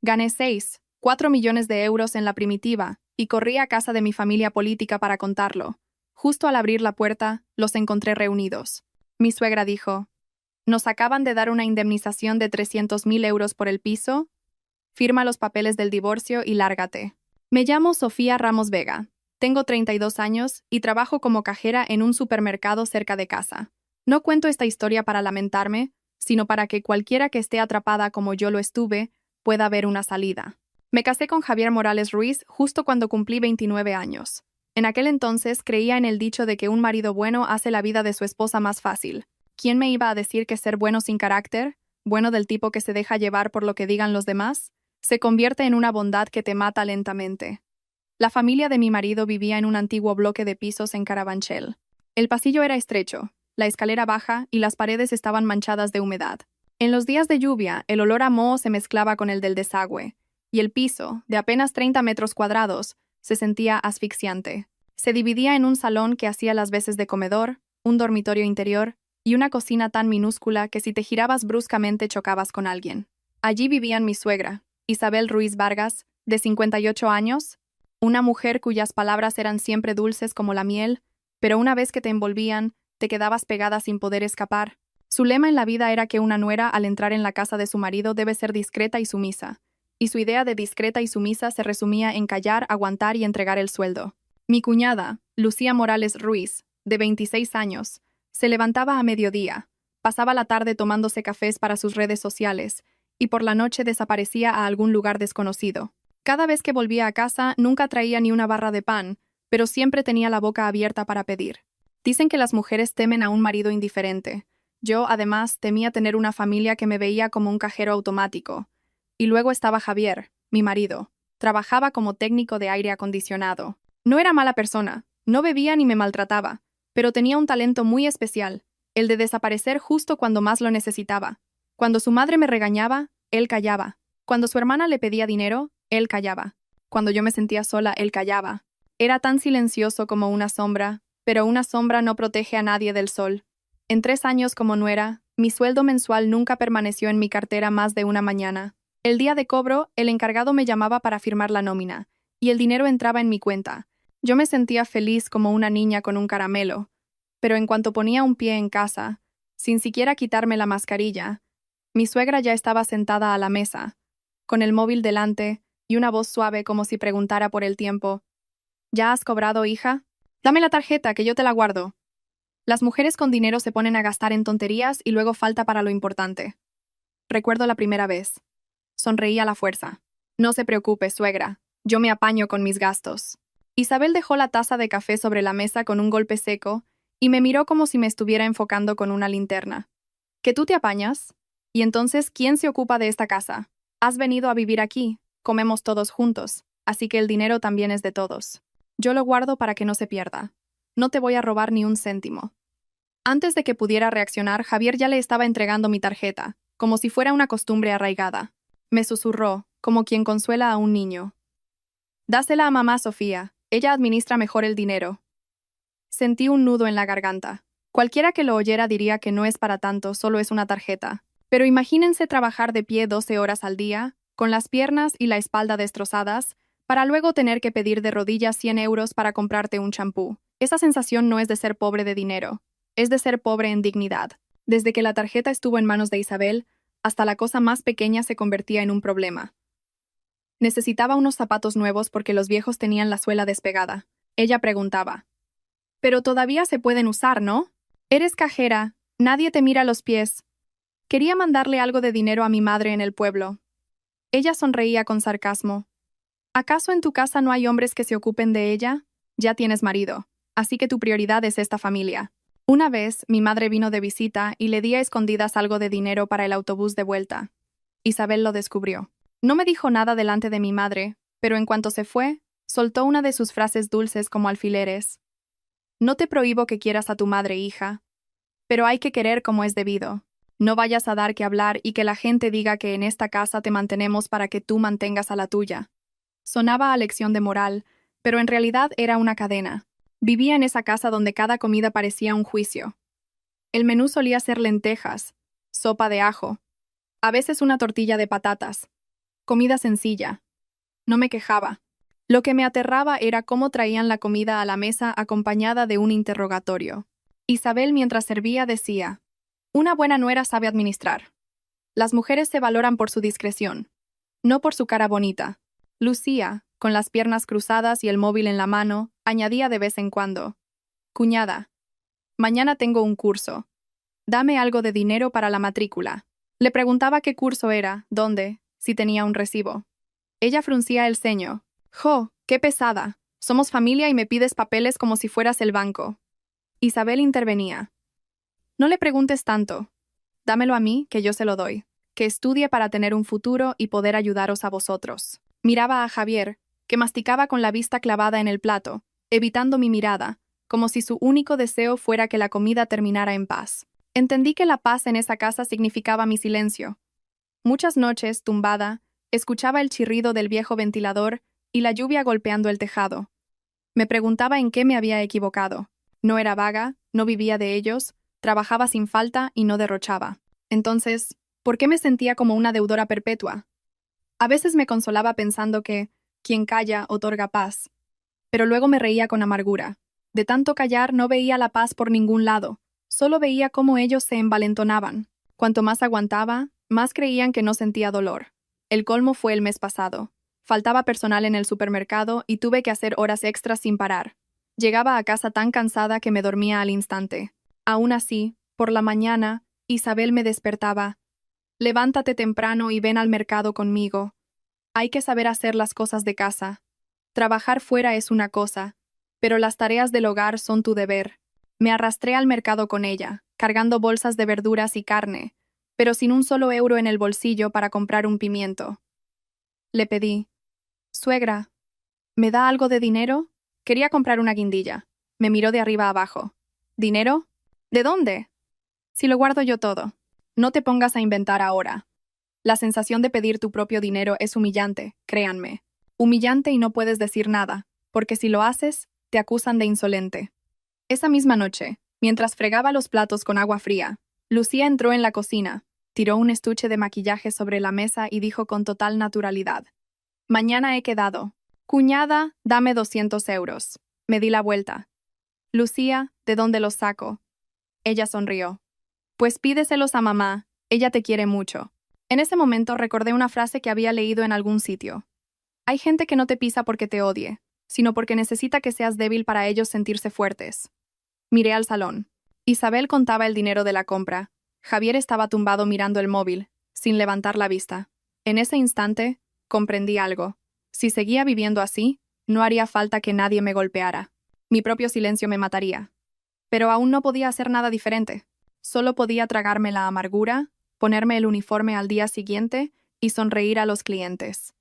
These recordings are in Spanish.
Gané 4 millones de euros en la primitiva y corrí a casa de mi familia política para contarlo. Justo al abrir la puerta, los encontré reunidos. Mi suegra dijo: «Nos acaban de dar una indemnización de 300.000 euros por el piso. Firma los papeles del divorcio y lárgate». Me llamo Sofía Ramos Vega. Tengo 32 años y trabajo como cajera en un supermercado cerca de casa. No cuento esta historia para lamentarme, sino para que cualquiera que esté atrapada como yo lo estuve pueda ver una salida. Me casé con Javier Morales Ruiz justo cuando cumplí 29 años. En aquel entonces creía en el dicho de que un marido bueno hace la vida de su esposa más fácil. ¿Quién me iba a decir que ser bueno sin carácter, bueno del tipo que se deja llevar por lo que digan los demás, se convierte en una bondad que te mata lentamente? La familia de mi marido vivía en un antiguo bloque de pisos en Carabanchel. El pasillo era estrecho, la escalera baja y las paredes estaban manchadas de humedad. En los días de lluvia, el olor a moho se mezclaba con el del desagüe, y el piso, de apenas 30 metros cuadrados, se sentía asfixiante. Se dividía en un salón que hacía las veces de comedor, un dormitorio interior y una cocina tan minúscula que si te girabas bruscamente chocabas con alguien. Allí vivían mi suegra, Isabel Ruiz Vargas, de 58 años, una mujer cuyas palabras eran siempre dulces como la miel, pero una vez que te envolvían, te quedabas pegada sin poder escapar. Su lema en la vida era que una nuera al entrar en la casa de su marido debe ser discreta y sumisa, y su idea de discreta y sumisa se resumía en callar, aguantar y entregar el sueldo. Mi cuñada, Lucía Morales Ruiz, de 26 años, se levantaba a mediodía, pasaba la tarde tomándose cafés para sus redes sociales, y por la noche desaparecía a algún lugar desconocido. Cada vez que volvía a casa nunca traía ni una barra de pan, pero siempre tenía la boca abierta para pedir. Dicen que las mujeres temen a un marido indiferente. Yo, además, temía tener una familia que me veía como un cajero automático. Y luego estaba Javier, mi marido. Trabajaba como técnico de aire acondicionado. No era mala persona, no bebía ni me maltrataba, pero tenía un talento muy especial, el de desaparecer justo cuando más lo necesitaba. Cuando su madre me regañaba, él callaba. Cuando su hermana le pedía dinero, él callaba. Cuando yo me sentía sola, él callaba. Era tan silencioso como una sombra, pero una sombra no protege a nadie del sol. En 3 años como nuera, mi sueldo mensual nunca permaneció en mi cartera más de una mañana. El día de cobro, el encargado me llamaba para firmar la nómina, y el dinero entraba en mi cuenta. Yo me sentía feliz como una niña con un caramelo, pero en cuanto ponía un pie en casa, sin siquiera quitarme la mascarilla, mi suegra ya estaba sentada a la mesa, con el móvil delante y una voz suave como si preguntara por el tiempo. ¿Ya has cobrado, hija? Dame la tarjeta, que yo te la guardo. Las mujeres con dinero se ponen a gastar en tonterías y luego falta para lo importante. Recuerdo la primera vez. Sonreí a la fuerza. No se preocupe, suegra. Yo me apaño con mis gastos. Isabel dejó la taza de café sobre la mesa con un golpe seco y me miró como si me estuviera enfocando con una linterna. ¿Que tú te apañas? ¿Y entonces quién se ocupa de esta casa? Has venido a vivir aquí, comemos todos juntos, así que el dinero también es de todos. Yo lo guardo para que no se pierda. No te voy a robar ni un céntimo. Antes de que pudiera reaccionar, Javier ya le estaba entregando mi tarjeta, como si fuera una costumbre arraigada. Me susurró, como quien consuela a un niño. Dásela a mamá, Sofía. Ella administra mejor el dinero. Sentí un nudo en la garganta. Cualquiera que lo oyera diría que no es para tanto, solo es una tarjeta. Pero imagínense trabajar de pie 12 horas al día, con las piernas y la espalda destrozadas, para luego tener que pedir de rodillas 100 euros para comprarte un champú. Esa sensación no es de ser pobre de dinero, es de ser pobre en dignidad. Desde que la tarjeta estuvo en manos de Isabel, hasta la cosa más pequeña se convertía en un problema. Necesitaba unos zapatos nuevos porque los viejos tenían la suela despegada. Ella preguntaba: «Pero todavía se pueden usar, ¿no? Eres cajera, nadie te mira los pies». Quería mandarle algo de dinero a mi madre en el pueblo. Ella sonreía con sarcasmo. ¿Acaso en tu casa no hay hombres que se ocupen de ella? Ya tienes marido, así que tu prioridad es esta familia. Una vez, mi madre vino de visita y le di a escondidas algo de dinero para el autobús de vuelta. Isabel lo descubrió. No me dijo nada delante de mi madre, pero en cuanto se fue, soltó una de sus frases dulces como alfileres. No te prohíbo que quieras a tu madre, hija, pero hay que querer como es debido. No vayas a dar que hablar y que la gente diga que en esta casa te mantenemos para que tú mantengas a la tuya. Sonaba a lección de moral, pero en realidad era una cadena. Vivía en esa casa donde cada comida parecía un juicio. El menú solía ser lentejas, sopa de ajo, a veces una tortilla de patatas, Comida sencilla. No me quejaba. Lo que me aterraba era cómo traían la comida a la mesa acompañada de un interrogatorio. Isabel, mientras servía, decía: una buena nuera sabe administrar. Las mujeres se valoran por su discreción, no por su cara bonita. Lucía, con las piernas cruzadas y el móvil en la mano, añadía de vez en cuando: cuñada, mañana tengo un curso. Dame algo de dinero para la matrícula. Le preguntaba qué curso era, dónde, si tenía un recibo. Ella fruncía el ceño. ¡Jo, qué pesada! Somos familia y me pides papeles como si fueras el banco. Isabel intervenía. No le preguntes tanto. Dámelo a mí, que yo se lo doy. Que estudie para tener un futuro y poder ayudaros a vosotros. Miraba a Javier, que masticaba con la vista clavada en el plato, evitando mi mirada, como si su único deseo fuera que la comida terminara en paz. Entendí que la paz en esa casa significaba mi silencio. Muchas noches, tumbada, escuchaba el chirrido del viejo ventilador y la lluvia golpeando el tejado. Me preguntaba en qué me había equivocado. No era vaga, no vivía de ellos, trabajaba sin falta y no derrochaba. Entonces, ¿por qué me sentía como una deudora perpetua? A veces me consolaba pensando que quien calla otorga paz. Pero luego me reía con amargura. De tanto callar no veía la paz por ningún lado, solo veía cómo ellos se envalentonaban. Cuanto más aguantaba, más creían que no sentía dolor. El colmo fue el mes pasado. Faltaba personal en el supermercado y tuve que hacer horas extras sin parar. Llegaba a casa tan cansada que me dormía al instante. Aún así, por la mañana, Isabel me despertaba. Levántate temprano y ven al mercado conmigo. Hay que saber hacer las cosas de casa. Trabajar fuera es una cosa, pero las tareas del hogar son tu deber. Me arrastré al mercado con ella, cargando bolsas de verduras y carne, pero sin un solo euro en el bolsillo para comprar un pimiento. Le pedí: suegra, ¿me da algo de dinero? Quería comprar una guindilla. Me miró de arriba abajo. ¿Dinero? ¿De dónde? Si lo guardo yo todo. No te pongas a inventar ahora. La sensación de pedir tu propio dinero es humillante, créanme. Humillante y no puedes decir nada, porque si lo haces, te acusan de insolente. Esa misma noche, mientras fregaba los platos con agua fría, Lucía entró en la cocina, tiró un estuche de maquillaje sobre la mesa y dijo con total naturalidad: mañana he quedado. Cuñada, dame 200 euros. Me di la vuelta. Lucía, ¿de dónde los saco? Ella sonrió. Pues pídeselos a mamá, ella te quiere mucho. En ese momento recordé una frase que había leído en algún sitio. Hay gente que no te pisa porque te odie, sino porque necesita que seas débil para ellos sentirse fuertes. Miré al salón. Isabel contaba el dinero de la compra. Javier estaba tumbado mirando el móvil, sin levantar la vista. En ese instante, comprendí algo. Si seguía viviendo así, no haría falta que nadie me golpeara. Mi propio silencio me mataría. Pero aún no podía hacer nada diferente. Solo podía tragarme la amargura, ponerme el uniforme al día siguiente y sonreír a los clientes.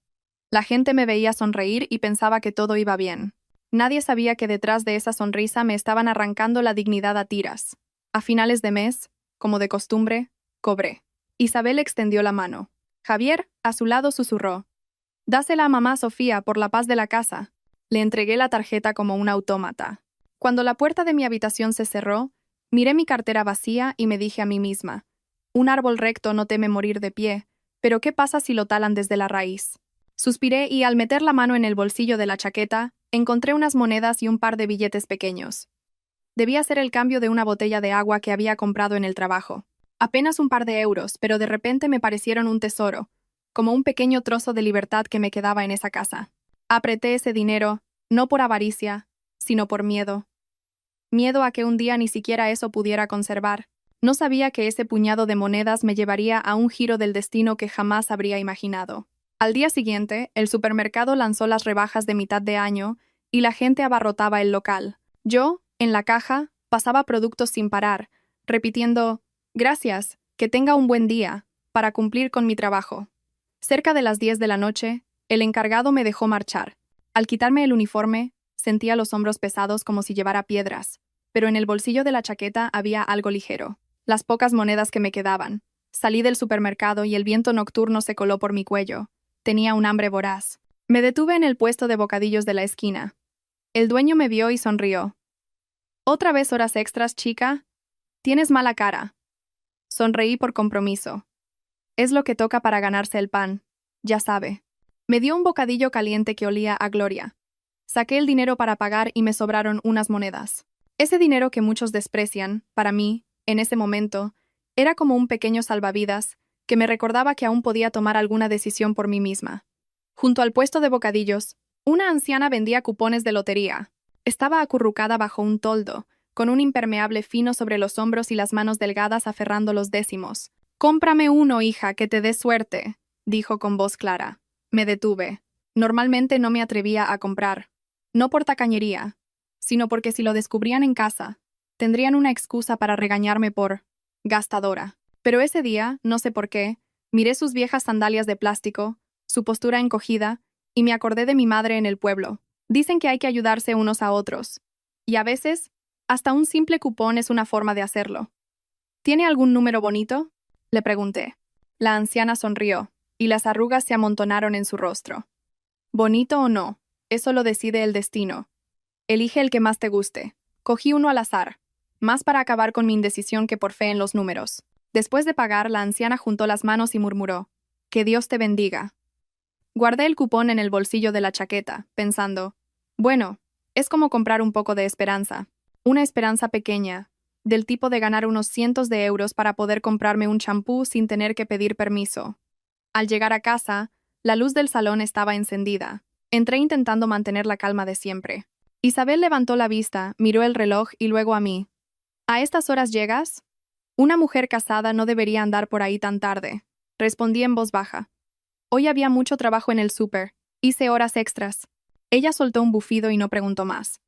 La gente me veía sonreír y pensaba que todo iba bien. Nadie sabía que detrás de esa sonrisa me estaban arrancando la dignidad a tiras. A finales de mes, como de costumbre, cobré. Isabel extendió la mano. Javier, a su lado, susurró: dásela a mamá Sofía por la paz de la casa. Le entregué la tarjeta como un autómata. Cuando la puerta de mi habitación se cerró, miré mi cartera vacía y me dije a mí misma: un árbol recto no teme morir de pie, pero ¿qué pasa si lo talan desde la raíz? Suspiré y al meter la mano en el bolsillo de la chaqueta, encontré unas monedas y un par de billetes pequeños. Debía ser el cambio de una botella de agua que había comprado en el trabajo. Apenas un par de euros, pero de repente me parecieron un tesoro, como un pequeño trozo de libertad que me quedaba en esa casa. Apreté ese dinero, no por avaricia, sino por miedo. Miedo a que un día ni siquiera eso pudiera conservar. No sabía que ese puñado de monedas me llevaría a un giro del destino que jamás habría imaginado. Al día siguiente, el supermercado lanzó las rebajas de mitad de año y la gente abarrotaba el local. Yo, en la caja, pasaba productos sin parar, repitiendo: gracias, que tenga un buen día, para cumplir con mi trabajo. Cerca de las 10 de la noche, el encargado me dejó marchar. Al quitarme el uniforme, sentía los hombros pesados como si llevara piedras, pero en el bolsillo de la chaqueta había algo ligero. Las pocas monedas que me quedaban. Salí del supermercado y el viento nocturno se coló por mi cuello. Tenía un hambre voraz. Me detuve en el puesto de bocadillos de la esquina. El dueño me vio y sonrió. ¿Otra vez horas extras, chica? Tienes mala cara. Sonreí por compromiso. Es lo que toca para ganarse el pan. ya sabe. Me dio un bocadillo caliente que olía a gloria. Saqué el dinero para pagar y me sobraron unas monedas. Ese dinero que muchos desprecian, para mí, en ese momento, era como un pequeño salvavidas que me recordaba que aún podía tomar alguna decisión por mí misma. Junto al puesto de bocadillos, una anciana vendía cupones de lotería. Estaba acurrucada bajo un toldo, con un impermeable fino sobre los hombros y las manos delgadas aferrando los décimos. «Cómprame uno, hija, que te dé suerte», dijo con voz clara. Me detuve. Normalmente no me atrevía a comprar. No por tacañería, sino porque si lo descubrían en casa, tendrían una excusa para regañarme por gastadora. Pero ese día, no sé por qué, miré sus viejas sandalias de plástico, su postura encogida, y me acordé de mi madre en el pueblo. Dicen que hay que ayudarse unos a otros. Y a veces, hasta un simple cupón es una forma de hacerlo. ¿Tiene algún número bonito?, le pregunté. La anciana sonrió, y las arrugas se amontonaron en su rostro. ¿Bonito o no? Eso lo decide el destino. Elige el que más te guste. Cogí uno al azar, más para acabar con mi indecisión que por fe en los números. Después de pagar, la anciana juntó las manos y murmuró: «Que Dios te bendiga». Guardé el cupón en el bolsillo de la chaqueta, pensando: bueno, es como comprar un poco de esperanza. Una esperanza pequeña, del tipo de ganar unos cientos de euros para poder comprarme un champú sin tener que pedir permiso. Al llegar a casa, la luz del salón estaba encendida. Entré intentando mantener la calma de siempre. Isabel levantó la vista, miró el reloj y luego a mí. «¿A estas horas llegas? Una mujer casada no debería andar por ahí tan tarde», respondí en voz baja. Hoy había mucho trabajo en el súper, hice horas extras. Ella soltó un bufido y no preguntó más.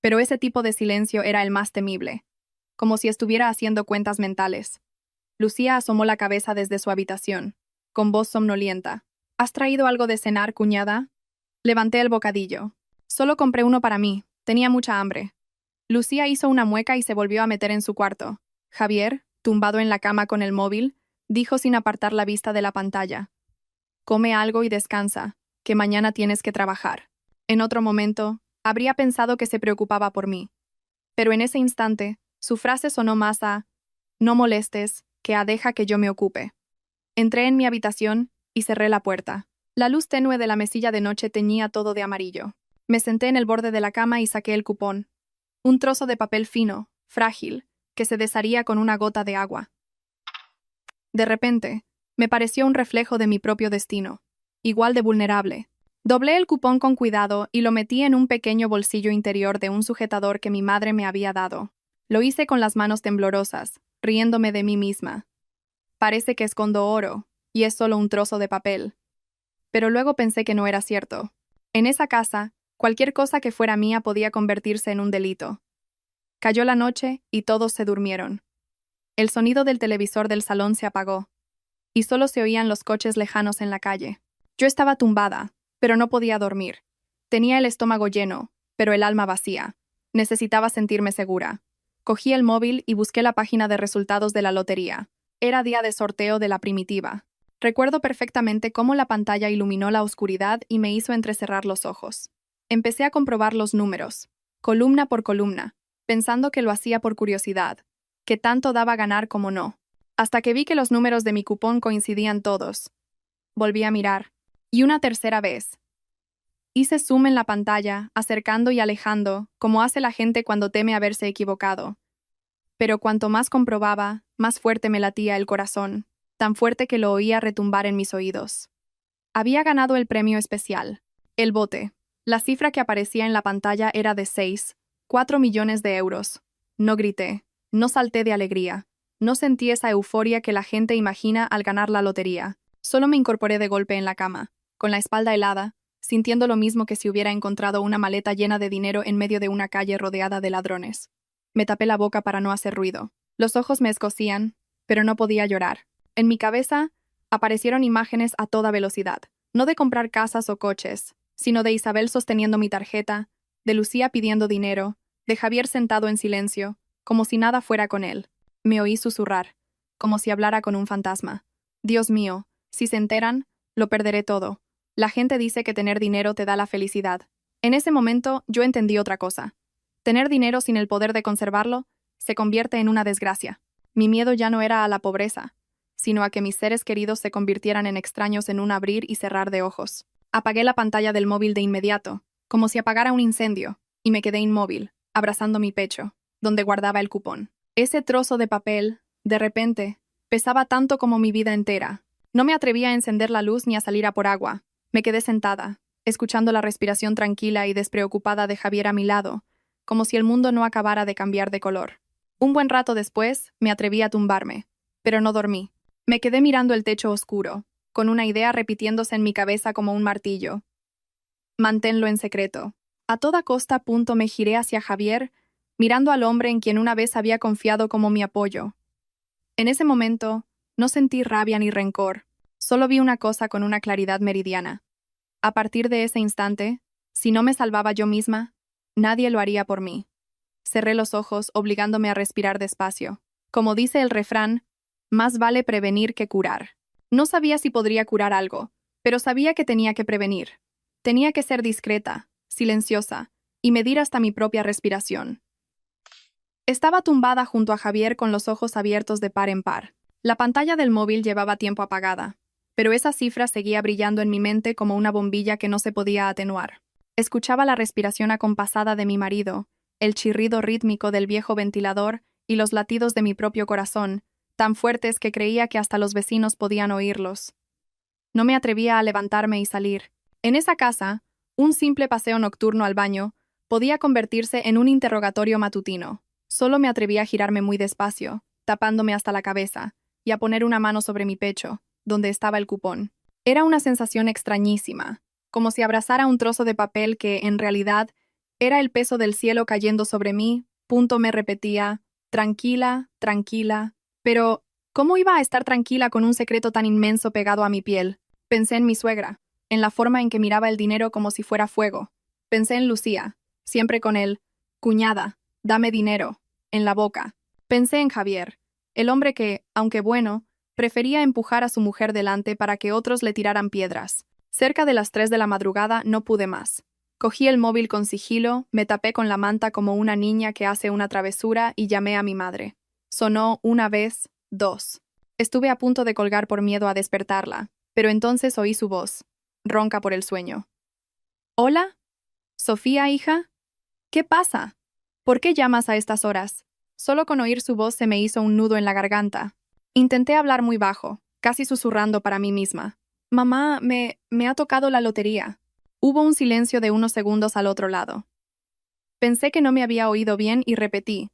Pero ese tipo de silencio era el más temible, como si estuviera haciendo cuentas mentales. Lucía asomó la cabeza desde su habitación, con voz somnolienta. «¿Has traído algo de cenar, cuñada?» Levanté el bocadillo. Solo compré uno para mí, tenía mucha hambre. Lucía hizo una mueca y se volvió a meter en su cuarto. Javier, tumbado en la cama con el móvil, dijo sin apartar la vista de la pantalla: «Come algo y descansa, que mañana tienes que trabajar». En otro momento, habría pensado que se preocupaba por mí. Pero en ese instante, su frase sonó más a «no molestes» que a «deja que yo me ocupe». Entré en mi habitación y cerré la puerta. La luz tenue de la mesilla de noche teñía todo de amarillo. Me senté en el borde de la cama y saqué el cupón. Un trozo de papel fino, frágil, que se desharía con una gota de agua. De repente, me pareció un reflejo de mi propio destino, igual de vulnerable. Doblé el cupón con cuidado y lo metí en un pequeño bolsillo interior de un sujetador que mi madre me había dado. Lo hice con las manos temblorosas, riéndome de mí misma. Parece que escondo oro, y es solo un trozo de papel. Pero luego pensé que no era cierto. En esa casa, cualquier cosa que fuera mía podía convertirse en un delito. Cayó la noche y todos se durmieron. El sonido del televisor del salón se apagó, y solo se oían los coches lejanos en la calle. Yo estaba tumbada, pero no podía dormir. Tenía el estómago lleno, pero el alma vacía. Necesitaba sentirme segura. Cogí el móvil y busqué la página de resultados de la lotería. Era día de sorteo de la primitiva. Recuerdo perfectamente cómo la pantalla iluminó la oscuridad y me hizo entrecerrar los ojos. Empecé a comprobar los números, columna por columna, pensando que lo hacía por curiosidad, que tanto daba ganar como no, hasta que vi que los números de mi cupón coincidían todos. Volví a mirar, y una tercera vez. Hice zoom en la pantalla, acercando y alejando, como hace la gente cuando teme haberse equivocado. Pero cuanto más comprobaba, más fuerte me latía el corazón, tan fuerte que lo oía retumbar en mis oídos. Había ganado el premio especial, el bote. La cifra que aparecía en la pantalla era de 4 millones de euros. No grité, no salté de alegría, no sentí esa euforia que la gente imagina al ganar la lotería. Solo me incorporé de golpe en la cama, con la espalda helada, sintiendo lo mismo que si hubiera encontrado una maleta llena de dinero en medio de una calle rodeada de ladrones. Me tapé la boca para no hacer ruido. Los ojos me escocían, pero no podía llorar. En mi cabeza aparecieron imágenes a toda velocidad, no de comprar casas o coches, sino de Isabel sosteniendo mi tarjeta, de Lucía pidiendo dinero, de Javier sentado en silencio, como si nada fuera con él. Me oí susurrar, como si hablara con un fantasma. Dios mío, si se enteran, lo perderé todo. La gente dice que tener dinero te da la felicidad. En ese momento yo entendí otra cosa. Tener dinero sin el poder de conservarlo se convierte en una desgracia. Mi miedo ya no era a la pobreza, sino a que mis seres queridos se convirtieran en extraños en un abrir y cerrar de ojos. Apagué la pantalla del móvil de inmediato, como si apagara un incendio, y me quedé inmóvil, abrazando mi pecho, donde guardaba el cupón. Ese trozo de papel, de repente, pesaba tanto como mi vida entera. No me atrevía a encender la luz ni a salir a por agua. Me quedé sentada, escuchando la respiración tranquila y despreocupada de Javier a mi lado, como si el mundo no acabara de cambiar de color. Un buen rato después, me atreví a tumbarme, pero no dormí. Me quedé mirando el techo oscuro, con una idea repitiéndose en mi cabeza como un martillo. Manténlo en secreto. A toda costa me giré hacia Javier, mirando al hombre en quien una vez había confiado como mi apoyo. En ese momento, no sentí rabia ni rencor, solo vi una cosa con una claridad meridiana. A partir de ese instante, si no me salvaba yo misma, nadie lo haría por mí. Cerré los ojos, obligándome a respirar despacio. Como dice el refrán, más vale prevenir que curar. No sabía si podría curar algo, pero sabía que tenía que prevenir. Tenía que ser discreta, silenciosa, y medir hasta mi propia respiración. Estaba tumbada junto a Javier con los ojos abiertos de par en par. La pantalla del móvil llevaba tiempo apagada, pero esa cifra seguía brillando en mi mente como una bombilla que no se podía atenuar. Escuchaba la respiración acompasada de mi marido, el chirrido rítmico del viejo ventilador y los latidos de mi propio corazón, tan fuertes que creía que hasta los vecinos podían oírlos. No me atrevía a levantarme y salir. En esa casa, un simple paseo nocturno al baño podía convertirse en un interrogatorio matutino. Solo me atreví a girarme muy despacio, tapándome hasta la cabeza, y a poner una mano sobre mi pecho, donde estaba el cupón. Era una sensación extrañísima, como si abrazara un trozo de papel que, en realidad, era el peso del cielo cayendo sobre mí. Me repetía, tranquila, tranquila. Pero, ¿cómo iba a estar tranquila con un secreto tan inmenso pegado a mi piel? Pensé en mi suegra, en la forma en que miraba el dinero como si fuera fuego. Pensé en Lucía, siempre con él, cuñada, dame dinero, en la boca. Pensé en Javier, el hombre que, aunque bueno, prefería empujar a su mujer delante para que otros le tiraran piedras. Cerca de las 3 de la madrugada no pude más. Cogí el móvil con sigilo, me tapé con la manta como una niña que hace una travesura y llamé a mi madre. Sonó una vez, dos. Estuve a punto de colgar por miedo a despertarla, pero entonces oí su voz, ronca por el sueño. ¿Hola? ¿Sofía, hija? ¿Qué pasa? ¿Por qué llamas a estas horas? Solo con oír su voz se me hizo un nudo en la garganta. Intenté hablar muy bajo, casi susurrando para mí misma. Mamá, me ha tocado la lotería. Hubo un silencio de unos segundos al otro lado. Pensé que no me había oído bien y repetí,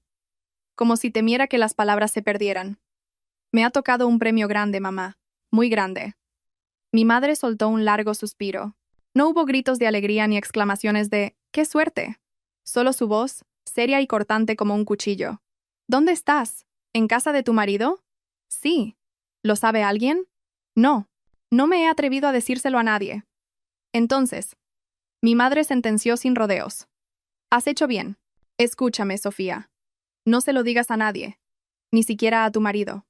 como si temiera que las palabras se perdieran. Me ha tocado un premio grande, mamá, muy grande. Mi madre soltó un largo suspiro. No hubo gritos de alegría ni exclamaciones de ¡qué suerte! Solo su voz, seria y cortante como un cuchillo. ¿Dónde estás? ¿En casa de tu marido? Sí. ¿Lo sabe alguien? No. No me he atrevido a decírselo a nadie. Entonces, mi madre sentenció sin rodeos. Has hecho bien. Escúchame, Sofía. No se lo digas a nadie, ni siquiera a tu marido.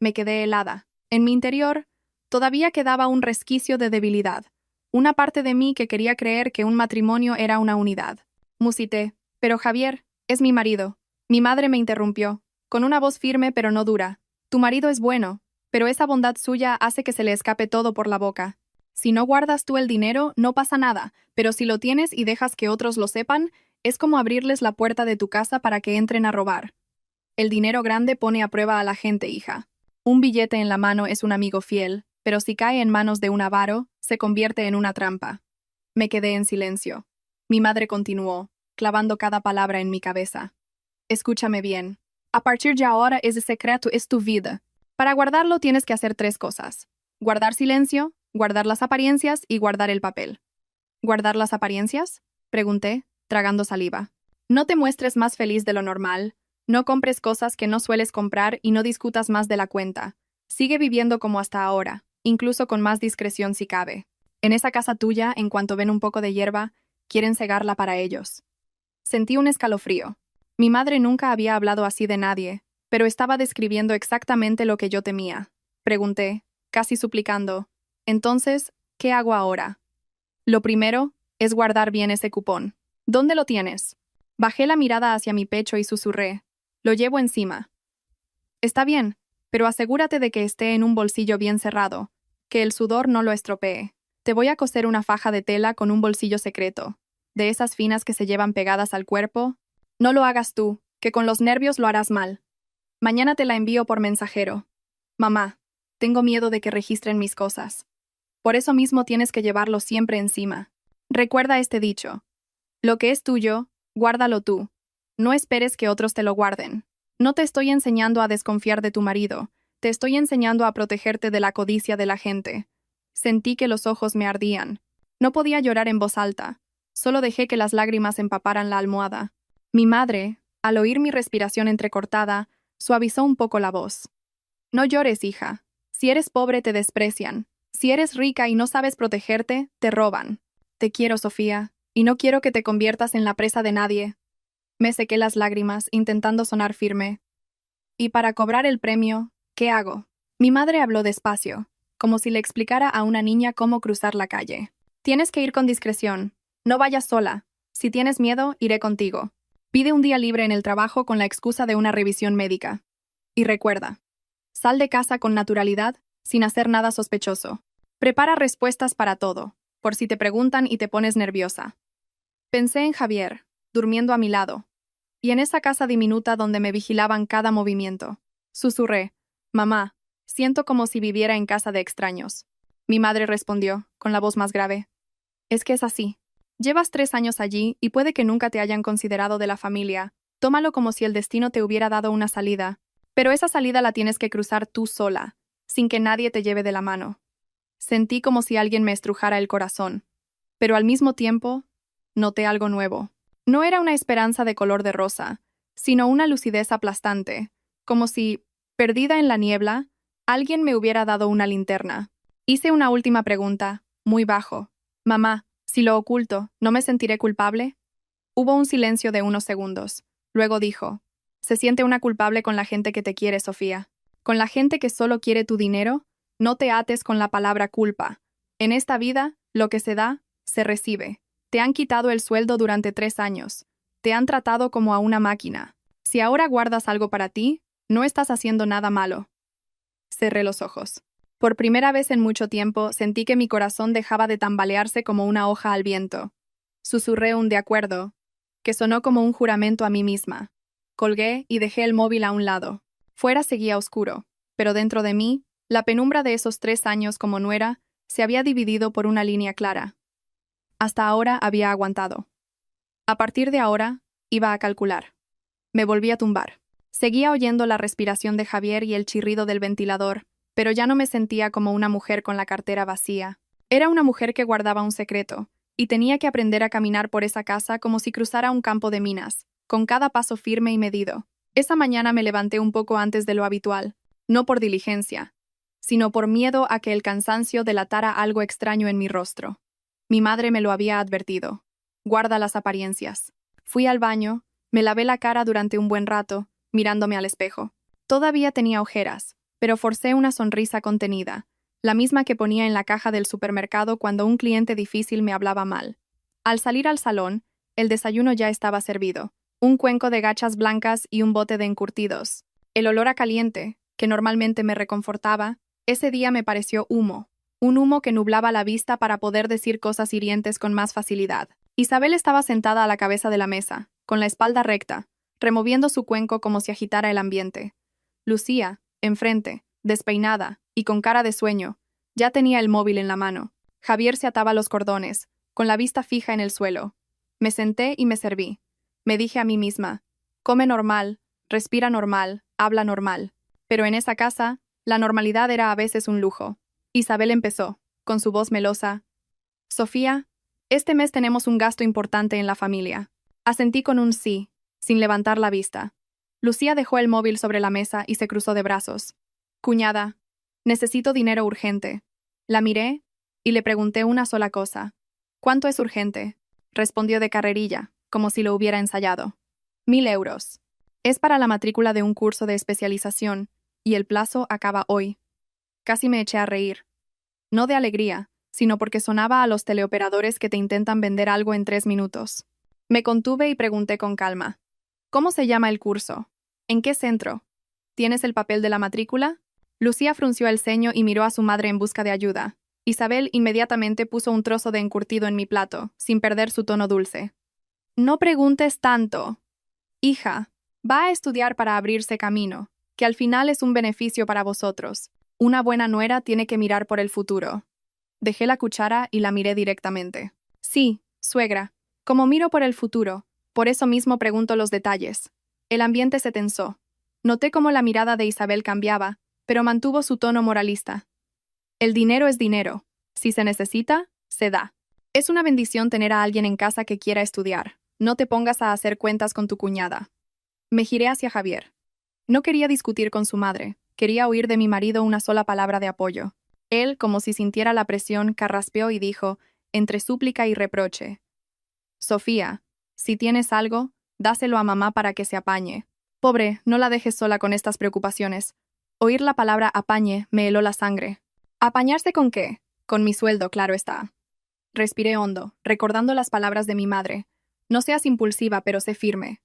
Me quedé helada. En mi interior, todavía quedaba un resquicio de debilidad, una parte de mí que quería creer que un matrimonio era una unidad. Musité, pero Javier, es mi marido. Mi madre me interrumpió, con una voz firme pero no dura. Tu marido es bueno, pero esa bondad suya hace que se le escape todo por la boca. Si no guardas tú el dinero, no pasa nada, pero si lo tienes y dejas que otros lo sepan, es como abrirles la puerta de tu casa para que entren a robar. El dinero grande pone a prueba a la gente, hija. Un billete en la mano es un amigo fiel, pero si cae en manos de un avaro, se convierte en una trampa. Me quedé en silencio. Mi madre continuó, clavando cada palabra en mi cabeza. Escúchame bien. A partir de ahora ese secreto es tu vida. Para guardarlo tienes que hacer 3 cosas. Guardar silencio, guardar las apariencias y guardar el papel. ¿Guardar las apariencias? Pregunté, tragando saliva. No te muestres más feliz de lo normal. No compres cosas que no sueles comprar y no discutas más de la cuenta. Sigue viviendo como hasta ahora, incluso con más discreción si cabe. En esa casa tuya, en cuanto ven un poco de hierba, quieren cegarla para ellos. Sentí un escalofrío. Mi madre nunca había hablado así de nadie, pero estaba describiendo exactamente lo que yo temía. Pregunté, casi suplicando, entonces, ¿qué hago ahora? Lo primero es guardar bien ese cupón. ¿Dónde lo tienes? Bajé la mirada hacia mi pecho y susurré, lo llevo encima. Está bien, pero asegúrate de que esté en un bolsillo bien cerrado, que el sudor no lo estropee. Te voy a coser una faja de tela con un bolsillo secreto, de esas finas que se llevan pegadas al cuerpo. No lo hagas tú, que con los nervios lo harás mal. Mañana te la envío por mensajero. Mamá, tengo miedo de que registren mis cosas. Por eso mismo tienes que llevarlo siempre encima. Recuerda este dicho. Lo que es tuyo, guárdalo tú. No esperes que otros te lo guarden. No te estoy enseñando a desconfiar de tu marido, te estoy enseñando a protegerte de la codicia de la gente. Sentí que los ojos me ardían. No podía llorar en voz alta. Solo dejé que las lágrimas empaparan la almohada. Mi madre, al oír mi respiración entrecortada, suavizó un poco la voz. No llores, hija. Si eres pobre te desprecian. Si eres rica y no sabes protegerte, te roban. Te quiero, Sofía, y no quiero que te conviertas en la presa de nadie. Me sequé las lágrimas, intentando sonar firme. Y para cobrar el premio, ¿qué hago? Mi madre habló despacio, como si le explicara a una niña cómo cruzar la calle. Tienes que ir con discreción. No vayas sola. Si tienes miedo, iré contigo. Pide un día libre en el trabajo con la excusa de una revisión médica. Y recuerda, sal de casa con naturalidad, sin hacer nada sospechoso. Prepara respuestas para todo, por si te preguntan y te pones nerviosa. Pensé en Javier, durmiendo a mi lado, y en esa casa diminuta donde me vigilaban cada movimiento. Susurré, «Mamá, siento como si viviera en casa de extraños». Mi madre respondió, con la voz más grave, «Es que es así. Llevas 3 años allí y puede que nunca te hayan considerado de la familia. Tómalo como si el destino te hubiera dado una salida. Pero esa salida la tienes que cruzar tú sola, sin que nadie te lleve de la mano». Sentí como si alguien me estrujara el corazón, pero al mismo tiempo, noté algo nuevo. No era una esperanza de color de rosa, sino una lucidez aplastante, como si, perdida en la niebla, alguien me hubiera dado una linterna. Hice una última pregunta, muy bajo. «Mamá, si lo oculto, ¿no me sentiré culpable?» Hubo un silencio de unos segundos. Luego dijo, «Se siente una culpable con la gente que te quiere, Sofía. Con la gente que solo quiere tu dinero, no te ates con la palabra culpa. En esta vida, lo que se da, se recibe. Te han quitado el sueldo durante 3 años. Te han tratado como a una máquina. Si ahora guardas algo para ti, no estás haciendo nada malo». Cerré los ojos. Por primera vez en mucho tiempo sentí que mi corazón dejaba de tambalearse como una hoja al viento. Susurré un de acuerdo, que sonó como un juramento a mí misma. Colgué y dejé el móvil a un lado. Fuera seguía oscuro, pero dentro de mí, la penumbra de esos 3 años como nuera se había dividido por una línea clara. Hasta ahora había aguantado. A partir de ahora, iba a calcular. Me volví a tumbar. Seguía oyendo la respiración de Javier y el chirrido del ventilador, pero ya no me sentía como una mujer con la cartera vacía. Era una mujer que guardaba un secreto, y tenía que aprender a caminar por esa casa como si cruzara un campo de minas, con cada paso firme y medido. Esa mañana me levanté un poco antes de lo habitual, no por diligencia, sino por miedo a que el cansancio delatara algo extraño en mi rostro. Mi madre me lo había advertido. Guarda las apariencias. Fui al baño, me lavé la cara durante un buen rato, mirándome al espejo. Todavía tenía ojeras, pero forcé una sonrisa contenida, la misma que ponía en la caja del supermercado cuando un cliente difícil me hablaba mal. Al salir al salón, el desayuno ya estaba servido. Un cuenco de gachas blancas y un bote de encurtidos. El olor a caliente, que normalmente me reconfortaba, ese día me pareció humo. Un humo que nublaba la vista para poder decir cosas hirientes con más facilidad. Isabel estaba sentada a la cabeza de la mesa, con la espalda recta, removiendo su cuenco como si agitara el ambiente. Lucía, enfrente, despeinada y con cara de sueño, ya tenía el móvil en la mano. Javier se ataba los cordones, con la vista fija en el suelo. Me senté y me serví. Me dije a mí misma, come normal, respira normal, habla normal. Pero en esa casa, la normalidad era a veces un lujo. Isabel empezó, con su voz melosa. «Sofía, este mes tenemos un gasto importante en la familia». Asentí con un sí, sin levantar la vista. Lucía dejó el móvil sobre la mesa y se cruzó de brazos. «Cuñada, necesito dinero urgente». La miré y le pregunté una sola cosa. «¿Cuánto es urgente?». Respondió de carrerilla, como si lo hubiera ensayado. 1.000 euros. Es para la matrícula de un curso de especialización, y el plazo acaba hoy. Casi me eché a reír. No de alegría, sino porque sonaba a los teleoperadores que te intentan vender algo en 3 minutos. Me contuve y pregunté con calma. «¿Cómo se llama el curso? ¿En qué centro? ¿Tienes el papel de la matrícula?». Lucía frunció el ceño y miró a su madre en busca de ayuda. Isabel inmediatamente puso un trozo de encurtido en mi plato, sin perder su tono dulce. No preguntes tanto. Hija, va a estudiar para abrirse camino, que al final es un beneficio para vosotros. Una buena nuera tiene que mirar por el futuro. Dejé la cuchara y la miré directamente. Sí, suegra, como miro por el futuro, por eso mismo pregunto los detalles. El ambiente se tensó. Noté cómo la mirada de Isabel cambiaba, pero mantuvo su tono moralista. El dinero es dinero. Si se necesita, se da. Es una bendición tener a alguien en casa que quiera estudiar. No te pongas a hacer cuentas con tu cuñada. Me giré hacia Javier. No quería discutir con su madre. Quería oír de mi marido una sola palabra de apoyo. Él, como si sintiera la presión, carraspeó y dijo, entre súplica y reproche: Sofía, si tienes algo, dáselo a mamá para que se apañe. Pobre, no la dejes sola con estas preocupaciones. Oír la palabra apañe me heló la sangre. ¿Apañarse con qué? Con mi sueldo, claro está. Respiré hondo, recordando las palabras de mi madre. No seas impulsiva, pero sé firme.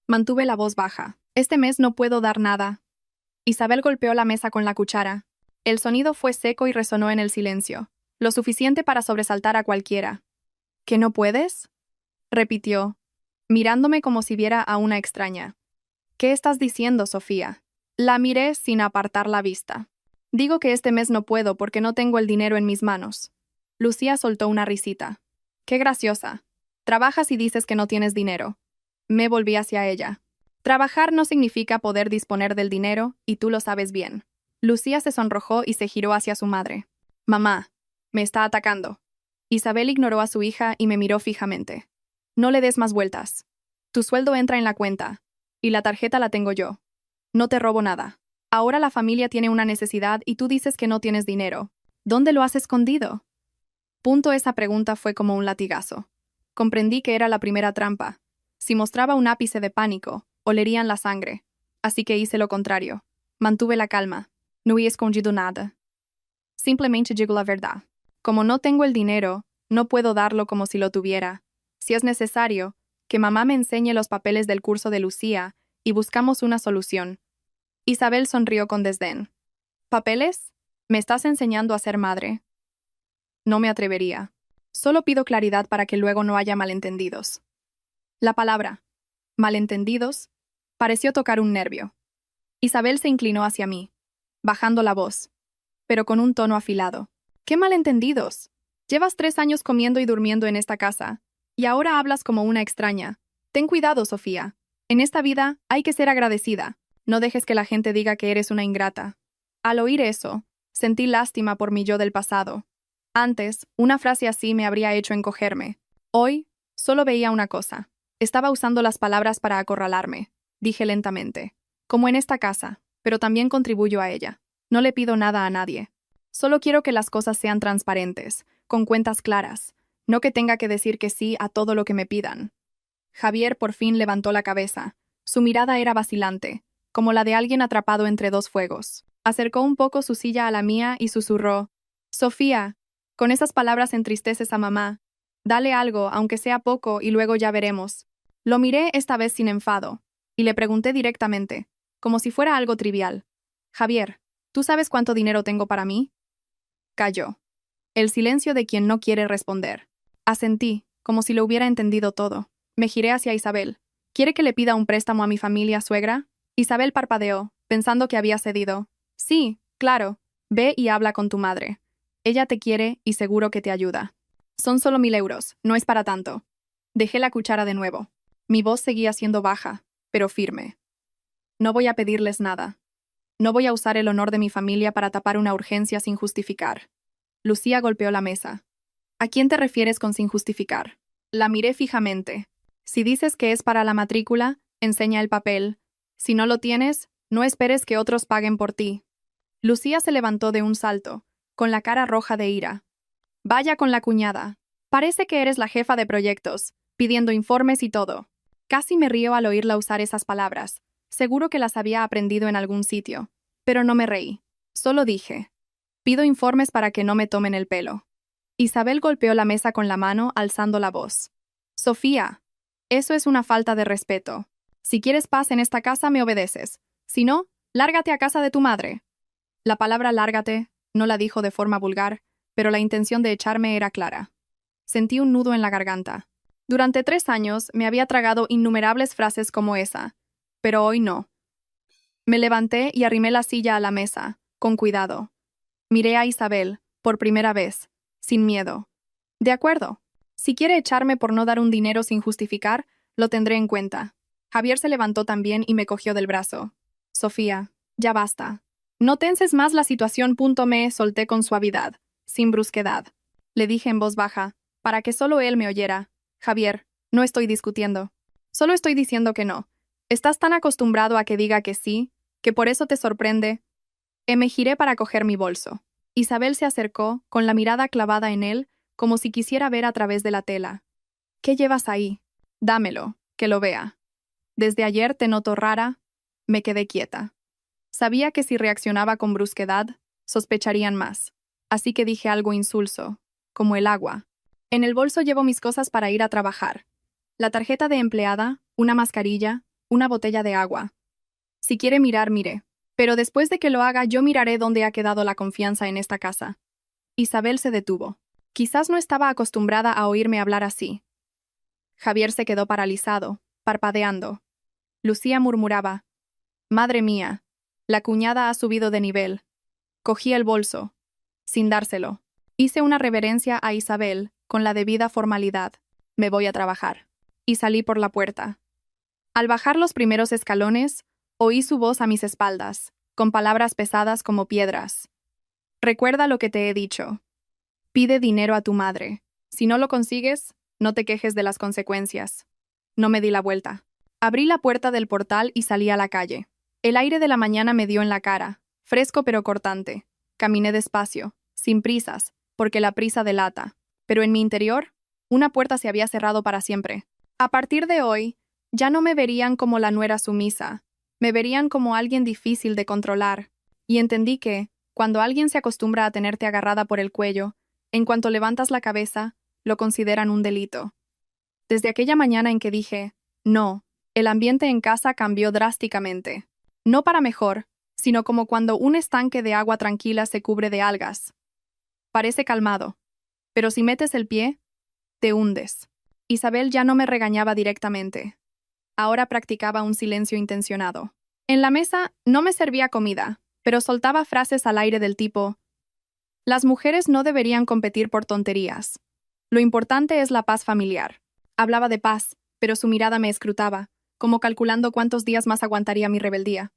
Mantuve la voz baja. Este mes no puedo dar nada. Isabel golpeó la mesa con la cuchara. El sonido fue seco y resonó en el silencio, lo suficiente para sobresaltar a cualquiera. ¿Que no puedes? Repitió, mirándome como si viera a una extraña. ¿Qué estás diciendo, Sofía? La miré sin apartar la vista. Digo que este mes no puedo porque no tengo el dinero en mis manos. Lucía soltó una risita. Qué graciosa. Trabajas y dices que no tienes dinero. Me volví hacia ella. Trabajar no significa poder disponer del dinero, y tú lo sabes bien. Lucía se sonrojó y se giró hacia su madre. Mamá, me está atacando. Isabel ignoró a su hija y me miró fijamente. No le des más vueltas. Tu sueldo entra en la cuenta, y la tarjeta la tengo yo. No te robo nada. Ahora la familia tiene una necesidad y tú dices que no tienes dinero. ¿Dónde lo has escondido? Esa pregunta fue como un latigazo. Comprendí que era la primera trampa. Si mostraba un ápice de pánico, olerían la sangre. Así que hice lo contrario. Mantuve la calma. No he escondido nada. Simplemente digo la verdad. Como no tengo el dinero, no puedo darlo como si lo tuviera. Si es necesario, que mamá me enseñe los papeles del curso de Lucía y buscamos una solución. Isabel sonrió con desdén. ¿Papeles? ¿Me estás enseñando a ser madre? No me atrevería. Solo pido claridad para que luego no haya malentendidos. La palabra, malentendidos, pareció tocar un nervio. Isabel se inclinó hacia mí, bajando la voz, pero con un tono afilado. ¿Qué malentendidos? Llevas 3 años comiendo y durmiendo en esta casa, y ahora hablas como una extraña. Ten cuidado, Sofía. En esta vida hay que ser agradecida. No dejes que la gente diga que eres una ingrata. Al oír eso, sentí lástima por mi yo del pasado. Antes, una frase así me habría hecho encogerme. Hoy, solo veía una cosa. Estaba usando las palabras para acorralarme. Dije lentamente. Como en esta casa, pero también contribuyo a ella. No le pido nada a nadie. Solo quiero que las cosas sean transparentes, con cuentas claras. No que tenga que decir que sí a todo lo que me pidan. Javier por fin levantó la cabeza. Su mirada era vacilante, como la de alguien atrapado entre dos fuegos. Acercó un poco su silla a la mía y susurró. Sofía, con esas palabras entristeces a mamá. Dale algo, aunque sea poco, y luego ya veremos. Lo miré esta vez sin enfado, y le pregunté directamente, como si fuera algo trivial. Javier, ¿tú sabes cuánto dinero tengo para mí? Calló. El silencio de quien no quiere responder. Asentí, como si lo hubiera entendido todo. Me giré hacia Isabel. ¿Quiere que le pida un préstamo a mi familia, suegra? Isabel parpadeó, pensando que había cedido. Sí, claro. Ve y habla con tu madre. Ella te quiere y seguro que te ayuda. Son solo 1000 euros, no es para tanto. Dejé la cuchara de nuevo. Mi voz seguía siendo baja, pero firme. No voy a pedirles nada. No voy a usar el honor de mi familia para tapar una urgencia sin justificar. Lucía golpeó la mesa. ¿A quién te refieres con sin justificar? La miré fijamente. Si dices que es para la matrícula, enseña el papel. Si no lo tienes, no esperes que otros paguen por ti. Lucía se levantó de un salto, con la cara roja de ira. Vaya con la cuñada. Parece que eres la jefa de proyectos, pidiendo informes y todo. Casi me río al oírla usar esas palabras. Seguro que las había aprendido en algún sitio. Pero no me reí. Solo dije. Pido informes para que no me tomen el pelo. Isabel golpeó la mesa con la mano, alzando la voz. Sofía, eso es una falta de respeto. Si quieres paz en esta casa, me obedeces. Si no, lárgate a casa de tu madre. La palabra lárgate no la dijo de forma vulgar, pero la intención de echarme era clara. Sentí un nudo en la garganta. Durante 3 años me había tragado innumerables frases como esa, pero hoy no. Me levanté y arrimé la silla a la mesa, con cuidado. Miré a Isabel, por primera vez, sin miedo. De acuerdo. Si quiere echarme por no dar un dinero sin justificar, lo tendré en cuenta. Javier se levantó también y me cogió del brazo. Sofía, ya basta. No tenses más la situación. Me solté con suavidad, sin brusquedad. Le dije en voz baja, para que solo él me oyera. Javier, no estoy discutiendo. Solo estoy diciendo que no. Estás tan acostumbrado a que diga que sí, que por eso te sorprende. Me giré para coger mi bolso. Isabel se acercó, con la mirada clavada en él, como si quisiera ver a través de la tela. ¿Qué llevas ahí? Dámelo, que lo vea. Desde ayer te noto rara. Me quedé quieta. Sabía que si reaccionaba con brusquedad, sospecharían más. Así que dije algo insulso, como el agua. En el bolso llevo mis cosas para ir a trabajar. La tarjeta de empleada, una mascarilla, una botella de agua. Si quiere mirar, mire. Pero después de que lo haga, yo miraré dónde ha quedado la confianza en esta casa. Isabel se detuvo. Quizás no estaba acostumbrada a oírme hablar así. Javier se quedó paralizado, parpadeando. Lucía murmuraba: «Madre mía, la cuñada ha subido de nivel». Cogí el bolso, sin dárselo. Hice una reverencia a Isabel, con la debida formalidad. Me voy a trabajar. Y salí por la puerta. Al bajar los primeros escalones, oí su voz a mis espaldas, con palabras pesadas como piedras. «Recuerda lo que te he dicho. Pide dinero a tu madre. Si no lo consigues, no te quejes de las consecuencias». No me di la vuelta. Abrí la puerta del portal y salí a la calle. El aire de la mañana me dio en la cara, fresco pero cortante. Caminé despacio, sin prisas, porque la prisa delata. Pero en mi interior, una puerta se había cerrado para siempre. A partir de hoy, ya no me verían como la nuera sumisa. Me verían como alguien difícil de controlar. Y entendí que, cuando alguien se acostumbra a tenerte agarrada por el cuello, en cuanto levantas la cabeza, lo consideran un delito. Desde aquella mañana en que dije, no, el ambiente en casa cambió drásticamente. No para mejor, sino como cuando un estanque de agua tranquila se cubre de algas. Parece calmado, pero si metes el pie, te hundes. Isabel ya no me regañaba directamente. Ahora practicaba un silencio intencionado. En la mesa no me servía comida, pero soltaba frases al aire del tipo: «Las mujeres no deberían competir por tonterías. Lo importante es la paz familiar». Hablaba de paz, pero su mirada me escrutaba, como calculando cuántos días más aguantaría mi rebeldía.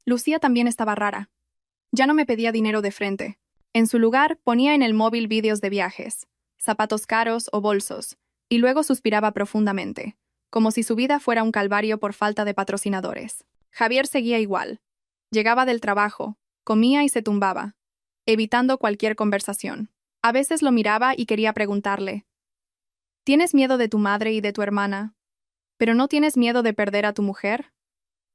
Lucía también estaba rara. Ya no me pedía dinero de frente. En su lugar, ponía en el móvil vídeos de viajes, zapatos caros o bolsos, y luego suspiraba profundamente, como si su vida fuera un calvario por falta de patrocinadores. Javier seguía igual. Llegaba del trabajo, comía y se tumbaba, evitando cualquier conversación. A veces lo miraba y quería preguntarle: «¿Tienes miedo de tu madre y de tu hermana? ¿Pero no tienes miedo de perder a tu mujer?».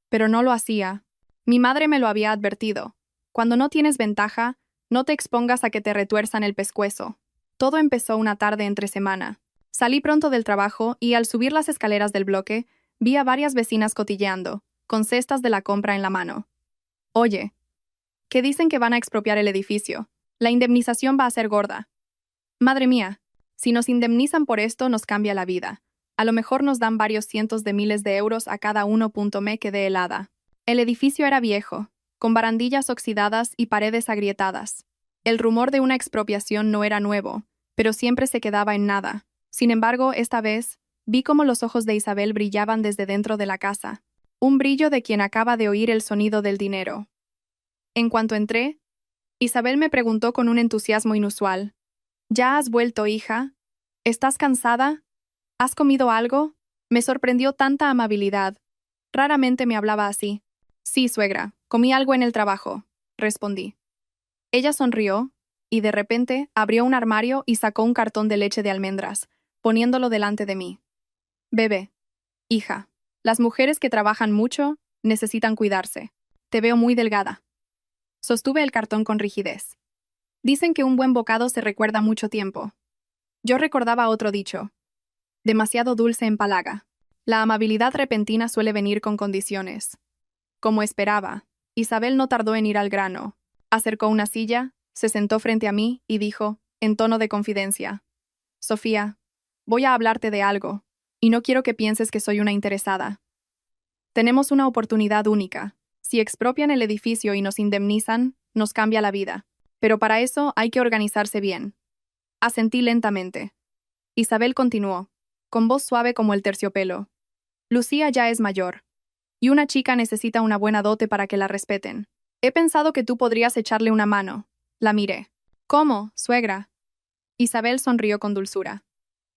Pero no lo hacía. Mi madre me lo había advertido. Cuando no tienes ventaja, no te expongas a que te retuerzan el pescuezo. Todo empezó una tarde entre semana. Salí pronto del trabajo y al subir las escaleras del bloque, vi a varias vecinas cotilleando, con cestas de la compra en la mano. «Oye, que dicen que van a expropiar el edificio. La indemnización va a ser gorda». «Madre mía, si nos indemnizan por esto nos cambia la vida. A lo mejor nos dan varios cientos de miles de euros a cada uno. Me quedé helada. El edificio era viejo, con barandillas oxidadas y paredes agrietadas. El rumor de una expropiación no era nuevo, pero siempre se quedaba en nada. Sin embargo, esta vez, vi cómo los ojos de Isabel brillaban desde dentro de la casa. Un brillo de quien acaba de oír el sonido del dinero. En cuanto entré, Isabel me preguntó con un entusiasmo inusual: «¿Ya has vuelto, hija? ¿Estás cansada? ¿Has comido algo?». Me sorprendió tanta amabilidad. Raramente me hablaba así. «Sí, suegra, comí algo en el trabajo», respondí. Ella sonrió, y de repente abrió un armario y sacó un cartón de leche de almendras, poniéndolo delante de mí. «Bebe, hija. Las mujeres que trabajan mucho necesitan cuidarse. Te veo muy delgada». Sostuve el cartón con rigidez. Dicen que un buen bocado se recuerda mucho tiempo. Yo recordaba otro dicho: «Demasiado dulce empalaga». La amabilidad repentina suele venir con condiciones. Como esperaba, Isabel no tardó en ir al grano. Acercó una silla, se sentó frente a mí y dijo, en tono de confidencia: Sofía, voy a hablarte de algo, y no quiero que pienses que soy una interesada. Tenemos una oportunidad única. Si expropian el edificio y nos indemnizan, nos cambia la vida. Pero para eso hay que organizarse bien. Asentí lentamente. Isabel continuó, con voz suave como el terciopelo. Lucía ya es mayor. Y una chica necesita una buena dote para que la respeten. He pensado que tú podrías echarle una mano. La miré. ¿Cómo, suegra? Isabel sonrió con dulzura.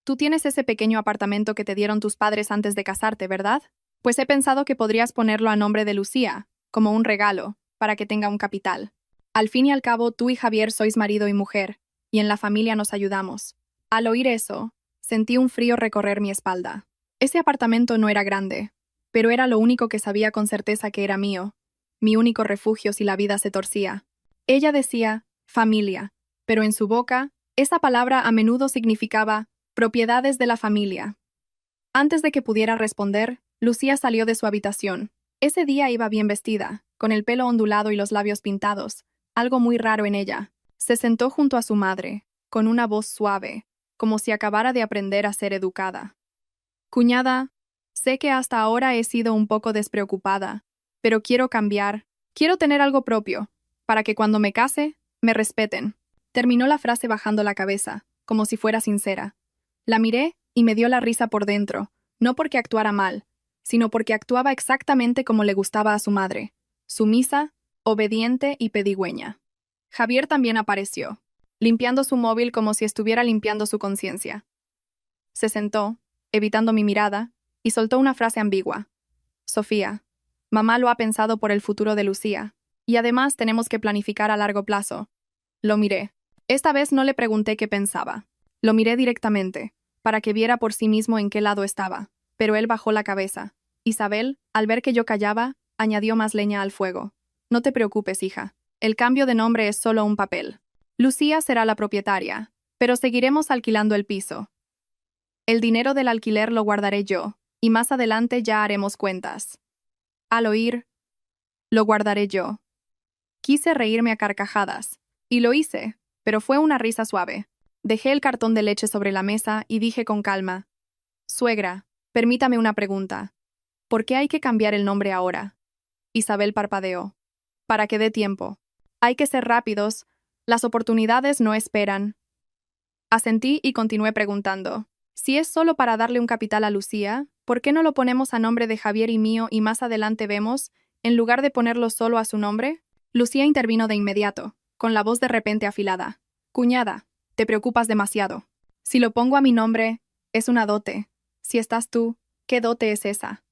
Tú tienes ese pequeño apartamento que te dieron tus padres antes de casarte, ¿verdad? Pues he pensado que podrías ponerlo a nombre de Lucía, como un regalo, para que tenga un capital. Al fin y al cabo, tú y Javier sois marido y mujer, y en la familia nos ayudamos. Al oír eso, sentí un frío recorrer mi espalda. Ese apartamento no era grande, pero era lo único que sabía con certeza que era mío, mi único refugio si la vida se torcía. Ella decía, familia, pero en su boca, esa palabra a menudo significaba propiedades de la familia. Antes de que pudiera responder, Lucía salió de su habitación. Ese día iba bien vestida, con el pelo ondulado y los labios pintados, algo muy raro en ella. Se sentó junto a su madre, con una voz suave, como si acabara de aprender a ser educada. Cuñada, sé que hasta ahora he sido un poco despreocupada, pero quiero cambiar, quiero tener algo propio, para que cuando me case, me respeten. Terminó la frase bajando la cabeza, como si fuera sincera. La miré y me dio la risa por dentro, no porque actuara mal, sino porque actuaba exactamente como le gustaba a su madre, sumisa, obediente y pedigüeña. Javier también apareció, limpiando su móvil como si estuviera limpiando su conciencia. Se sentó, evitando mi mirada, y soltó una frase ambigua. Sofía, mamá lo ha pensado por el futuro de Lucía, y además tenemos que planificar a largo plazo. Lo miré. Esta vez no le pregunté qué pensaba. Lo miré directamente, para que viera por sí mismo en qué lado estaba, pero él bajó la cabeza. Isabel, al ver que yo callaba, añadió más leña al fuego. No te preocupes, hija. El cambio de nombre es solo un papel. Lucía será la propietaria, pero seguiremos alquilando el piso. El dinero del alquiler lo guardaré yo, y más adelante ya haremos cuentas. Al oír, lo guardaré yo. Quise reírme a carcajadas, y lo hice, pero fue una risa suave. Dejé el cartón de leche sobre la mesa y dije con calma: Suegra, permítame una pregunta. ¿Por qué hay que cambiar el nombre ahora? Isabel parpadeó. Para que dé tiempo. Hay que ser rápidos. Las oportunidades no esperan. Asentí y continué preguntando. Si es solo para darle un capital a Lucía, ¿por qué no lo ponemos a nombre de Javier y mío y más adelante vemos, en lugar de ponerlo solo a su nombre? Lucía intervino de inmediato, con la voz de repente afilada. Cuñada, te preocupas demasiado. Si lo pongo a mi nombre, es una dote. Si estás tú, ¿qué dote es esa?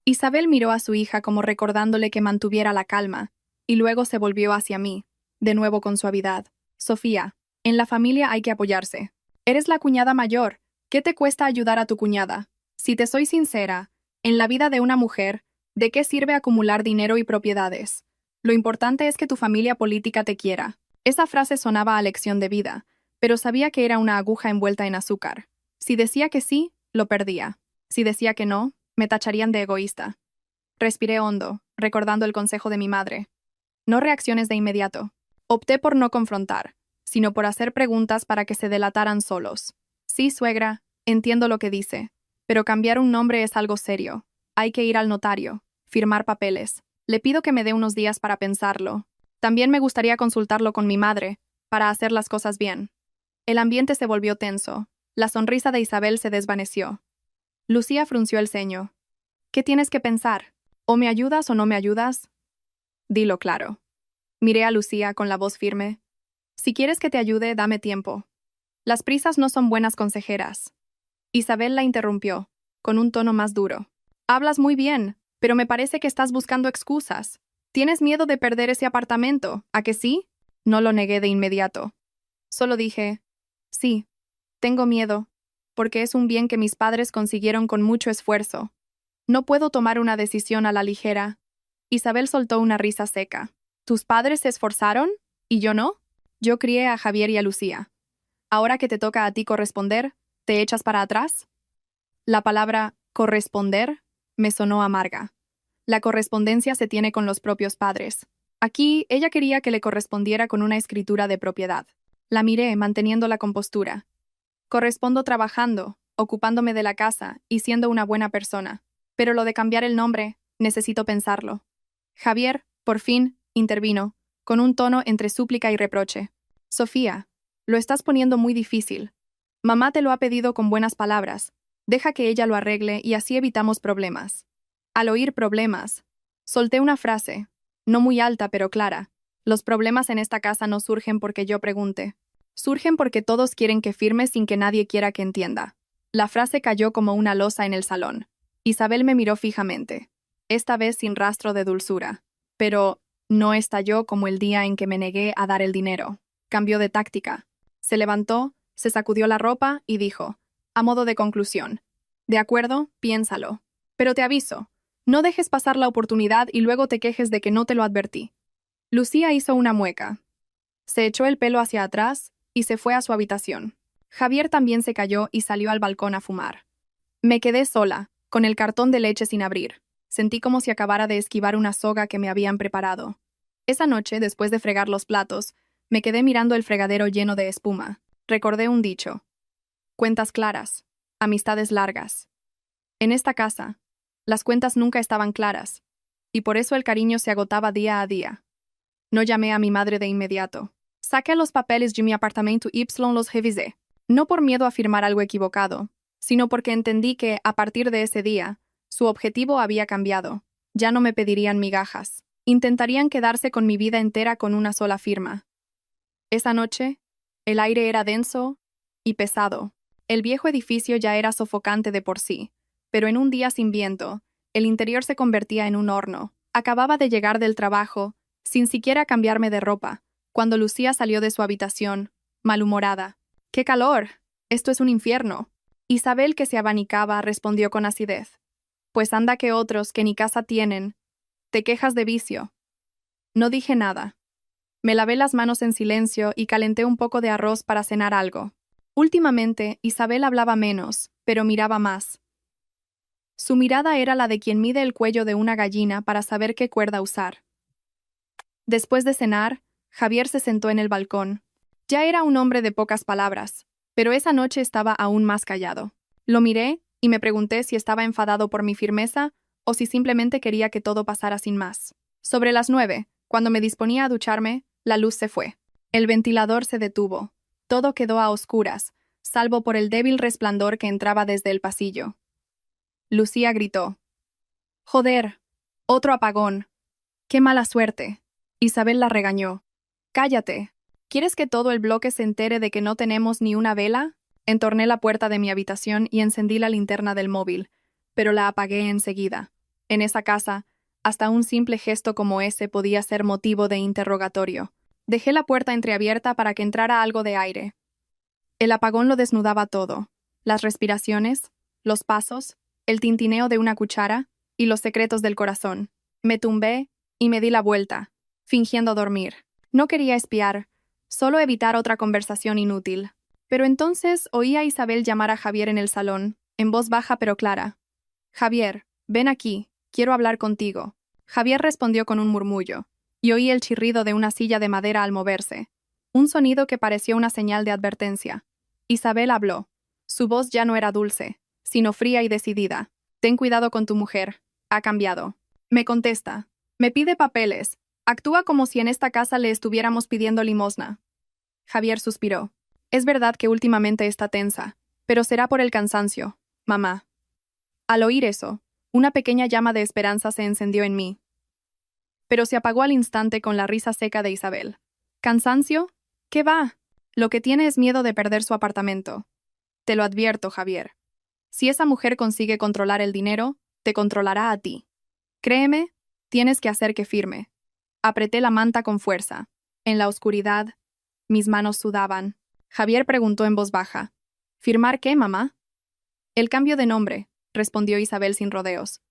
Isabel miró a su hija como recordándole que mantuviera la calma, y luego se volvió hacia mí, de nuevo con suavidad. Sofía, en la familia hay que apoyarse. Eres la cuñada mayor. ¿Qué te cuesta ayudar a tu cuñada? Si te soy sincera, en la vida de una mujer, ¿de qué sirve acumular dinero y propiedades? Lo importante es que tu familia política te quiera. Esa frase sonaba a lección de vida, pero sabía que era una aguja envuelta en azúcar. Si decía que sí, lo perdía. Si decía que no, me tacharían de egoísta. Respiré hondo, recordando el consejo de mi madre. No reacciones de inmediato. Opté por no confrontar, sino por hacer preguntas para que se delataran solos. Sí, suegra, entiendo lo que dice, pero cambiar un nombre es algo serio. Hay que ir al notario, firmar papeles. Le pido que me dé unos días para pensarlo. También me gustaría consultarlo con mi madre, para hacer las cosas bien. El ambiente se volvió tenso. La sonrisa de Isabel se desvaneció. Lucía frunció el ceño. ¿Qué tienes que pensar? ¿O me ayudas o no me ayudas? Dilo claro. Miré a Lucía con la voz firme. Si quieres que te ayude, dame tiempo. Las prisas no son buenas consejeras. Isabel la interrumpió, con un tono más duro. Hablas muy bien, pero me parece que estás buscando excusas. ¿Tienes miedo de perder ese apartamento, a que sí? No lo negué de inmediato. Solo dije, sí, tengo miedo, porque es un bien que mis padres consiguieron con mucho esfuerzo. No puedo tomar una decisión a la ligera. Isabel soltó una risa seca. ¿Tus padres se esforzaron? ¿Y yo no? Yo crié a Javier y a Lucía. Ahora que te toca a ti corresponder, ¿te echas para atrás? La palabra corresponder me sonó amarga. La correspondencia se tiene con los propios padres. Aquí, ella quería que le correspondiera con una escritura de propiedad. La miré, manteniendo la compostura. Correspondo trabajando, ocupándome de la casa y siendo una buena persona. Pero lo de cambiar el nombre, necesito pensarlo. Javier, por fin, intervino, con un tono entre súplica y reproche. Sofía, lo estás poniendo muy difícil. Mamá te lo ha pedido con buenas palabras. Deja que ella lo arregle y así evitamos problemas. Al oír problemas, solté una frase, no muy alta pero clara. Los problemas en esta casa no surgen porque yo pregunte. Surgen porque todos quieren que firme sin que nadie quiera que entienda. La frase cayó como una losa en el salón. Isabel me miró fijamente, esta vez sin rastro de dulzura. Pero no estalló como el día en que me negué a dar el dinero. Cambió de táctica. Se levantó, se sacudió la ropa y dijo, a modo de conclusión: de acuerdo, piénsalo. Pero te aviso, no dejes pasar la oportunidad y luego te quejes de que no te lo advertí. Lucía hizo una mueca. Se echó el pelo hacia atrás y se fue a su habitación. Javier también se calló y salió al balcón a fumar. Me quedé sola, con el cartón de leche sin abrir. Sentí como si acabara de esquivar una soga que me habían preparado. Esa noche, después de fregar los platos, me quedé mirando el fregadero lleno de espuma. Recordé un dicho. Cuentas claras, amistades largas. En esta casa, las cuentas nunca estaban claras, y por eso el cariño se agotaba día a día. No llamé a mi madre de inmediato. Saqué los papeles de mi apartamento y los revisé. No por miedo a firmar algo equivocado, sino porque entendí que, a partir de ese día, su objetivo había cambiado. Ya no me pedirían migajas. Intentarían quedarse con mi vida entera con una sola firma. Esa noche, el aire era denso y pesado. El viejo edificio ya era sofocante de por sí, pero en un día sin viento, el interior se convertía en un horno. Acababa de llegar del trabajo, sin siquiera cambiarme de ropa, cuando Lucía salió de su habitación, malhumorada. ¡Qué calor! Esto es un infierno. Isabel, que se abanicaba, respondió con acidez. Pues anda que otros, que ni casa tienen, te quejas de vicio. No dije nada. Me lavé las manos en silencio y calenté un poco de arroz para cenar algo. Últimamente, Isabel hablaba menos, pero miraba más. Su mirada era la de quien mide el cuello de una gallina para saber qué cuerda usar. Después de cenar, Javier se sentó en el balcón. Ya era un hombre de pocas palabras, pero esa noche estaba aún más callado. Lo miré y me pregunté si estaba enfadado por mi firmeza o si simplemente quería que todo pasara sin más. Sobre las 9, cuando me disponía a ducharme, la luz se fue. El ventilador se detuvo. Todo quedó a oscuras, salvo por el débil resplandor que entraba desde el pasillo. Lucía gritó. «¡Joder! ¡Otro apagón! ¡Qué mala suerte!». Isabel la regañó. «Cállate. ¿Quieres que todo el bloque se entere de que no tenemos ni una vela?». Entorné la puerta de mi habitación y encendí la linterna del móvil, pero la apagué enseguida. En esa casa, hasta un simple gesto como ese podía ser motivo de interrogatorio. Dejé la puerta entreabierta para que entrara algo de aire. El apagón lo desnudaba todo. Las respiraciones, los pasos, el tintineo de una cuchara y los secretos del corazón. Me tumbé y me di la vuelta, fingiendo dormir. No quería espiar, solo evitar otra conversación inútil. Pero entonces oí a Isabel llamar a Javier en el salón, en voz baja pero clara. «Javier, ven aquí, quiero hablar contigo». Javier respondió con un murmullo, y oí el chirrido de una silla de madera al moverse, un sonido que pareció una señal de advertencia. Isabel habló. Su voz ya no era dulce, sino fría y decidida. «Ten cuidado con tu mujer, ha cambiado». Me contesta. Me pide papeles. Actúa como si en esta casa le estuviéramos pidiendo limosna. Javier suspiró. Es verdad que últimamente está tensa, pero será por el cansancio, mamá. Al oír eso, una pequeña llama de esperanza se encendió en mí. Pero se apagó al instante con la risa seca de Isabel. ¿Cansancio? ¿Qué va? Lo que tiene es miedo de perder su apartamento. Te lo advierto, Javier. Si esa mujer consigue controlar el dinero, te controlará a ti. Créeme, tienes que hacer que firme. Apreté la manta con fuerza. En la oscuridad, mis manos sudaban. Javier preguntó en voz baja. ¿Firmar qué, mamá? El cambio de nombre, respondió Isabel sin rodeos.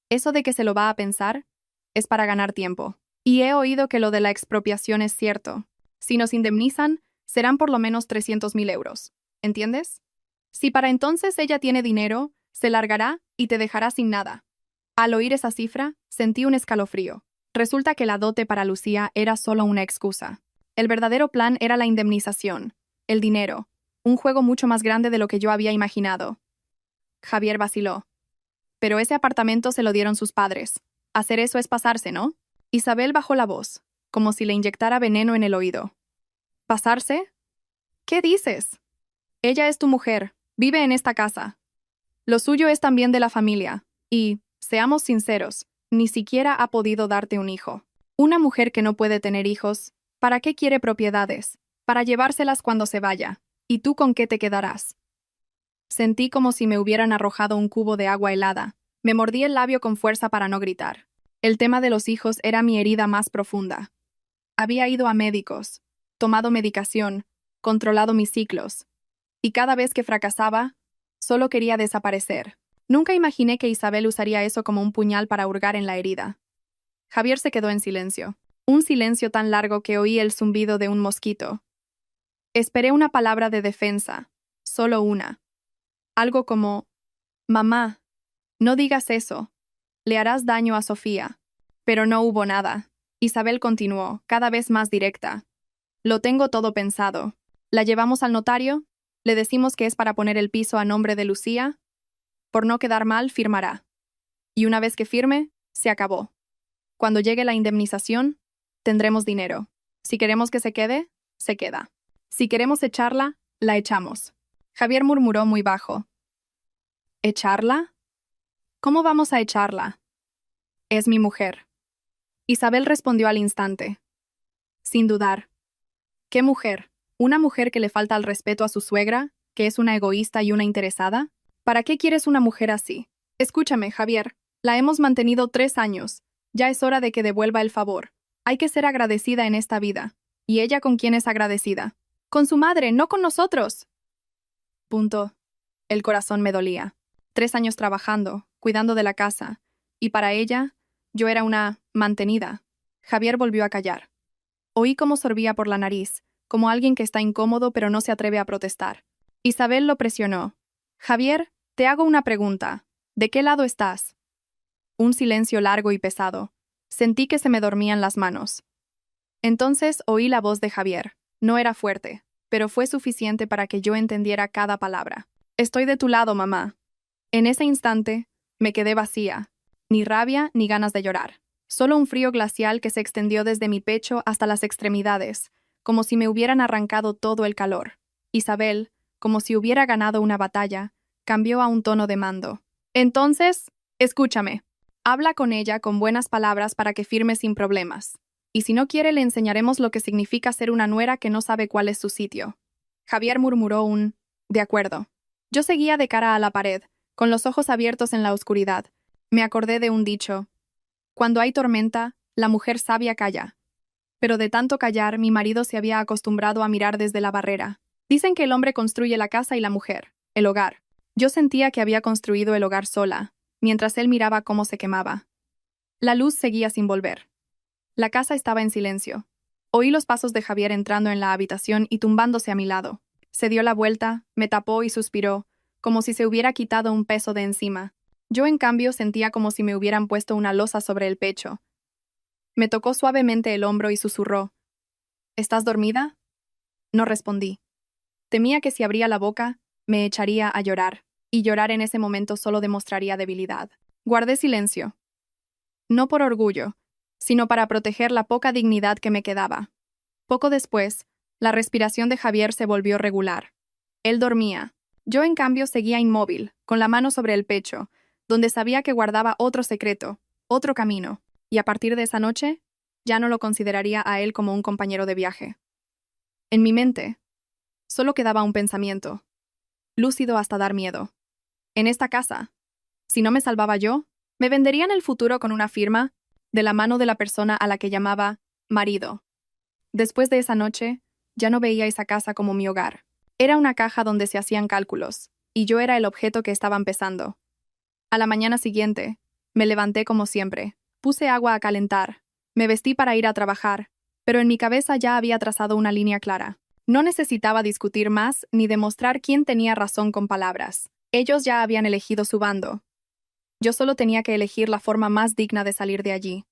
Eso de que se lo va a pensar es para ganar tiempo. Y he oído que lo de la expropiación es cierto. Si nos indemnizan, serán por lo menos 300.000 euros. ¿Entiendes? Si para entonces ella tiene dinero, se largará y te dejará sin nada. Al oír esa cifra, sentí un escalofrío. Resulta que la dote para Lucía era solo una excusa. El verdadero plan era la indemnización, el dinero, un juego mucho más grande de lo que yo había imaginado. Javier vaciló. Pero ese apartamento se lo dieron sus padres. Hacer eso es pasarse, ¿no? Isabel bajó la voz, como si le inyectara veneno en el oído. ¿Pasarse? ¿Qué dices? Ella es tu mujer, vive en esta casa. Lo suyo es también de la familia, y, seamos sinceros, ni siquiera ha podido darte un hijo. Una mujer que no puede tener hijos, ¿para qué quiere propiedades? Para llevárselas cuando se vaya. ¿Y tú con qué te quedarás? Sentí como si me hubieran arrojado un cubo de agua helada. Me mordí el labio con fuerza para no gritar. El tema de los hijos era mi herida más profunda. Había ido a médicos, tomado medicación, controlado mis ciclos, y cada vez que fracasaba, solo quería desaparecer. Nunca imaginé que Isabel usaría eso como un puñal para hurgar en la herida. Javier se quedó en silencio. Un silencio tan largo que oí el zumbido de un mosquito. Esperé una palabra de defensa, solo una. Algo como, «Mamá, no digas eso. Le harás daño a Sofía». Pero no hubo nada. Isabel continuó, cada vez más directa. «Lo tengo todo pensado. ¿La llevamos al notario? ¿Le decimos que es para poner el piso a nombre de Lucía? Por no quedar mal, firmará. Y una vez que firme, se acabó. Cuando llegue la indemnización, tendremos dinero. Si queremos que se quede, se queda. Si queremos echarla, la echamos». Javier murmuró muy bajo. ¿Echarla? ¿Cómo vamos a echarla? Es mi mujer. Isabel respondió al instante. Sin dudar. ¿Qué mujer? ¿Una mujer que le falta al respeto a su suegra, que es una egoísta y una interesada? ¿Para qué quieres una mujer así? Escúchame, Javier. La hemos mantenido 3 años. Ya es hora de que devuelva el favor. Hay que ser agradecida en esta vida. ¿Y ella con quién es agradecida? Con su madre, no con nosotros. Punto. El corazón me dolía. 3 años trabajando, cuidando de la casa. Y para ella, yo era una mantenida. Javier volvió a callar. Oí cómo sorbía por la nariz, como alguien que está incómodo pero no se atreve a protestar. Isabel lo presionó. Javier, te hago una pregunta. ¿De qué lado estás? Un silencio largo y pesado. Sentí que se me dormían las manos. Entonces oí la voz de Javier. No era fuerte, pero fue suficiente para que yo entendiera cada palabra. Estoy de tu lado, mamá. En ese instante, me quedé vacía. Ni rabia ni ganas de llorar. Solo un frío glacial que se extendió desde mi pecho hasta las extremidades, como si me hubieran arrancado todo el calor. Isabel, como si hubiera ganado una batalla, cambió a un tono de mando. Entonces, escúchame. Habla con ella con buenas palabras para que firme sin problemas. Y si no quiere, le enseñaremos lo que significa ser una nuera que no sabe cuál es su sitio. Javier murmuró un «de acuerdo». Yo seguía de cara a la pared, con los ojos abiertos en la oscuridad. Me acordé de un dicho. Cuando hay tormenta, la mujer sabia calla. Pero de tanto callar, mi marido se había acostumbrado a mirar desde la barrera. Dicen que el hombre construye la casa y la mujer, el hogar. Yo sentía que había construido el hogar sola, mientras él miraba cómo se quemaba. La luz seguía sin volver. La casa estaba en silencio. Oí los pasos de Javier entrando en la habitación y tumbándose a mi lado. Se dio la vuelta, me tapó y suspiró, como si se hubiera quitado un peso de encima. Yo, en cambio, sentía como si me hubieran puesto una losa sobre el pecho. Me tocó suavemente el hombro y susurró. ¿Estás dormida? No respondí. Temía que si abría la boca, me echaría a llorar, y llorar en ese momento solo demostraría debilidad. Guardé silencio. No por orgullo, sino para proteger la poca dignidad que me quedaba. Poco después, la respiración de Javier se volvió regular. Él dormía. Yo, en cambio, seguía inmóvil, con la mano sobre el pecho, donde sabía que guardaba otro secreto, otro camino, y a partir de esa noche, ya no lo consideraría a él como un compañero de viaje. En mi mente, solo quedaba un pensamiento, lúcido hasta dar miedo. En esta casa, si no me salvaba yo, me vendería en el futuro con una firma, de la mano de la persona a la que llamaba marido. Después de esa noche, ya no veía esa casa como mi hogar. Era una caja donde se hacían cálculos, y yo era el objeto que estaban pesando. A la mañana siguiente, me levanté como siempre, puse agua a calentar, me vestí para ir a trabajar, pero en mi cabeza ya había trazado una línea clara. No necesitaba discutir más ni demostrar quién tenía razón con palabras. Ellos ya habían elegido su bando. Yo solo tenía que elegir la forma más digna de salir de allí.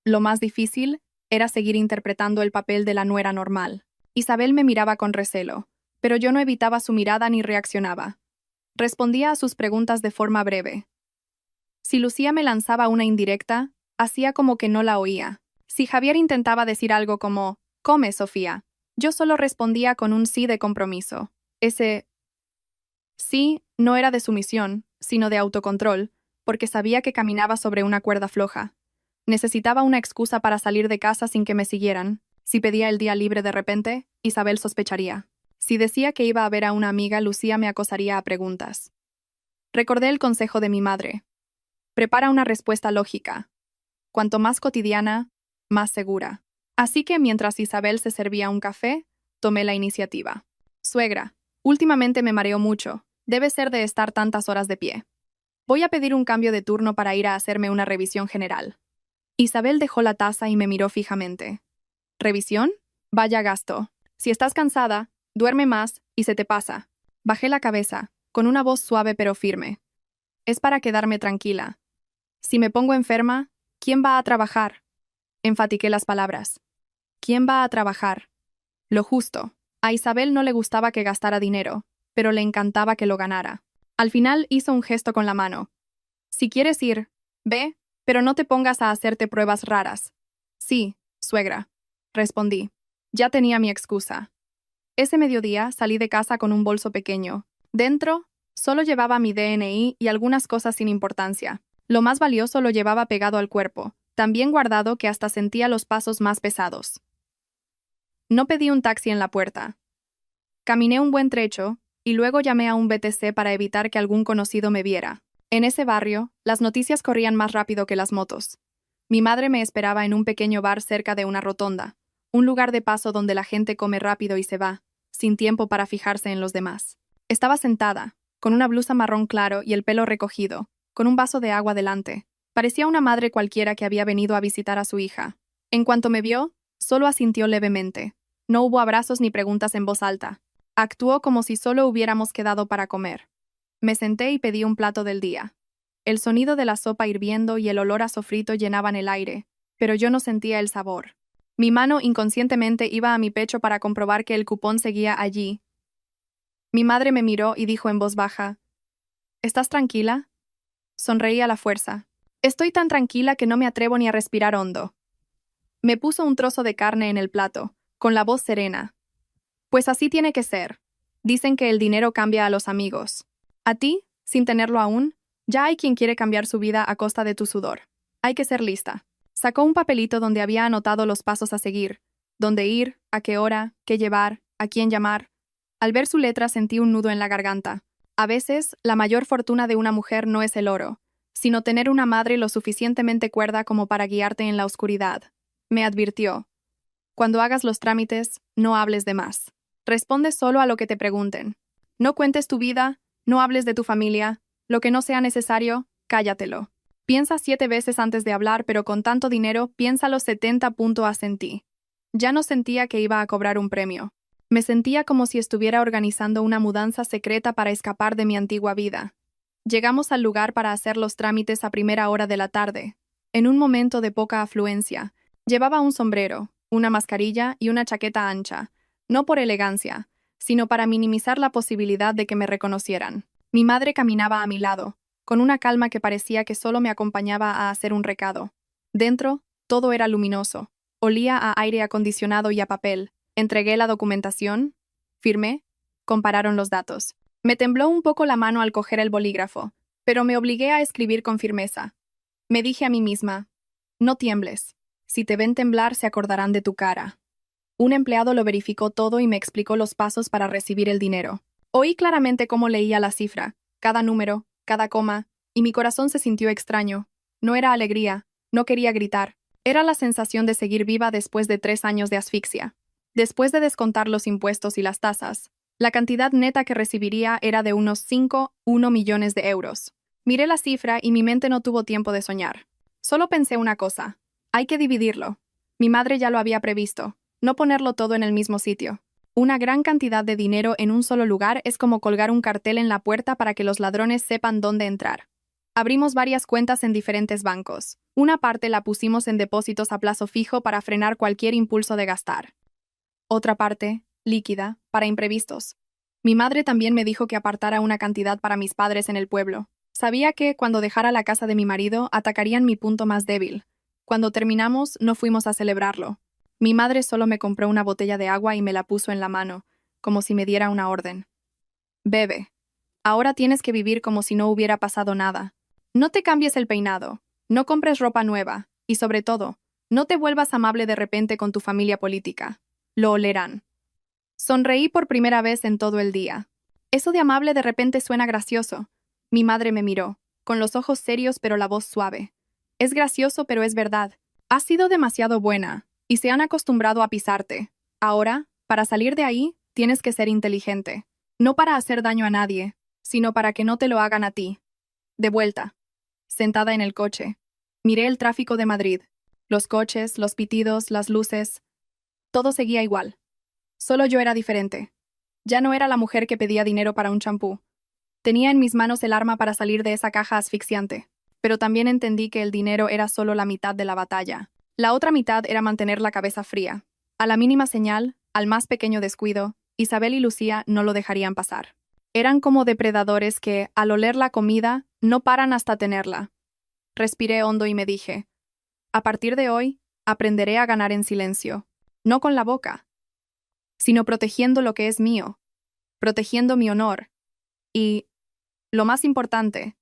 Lo más difícil era seguir interpretando el papel de la nuera normal. Isabel me miraba con recelo, pero yo no evitaba su mirada ni reaccionaba. Respondía a sus preguntas de forma breve. Si Lucía me lanzaba una indirecta, hacía como que no la oía. Si Javier intentaba decir algo como, «Come, Sofía», yo solo respondía con un sí de compromiso. Ese sí no era de sumisión, sino de autocontrol, porque sabía que caminaba sobre una cuerda floja. Necesitaba una excusa para salir de casa sin que me siguieran. Si pedía el día libre de repente, Isabel sospecharía. Si decía que iba a ver a una amiga, Lucía me acosaría a preguntas. Recordé el consejo de mi madre. Prepara una respuesta lógica. Cuanto más cotidiana, más segura. Así que mientras Isabel se servía un café, tomé la iniciativa. Suegra, últimamente me mareo mucho. Debe ser de estar tantas horas de pie. Voy a pedir un cambio de turno para ir a hacerme una revisión general. Isabel dejó la taza y me miró fijamente. ¿Revisión? Vaya gasto. Si estás cansada, duerme más y se te pasa. Bajé la cabeza, con una voz suave pero firme. Es para quedarme tranquila. Si me pongo enferma, ¿quién va a trabajar? Enfatiqué las palabras. ¿Quién va a trabajar? Lo justo. A Isabel no le gustaba que gastara dinero, pero le encantaba que lo ganara. Al final hizo un gesto con la mano. Si quieres ir, ve, pero no te pongas a hacerte pruebas raras. Sí, suegra, respondí. Ya tenía mi excusa. Ese mediodía salí de casa con un bolso pequeño. Dentro, solo llevaba mi DNI y algunas cosas sin importancia. Lo más valioso lo llevaba pegado al cuerpo, tan bien guardado que hasta sentía los pasos más pesados. No pedí un taxi en la puerta. Caminé un buen trecho, y luego llamé a un BTC para evitar que algún conocido me viera. En ese barrio, las noticias corrían más rápido que las motos. Mi madre me esperaba en un pequeño bar cerca de una rotonda, un lugar de paso donde la gente come rápido y se va, sin tiempo para fijarse en los demás. Estaba sentada, con una blusa marrón claro y el pelo recogido, con un vaso de agua delante. Parecía una madre cualquiera que había venido a visitar a su hija. En cuanto me vio, solo asintió levemente. No hubo abrazos ni preguntas en voz alta. Actuó como si solo hubiéramos quedado para comer. Me senté y pedí un plato del día. El sonido de la sopa hirviendo y el olor a sofrito llenaban el aire, pero yo no sentía el sabor. Mi mano inconscientemente iba a mi pecho para comprobar que el cupón seguía allí. Mi madre me miró y dijo en voz baja, ¿estás tranquila? Sonreí a la fuerza. Estoy tan tranquila que no me atrevo ni a respirar hondo. Me puso un trozo de carne en el plato, con la voz serena. Pues así tiene que ser. Dicen que el dinero cambia a los amigos. A ti, sin tenerlo aún, ya hay quien quiere cambiar su vida a costa de tu sudor. Hay que ser lista. Sacó un papelito donde había anotado los pasos a seguir, dónde ir, a qué hora, qué llevar, a quién llamar. Al ver su letra sentí un nudo en la garganta. A veces, la mayor fortuna de una mujer no es el oro, sino tener una madre lo suficientemente cuerda como para guiarte en la oscuridad. Me advirtió. Cuando hagas los trámites, no hables de más. Responde solo a lo que te pregunten. No cuentes tu vida, no hables de tu familia. Lo que no sea necesario, cállatelo. Piensa 7 veces antes de hablar, pero con tanto dinero, piénsalo 70. Asentí. Ya no sentía que iba a cobrar un premio. Me sentía como si estuviera organizando una mudanza secreta para escapar de mi antigua vida. Llegamos al lugar para hacer los trámites a primera hora de la tarde. En un momento de poca afluencia, llevaba un sombrero, una mascarilla y una chaqueta ancha, no por elegancia, sino para minimizar la posibilidad de que me reconocieran. Mi madre caminaba a mi lado, con una calma que parecía que solo me acompañaba a hacer un recado. Dentro, todo era luminoso. Olía a aire acondicionado y a papel. Entregué la documentación. Firmé. Compararon los datos. Me tembló un poco la mano al coger el bolígrafo, pero me obligué a escribir con firmeza. Me dije a mí misma, no tiembles. Si te ven temblar, se acordarán de tu cara. Un empleado lo verificó todo y me explicó los pasos para recibir el dinero. Oí claramente cómo leía la cifra, cada número, cada coma, y mi corazón se sintió extraño. No era alegría, no quería gritar. Era la sensación de seguir viva después de 3 años de asfixia. Después de descontar los impuestos y las tasas, la cantidad neta que recibiría era de unos 5,1 millones de euros. Miré la cifra y mi mente no tuvo tiempo de soñar. Solo pensé una cosa. Hay que dividirlo. Mi madre ya lo había previsto. No ponerlo todo en el mismo sitio. Una gran cantidad de dinero en un solo lugar es como colgar un cartel en la puerta para que los ladrones sepan dónde entrar. Abrimos varias cuentas en diferentes bancos. Una parte la pusimos en depósitos a plazo fijo para frenar cualquier impulso de gastar. Otra parte, líquida, para imprevistos. Mi madre también me dijo que apartara una cantidad para mis padres en el pueblo. Sabía que, cuando dejara la casa de mi marido, atacarían mi punto más débil. Cuando terminamos, no fuimos a celebrarlo. Mi madre solo me compró una botella de agua y me la puso en la mano, como si me diera una orden. Bebe. Ahora tienes que vivir como si no hubiera pasado nada. No te cambies el peinado, no compres ropa nueva, y sobre todo, no te vuelvas amable de repente con tu familia política. Lo olerán. Sonreí por primera vez en todo el día. Eso de amable de repente suena gracioso. Mi madre me miró, con los ojos serios pero la voz suave. Es gracioso, pero es verdad. Has sido demasiado buena, y se han acostumbrado a pisarte. Ahora, para salir de ahí, tienes que ser inteligente. No para hacer daño a nadie, sino para que no te lo hagan a ti. De vuelta. Sentada en el coche. Miré el tráfico de Madrid. Los coches, los pitidos, las luces. Todo seguía igual. Solo yo era diferente. Ya no era la mujer que pedía dinero para un champú. Tenía en mis manos el arma para salir de esa caja asfixiante. Pero también entendí que el dinero era solo la mitad de la batalla. La otra mitad era mantener la cabeza fría. A la mínima señal, al más pequeño descuido, Isabel y Lucía no lo dejarían pasar. Eran como depredadores que, al oler la comida, no paran hasta tenerla. Respiré hondo y me dije, a partir de hoy, aprenderé a ganar en silencio, no con la boca, sino protegiendo lo que es mío, protegiendo mi honor y, lo más importante,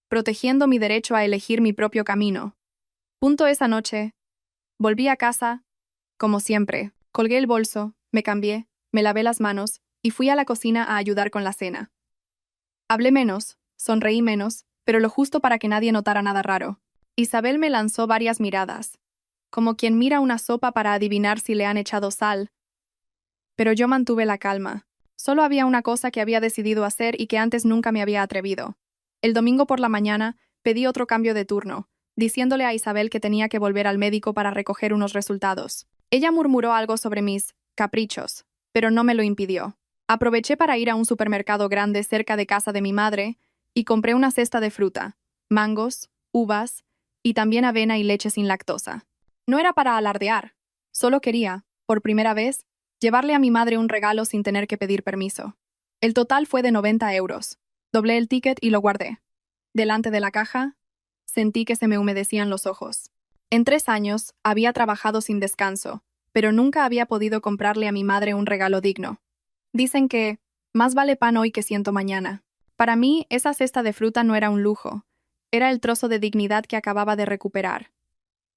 protegiendo mi derecho a elegir mi propio camino. Esa noche, volví a casa, como siempre, colgué el bolso, me cambié, me lavé las manos y fui a la cocina a ayudar con la cena. Hablé menos, sonreí menos, pero lo justo para que nadie notara nada raro. Isabel me lanzó varias miradas, como quien mira una sopa para adivinar si le han echado sal. Pero yo mantuve la calma. Solo había una cosa que había decidido hacer y que antes nunca me había atrevido. El domingo por la mañana, pedí otro cambio de turno, diciéndole a Isabel que tenía que volver al médico para recoger unos resultados. Ella murmuró algo sobre mis caprichos, pero no me lo impidió. Aproveché para ir a un supermercado grande cerca de casa de mi madre y compré una cesta de fruta, mangos, uvas y también avena y leche sin lactosa. No era para alardear, solo quería, por primera vez, llevarle a mi madre un regalo sin tener que pedir permiso. El total fue de 90 euros. Doblé el ticket y lo guardé. Delante de la caja, sentí que se me humedecían los ojos. En 3 años, había trabajado sin descanso, pero nunca había podido comprarle a mi madre un regalo digno. Dicen que, más vale pan hoy que ciento mañana. Para mí, esa cesta de fruta no era un lujo, era el trozo de dignidad que acababa de recuperar.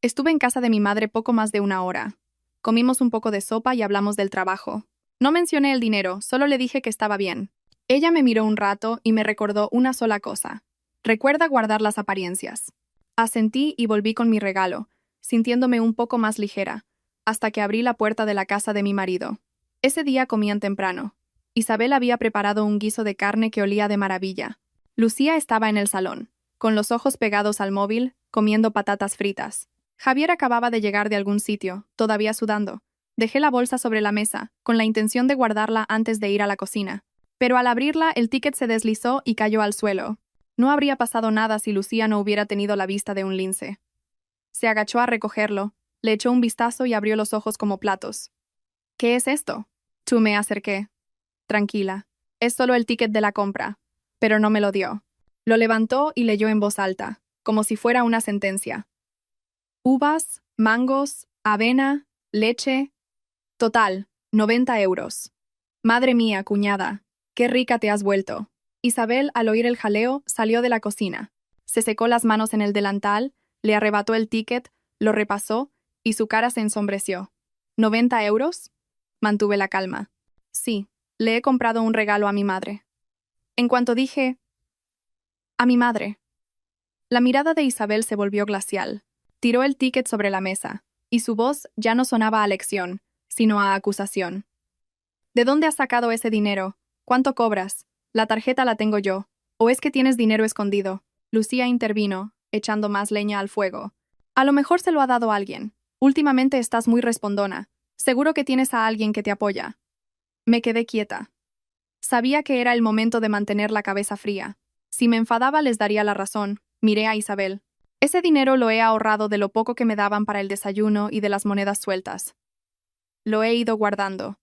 Estuve en casa de mi madre poco más de 1 hora. Comimos un poco de sopa y hablamos del trabajo. No mencioné el dinero, solo le dije que estaba bien. Ella me miró un rato y me recordó una sola cosa. Recuerda guardar las apariencias. Asentí y volví con mi regalo, sintiéndome un poco más ligera, hasta que abrí la puerta de la casa de mi marido. Ese día comían temprano. Isabel había preparado un guiso de carne que olía de maravilla. Lucía estaba en el salón, con los ojos pegados al móvil, comiendo patatas fritas. Javier acababa de llegar de algún sitio, todavía sudando. Dejé la bolsa sobre la mesa, con la intención de guardarla antes de ir a la cocina. Pero al abrirla, el ticket se deslizó y cayó al suelo. No habría pasado nada si Lucía no hubiera tenido la vista de un lince. Se agachó a recogerlo, le echó un vistazo y abrió los ojos como platos. ¿Qué es esto? Me acerqué. Tranquila, es solo el ticket de la compra. Pero no me lo dio. Lo levantó y leyó en voz alta, como si fuera una sentencia. Uvas, mangos, avena, leche. Total, 90 euros. Madre mía, cuñada, qué rica te has vuelto. Isabel, al oír el jaleo, salió de la cocina. Se secó las manos en el delantal, le arrebató el ticket, lo repasó y su cara se ensombreció. ¿90 euros? Mantuve la calma. Sí, le he comprado un regalo a mi madre. En cuanto dije, a mi madre, la mirada de Isabel se volvió glacial. Tiró el ticket sobre la mesa, y su voz ya no sonaba a lección, sino a acusación. ¿De dónde has sacado ese dinero? ¿Cuánto cobras? La tarjeta la tengo yo. ¿O es que tienes dinero escondido? Lucía intervino, echando más leña al fuego. A lo mejor se lo ha dado alguien. Últimamente estás muy respondona. Seguro que tienes a alguien que te apoya. Me quedé quieta. Sabía que era el momento de mantener la cabeza fría. Si me enfadaba les daría la razón, Miré a Isabel. Ese dinero lo he ahorrado de lo poco que me daban para el desayuno y de las monedas sueltas. Lo he ido guardando.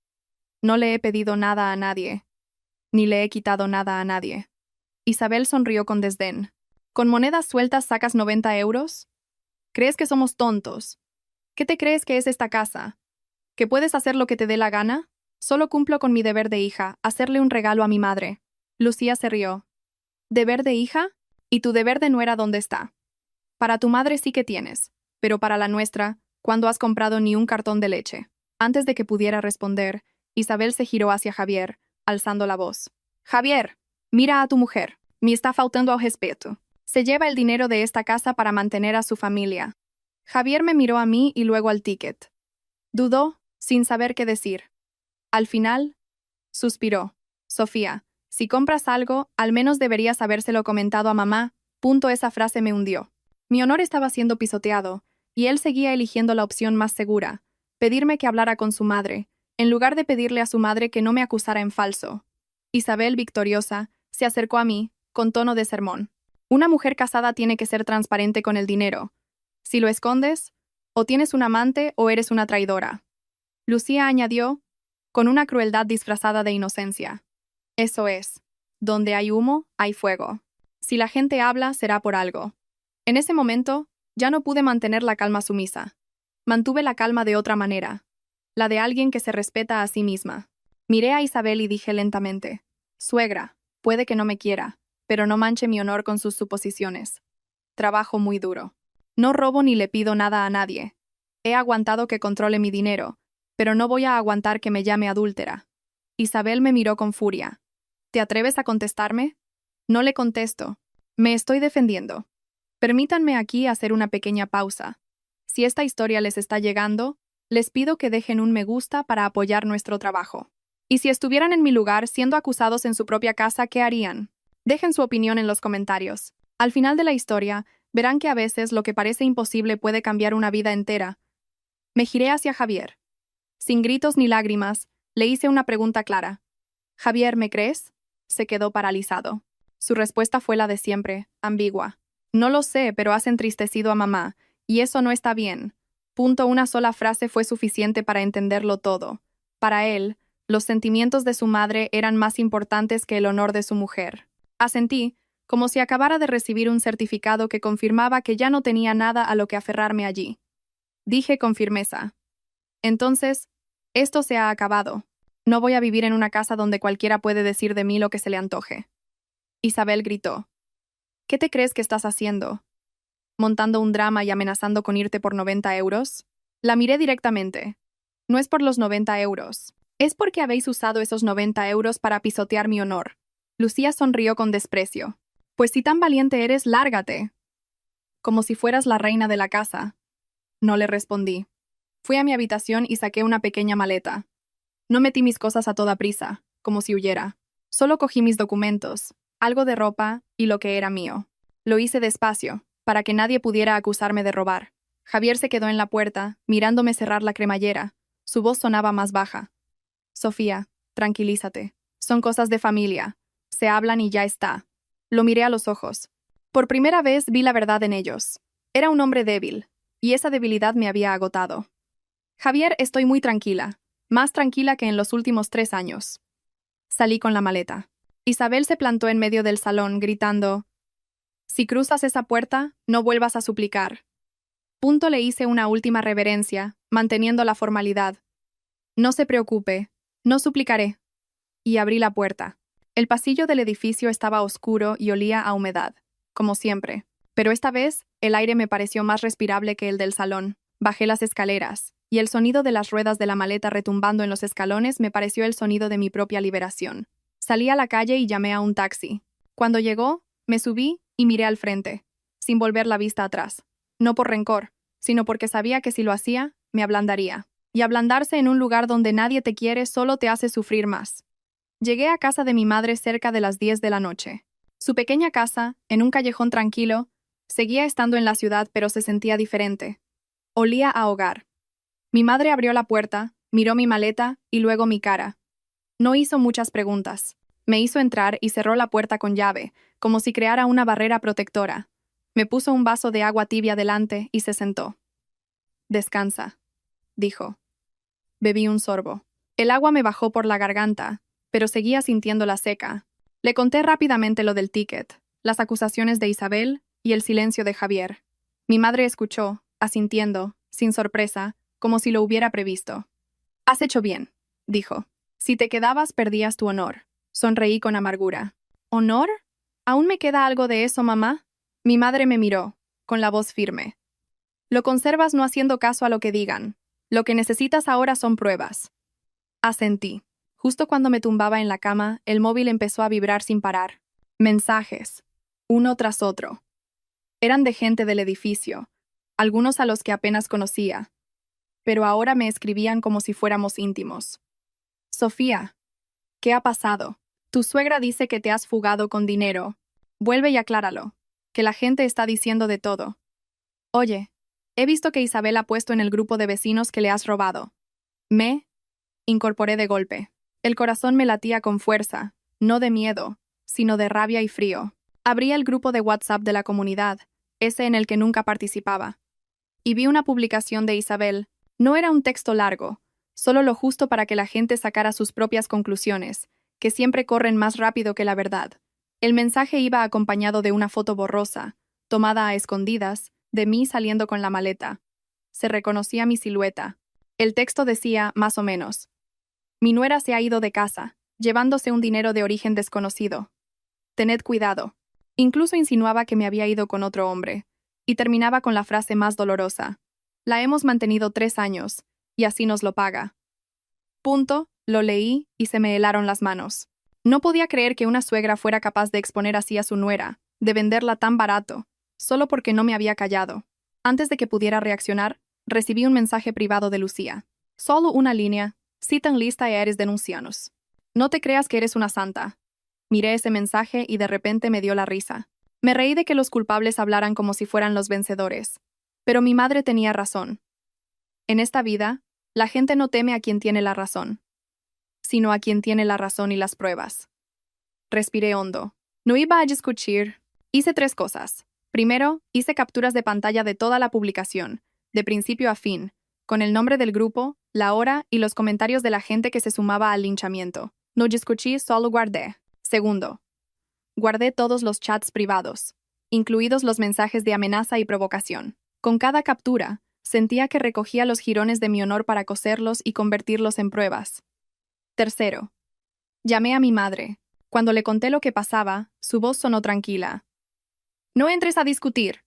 No le he pedido nada a nadie, ni le he quitado nada a nadie. Isabel sonrió con desdén. ¿Con monedas sueltas sacas 90 euros? ¿Crees que somos tontos? ¿Qué te crees que es esta casa? ¿Que puedes hacer lo que te dé la gana? Solo cumplo con mi deber de hija, hacerle un regalo a mi madre. Lucía se rió. ¿Deber de hija? ¿Y tu deber de nuera dónde está? Para tu madre sí que tienes, pero para la nuestra, ¿cuándo has comprado ni un cartón de leche? Antes de que pudiera responder, Isabel se giró hacia Javier, alzando la voz. Javier, mira a tu mujer. Me está faltando al respeto. Se lleva el dinero de esta casa para mantener a su familia. Javier me miró a mí y luego al ticket. Dudó, sin saber qué decir. Al final, suspiró. Sofía, si compras algo, al menos deberías habérselo comentado a mamá. Esa frase me hundió. Mi honor estaba siendo pisoteado, y él seguía eligiendo la opción más segura, pedirme que hablara con su madre, en lugar de pedirle a su madre que no me acusara en falso. Isabel, victoriosa, se acercó a mí, con tono de sermón. Una mujer casada tiene que ser transparente con el dinero. Si lo escondes, o tienes un amante o eres una traidora. Lucía añadió, con una crueldad disfrazada de inocencia. Eso es. Donde hay humo, hay fuego. Si la gente habla, será por algo. En ese momento, ya no pude mantener la calma sumisa. Mantuve la calma de otra manera, la de alguien que se respeta a sí misma. Miré a Isabel y dije lentamente, suegra, puede que no me quiera, pero no manche mi honor con sus suposiciones. Trabajo muy duro. No robo ni le pido nada a nadie. He aguantado que controle mi dinero, pero no voy a aguantar que me llame adúltera. Isabel me miró con furia. ¿Te atreves a contestarme? No le contesto. Me estoy defendiendo. Permítanme aquí hacer una pequeña pausa. Si esta historia les está llegando, les pido que dejen un me gusta para apoyar nuestro trabajo. Y si estuvieran en mi lugar siendo acusados en su propia casa, ¿qué harían? Dejen su opinión en los comentarios. Al final de la historia, verán que a veces lo que parece imposible puede cambiar una vida entera. Me giré hacia Javier. Sin gritos ni lágrimas, le hice una pregunta clara. Javier, ¿me crees? Se quedó paralizado. Su respuesta fue la de siempre, ambigua. No lo sé, pero has entristecido a mamá, y eso no está bien. Una sola frase fue suficiente para entenderlo todo. Para él, los sentimientos de su madre eran más importantes que el honor de su mujer. Asentí, como si acabara de recibir un certificado que confirmaba que ya no tenía nada a lo que aferrarme allí. Dije con firmeza. Entonces, esto se ha acabado. No voy a vivir en una casa donde cualquiera puede decir de mí lo que se le antoje. Isabel gritó. ¿Qué te crees que estás haciendo? ¿Montando un drama y amenazando con irte por 90 euros? La miré directamente. No es por los 90 euros. Es porque habéis usado esos 90 euros para pisotear mi honor. Lucía sonrió con desprecio. Pues si tan valiente eres, lárgate. Como si fueras la reina de la casa. No le respondí. Fui a mi habitación y saqué una pequeña maleta. No metí mis cosas a toda prisa, como si huyera. Solo cogí mis documentos, algo de ropa y lo que era mío. Lo hice despacio, para que nadie pudiera acusarme de robar. Javier se quedó en la puerta, mirándome cerrar la cremallera. Su voz sonaba más baja. Sofía, tranquilízate. Son cosas de familia. Se hablan y ya está. Lo miré a los ojos. Por primera vez vi la verdad en ellos. Era un hombre débil, y esa debilidad me había agotado. Javier, estoy muy tranquila. Más tranquila que en los últimos 3 años. Salí con la maleta. Isabel se plantó en medio del salón, gritando, «Si cruzas esa puerta, no vuelvas a suplicar». Le hice una última reverencia, manteniendo la formalidad. «No se preocupe, no suplicaré». Y abrí la puerta. El pasillo del edificio estaba oscuro y olía a humedad, como siempre. Pero esta vez, el aire me pareció más respirable que el del salón. Bajé las escaleras, y el sonido de las ruedas de la maleta retumbando en los escalones me pareció el sonido de mi propia liberación. Salí a la calle y llamé a un taxi. Cuando llegó, me subí y miré al frente, sin volver la vista atrás. No por rencor, sino porque sabía que si lo hacía, me ablandaría. Y ablandarse en un lugar donde nadie te quiere solo te hace sufrir más. Llegué a casa de mi madre cerca de las 10 de la noche. Su pequeña casa, en un callejón tranquilo, seguía estando en la ciudad, pero se sentía diferente. Olía a hogar. Mi madre abrió la puerta, miró mi maleta y luego mi cara. No hizo muchas preguntas. Me hizo entrar y cerró la puerta con llave, como si creara una barrera protectora. Me puso un vaso de agua tibia delante y se sentó. Descansa, dijo. Bebí un sorbo. El agua me bajó por la garganta, pero seguía sintiéndola seca. Le conté rápidamente lo del ticket, las acusaciones de Isabel y el silencio de Javier. Mi madre escuchó, asintiendo, sin sorpresa, como si lo hubiera previsto. Has hecho bien, dijo. Si te quedabas, perdías tu honor. Sonreí con amargura. ¿Honor? ¿Aún me queda algo de eso, mamá? Mi madre me miró, con la voz firme. Lo conservas no haciendo caso a lo que digan. Lo que necesitas ahora son pruebas. Asentí. Justo cuando me tumbaba en la cama, el móvil empezó a vibrar sin parar. Mensajes. Uno tras otro. Eran de gente del edificio, algunos a los que apenas conocía. Pero ahora me escribían como si fuéramos íntimos. Sofía, ¿qué ha pasado? Tu suegra dice que te has fugado con dinero. Vuelve y acláralo, que la gente está diciendo de todo. Oye, he visto que Isabel ha puesto en el grupo de vecinos que le has robado. Me incorporé de golpe. El corazón me latía con fuerza, no de miedo, sino de rabia y frío. Abrí el grupo de WhatsApp de la comunidad, ese en el que nunca participaba. Y vi una publicación de Isabel. No era un texto largo, solo lo justo para que la gente sacara sus propias conclusiones, que siempre corren más rápido que la verdad. El mensaje iba acompañado de una foto borrosa, tomada a escondidas, de mí saliendo con la maleta. Se reconocía mi silueta. El texto decía, más o menos: mi nuera se ha ido de casa, llevándose un dinero de origen desconocido. Tened cuidado. Incluso insinuaba que me había ido con otro hombre, y terminaba con la frase más dolorosa: la hemos mantenido 3 años, y así nos lo paga. Punto, lo leí y se me helaron las manos. No podía creer que una suegra fuera capaz de exponer así a su nuera, de venderla tan barato, solo porque no me había callado. Antes de que pudiera reaccionar, recibí un mensaje privado de Lucía. Solo una línea: si tan lista eres denuncianos. No te creas que eres una santa. Miré ese mensaje y de repente me dio la risa. Me reí de que los culpables hablaran como si fueran los vencedores. Pero mi madre tenía razón. En esta vida, la gente no teme a quien tiene la razón, sino a quien tiene la razón y las pruebas. Respiré hondo. No iba a discutir. Hice 3 cosas. Primero, hice capturas de pantalla de toda la publicación, de principio a fin, con el nombre del grupo, la hora y los comentarios de la gente que se sumaba al linchamiento. No discutí, solo guardé. Segundo, guardé todos los chats privados, incluidos los mensajes de amenaza y provocación. Con cada captura, sentía que recogía los jirones de mi honor para coserlos y convertirlos en pruebas. Tercero, llamé a mi madre. Cuando le conté lo que pasaba, su voz sonó tranquila. No entres a discutir.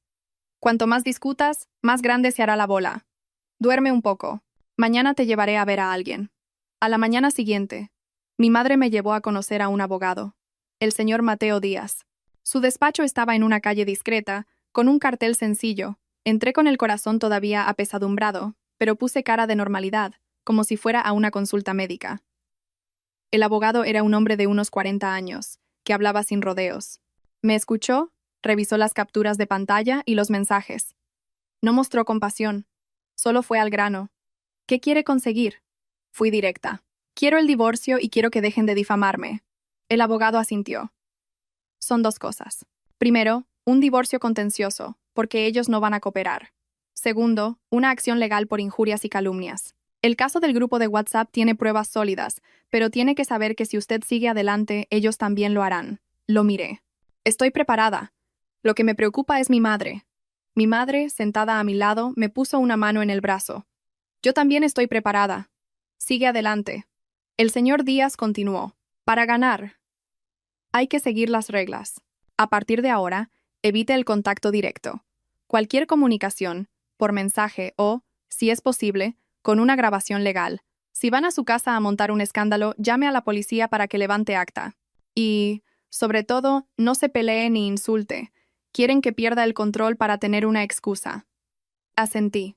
Cuanto más discutas, más grande se hará la bola. Duerme un poco. Mañana te llevaré a ver a alguien. A la mañana siguiente, mi madre me llevó a conocer a un abogado, el señor Mateo Díaz. Su despacho estaba en una calle discreta, con un cartel sencillo. Entré con el corazón todavía apesadumbrado, pero puse cara de normalidad, como si fuera a una consulta médica. El abogado era un hombre de unos 40 años, que hablaba sin rodeos. Me escuchó, revisó las capturas de pantalla y los mensajes. No mostró compasión, solo fue al grano. ¿Qué quiere conseguir? Fui directa. Quiero el divorcio y quiero que dejen de difamarme. El abogado asintió. Son 2 cosas. Primero, un divorcio contencioso, porque ellos no van a cooperar. Segundo, una acción legal por injurias y calumnias. El caso del grupo de WhatsApp tiene pruebas sólidas, pero tiene que saber que si usted sigue adelante, ellos también lo harán. Lo miré. Estoy preparada. Lo que me preocupa es mi madre. Mi madre, sentada a mi lado, me puso una mano en el brazo. Yo también estoy preparada. Sigue adelante. El señor Díaz continuó. Para ganar, hay que seguir las reglas. A partir de ahora, evite el contacto directo. Cualquier comunicación, por mensaje o, si es posible, con una grabación legal. Si van a su casa a montar un escándalo, llame a la policía para que levante acta. Y, sobre todo, no se pelee ni insulte. Quieren que pierda el control para tener una excusa. Asentí.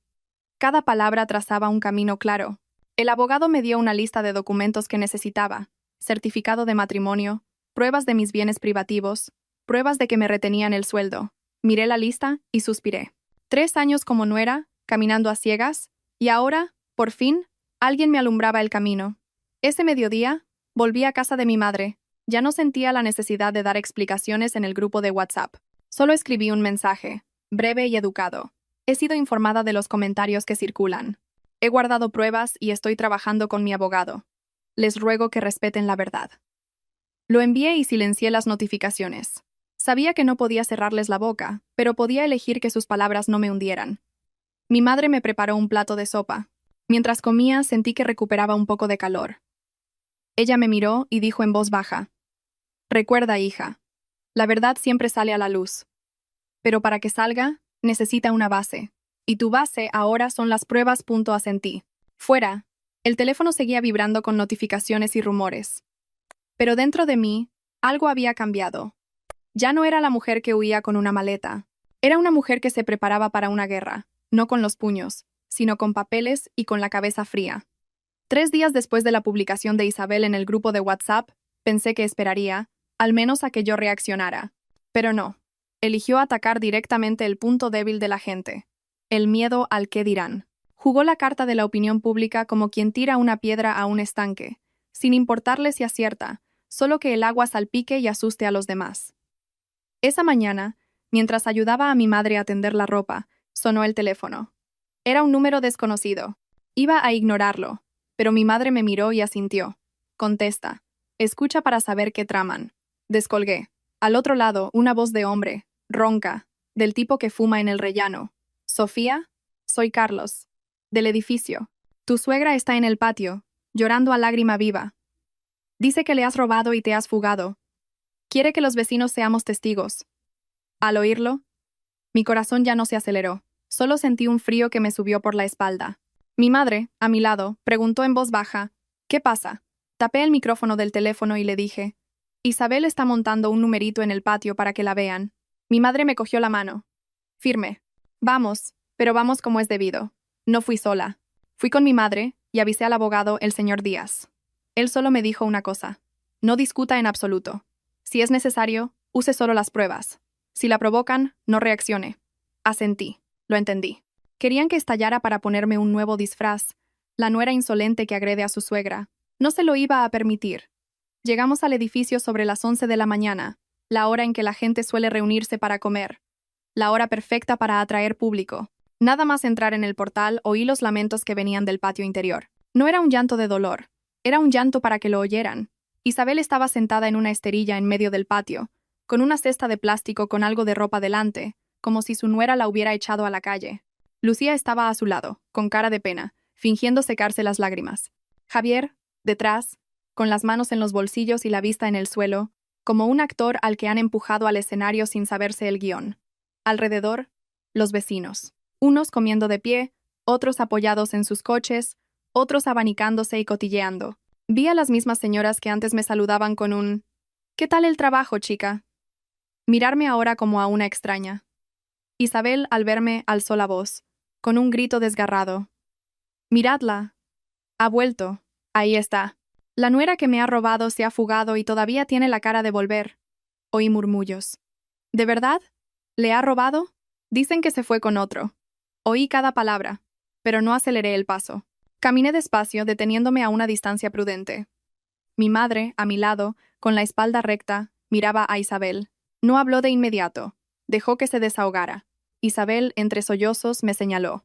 Cada palabra trazaba un camino claro. El abogado me dio una lista de documentos que necesitaba: certificado de matrimonio, pruebas de mis bienes privativos, pruebas de que me retenían el sueldo. Miré la lista y suspiré. 3 años como nuera, caminando a ciegas, y ahora, por fin, alguien me alumbraba el camino. Ese mediodía, volví a casa de mi madre. Ya no sentía la necesidad de dar explicaciones en el grupo de WhatsApp. Solo escribí un mensaje, breve y educado. He sido informada de los comentarios que circulan. He guardado pruebas y estoy trabajando con mi abogado. Les ruego que respeten la verdad. Lo envié y silencié las notificaciones. Sabía que no podía cerrarles la boca, pero podía elegir que sus palabras no me hundieran. Mi madre me preparó un plato de sopa. Mientras comía, sentí que recuperaba un poco de calor. Ella me miró y dijo en voz baja: «Recuerda, hija, la verdad siempre sale a la luz. Pero para que salga, necesita una base. Y tu base ahora son las pruebas. Asentí. Fuera, el teléfono seguía vibrando con notificaciones y rumores. Pero dentro de mí, algo había cambiado. Ya no era la mujer que huía con una maleta. Era una mujer que se preparaba para una guerra, no con los puños, sino con papeles y con la cabeza fría. 3 días después de la publicación de Isabel en el grupo de WhatsApp, pensé que esperaría, al menos a que yo reaccionara. Pero no. Eligió atacar directamente el punto débil de la gente: el miedo al qué dirán. Jugó la carta de la opinión pública como quien tira una piedra a un estanque, sin importarle si acierta, solo que el agua salpique y asuste a los demás. Esa mañana, mientras ayudaba a mi madre a tender la ropa, sonó el teléfono. Era un número desconocido. Iba a ignorarlo, pero mi madre me miró y asintió. «Contesta. Escucha para saber qué traman». Descolgué. Al otro lado, una voz de hombre, ronca, del tipo que fuma en el rellano. «¿Sofía? Soy Carlos. Del edificio. Tu suegra está en el patio, llorando a lágrima viva. Dice que le has robado y te has fugado. Quiere que los vecinos seamos testigos». Al oírlo, mi corazón ya no se aceleró. Solo sentí un frío que me subió por la espalda. Mi madre, a mi lado, preguntó en voz baja: «¿Qué pasa?». Tapé el micrófono del teléfono y le dije: «Isabel está montando un numerito en el patio para que la vean». Mi madre me cogió la mano. Firme. «Vamos, pero vamos como es debido». No fui sola. Fui con mi madre y avisé al abogado, el señor Díaz. Él solo me dijo una cosa: «No discuta en absoluto. Si es necesario, use solo las pruebas. Si la provocan, no reaccione». Asentí. Lo entendí. Querían que estallara para ponerme un nuevo disfraz, la nuera insolente que agrede a su suegra. No se lo iba a permitir. Llegamos al edificio sobre las 11 de la mañana, la hora en que la gente suele reunirse para comer. La hora perfecta para atraer público. Nada más entrar en el portal, oí los lamentos que venían del patio interior. No era un llanto de dolor, era un llanto para que lo oyeran. Isabel estaba sentada en una esterilla en medio del patio, con una cesta de plástico con algo de ropa delante, como si su nuera la hubiera echado a la calle. Lucía estaba a su lado, con cara de pena, fingiendo secarse las lágrimas. Javier, detrás, con las manos en los bolsillos y la vista en el suelo, como un actor al que han empujado al escenario sin saberse el guión. Alrededor, los vecinos. Unos comiendo de pie, otros apoyados en sus coches, otros abanicándose y cotilleando. Vi a las mismas señoras que antes me saludaban con un «¿Qué tal el trabajo, chica?», mirarme ahora como a una extraña. Isabel, al verme, alzó la voz, con un grito desgarrado: «Miradla. Ha vuelto. Ahí está. La nuera que me ha robado se ha fugado y todavía tiene la cara de volver». Oí murmullos. «¿De verdad? ¿Le ha robado?». «Dicen que se fue con otro». Oí cada palabra, pero no aceleré el paso. Caminé despacio, deteniéndome a una distancia prudente. Mi madre, a mi lado, con la espalda recta, miraba a Isabel. No habló de inmediato. Dejó que se desahogara. Isabel, entre sollozos, me señaló.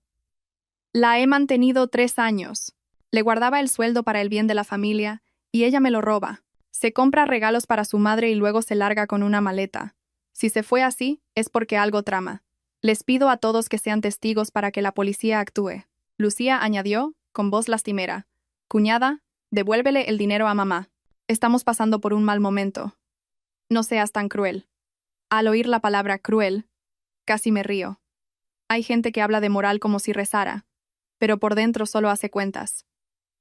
«La he mantenido 3 años. Le guardaba el sueldo para el bien de la familia, y ella me lo roba. Se compra regalos para su madre y luego se larga con una maleta. Si se fue así, es porque algo trama. Les pido a todos que sean testigos para que la policía actúe». Lucía añadió, con voz lastimera: «Cuñada, devuélvele el dinero a mamá. Estamos pasando por un mal momento. No seas tan cruel». Al oír la palabra cruel, casi me río. Hay gente que habla de moral como si rezara, pero por dentro solo hace cuentas.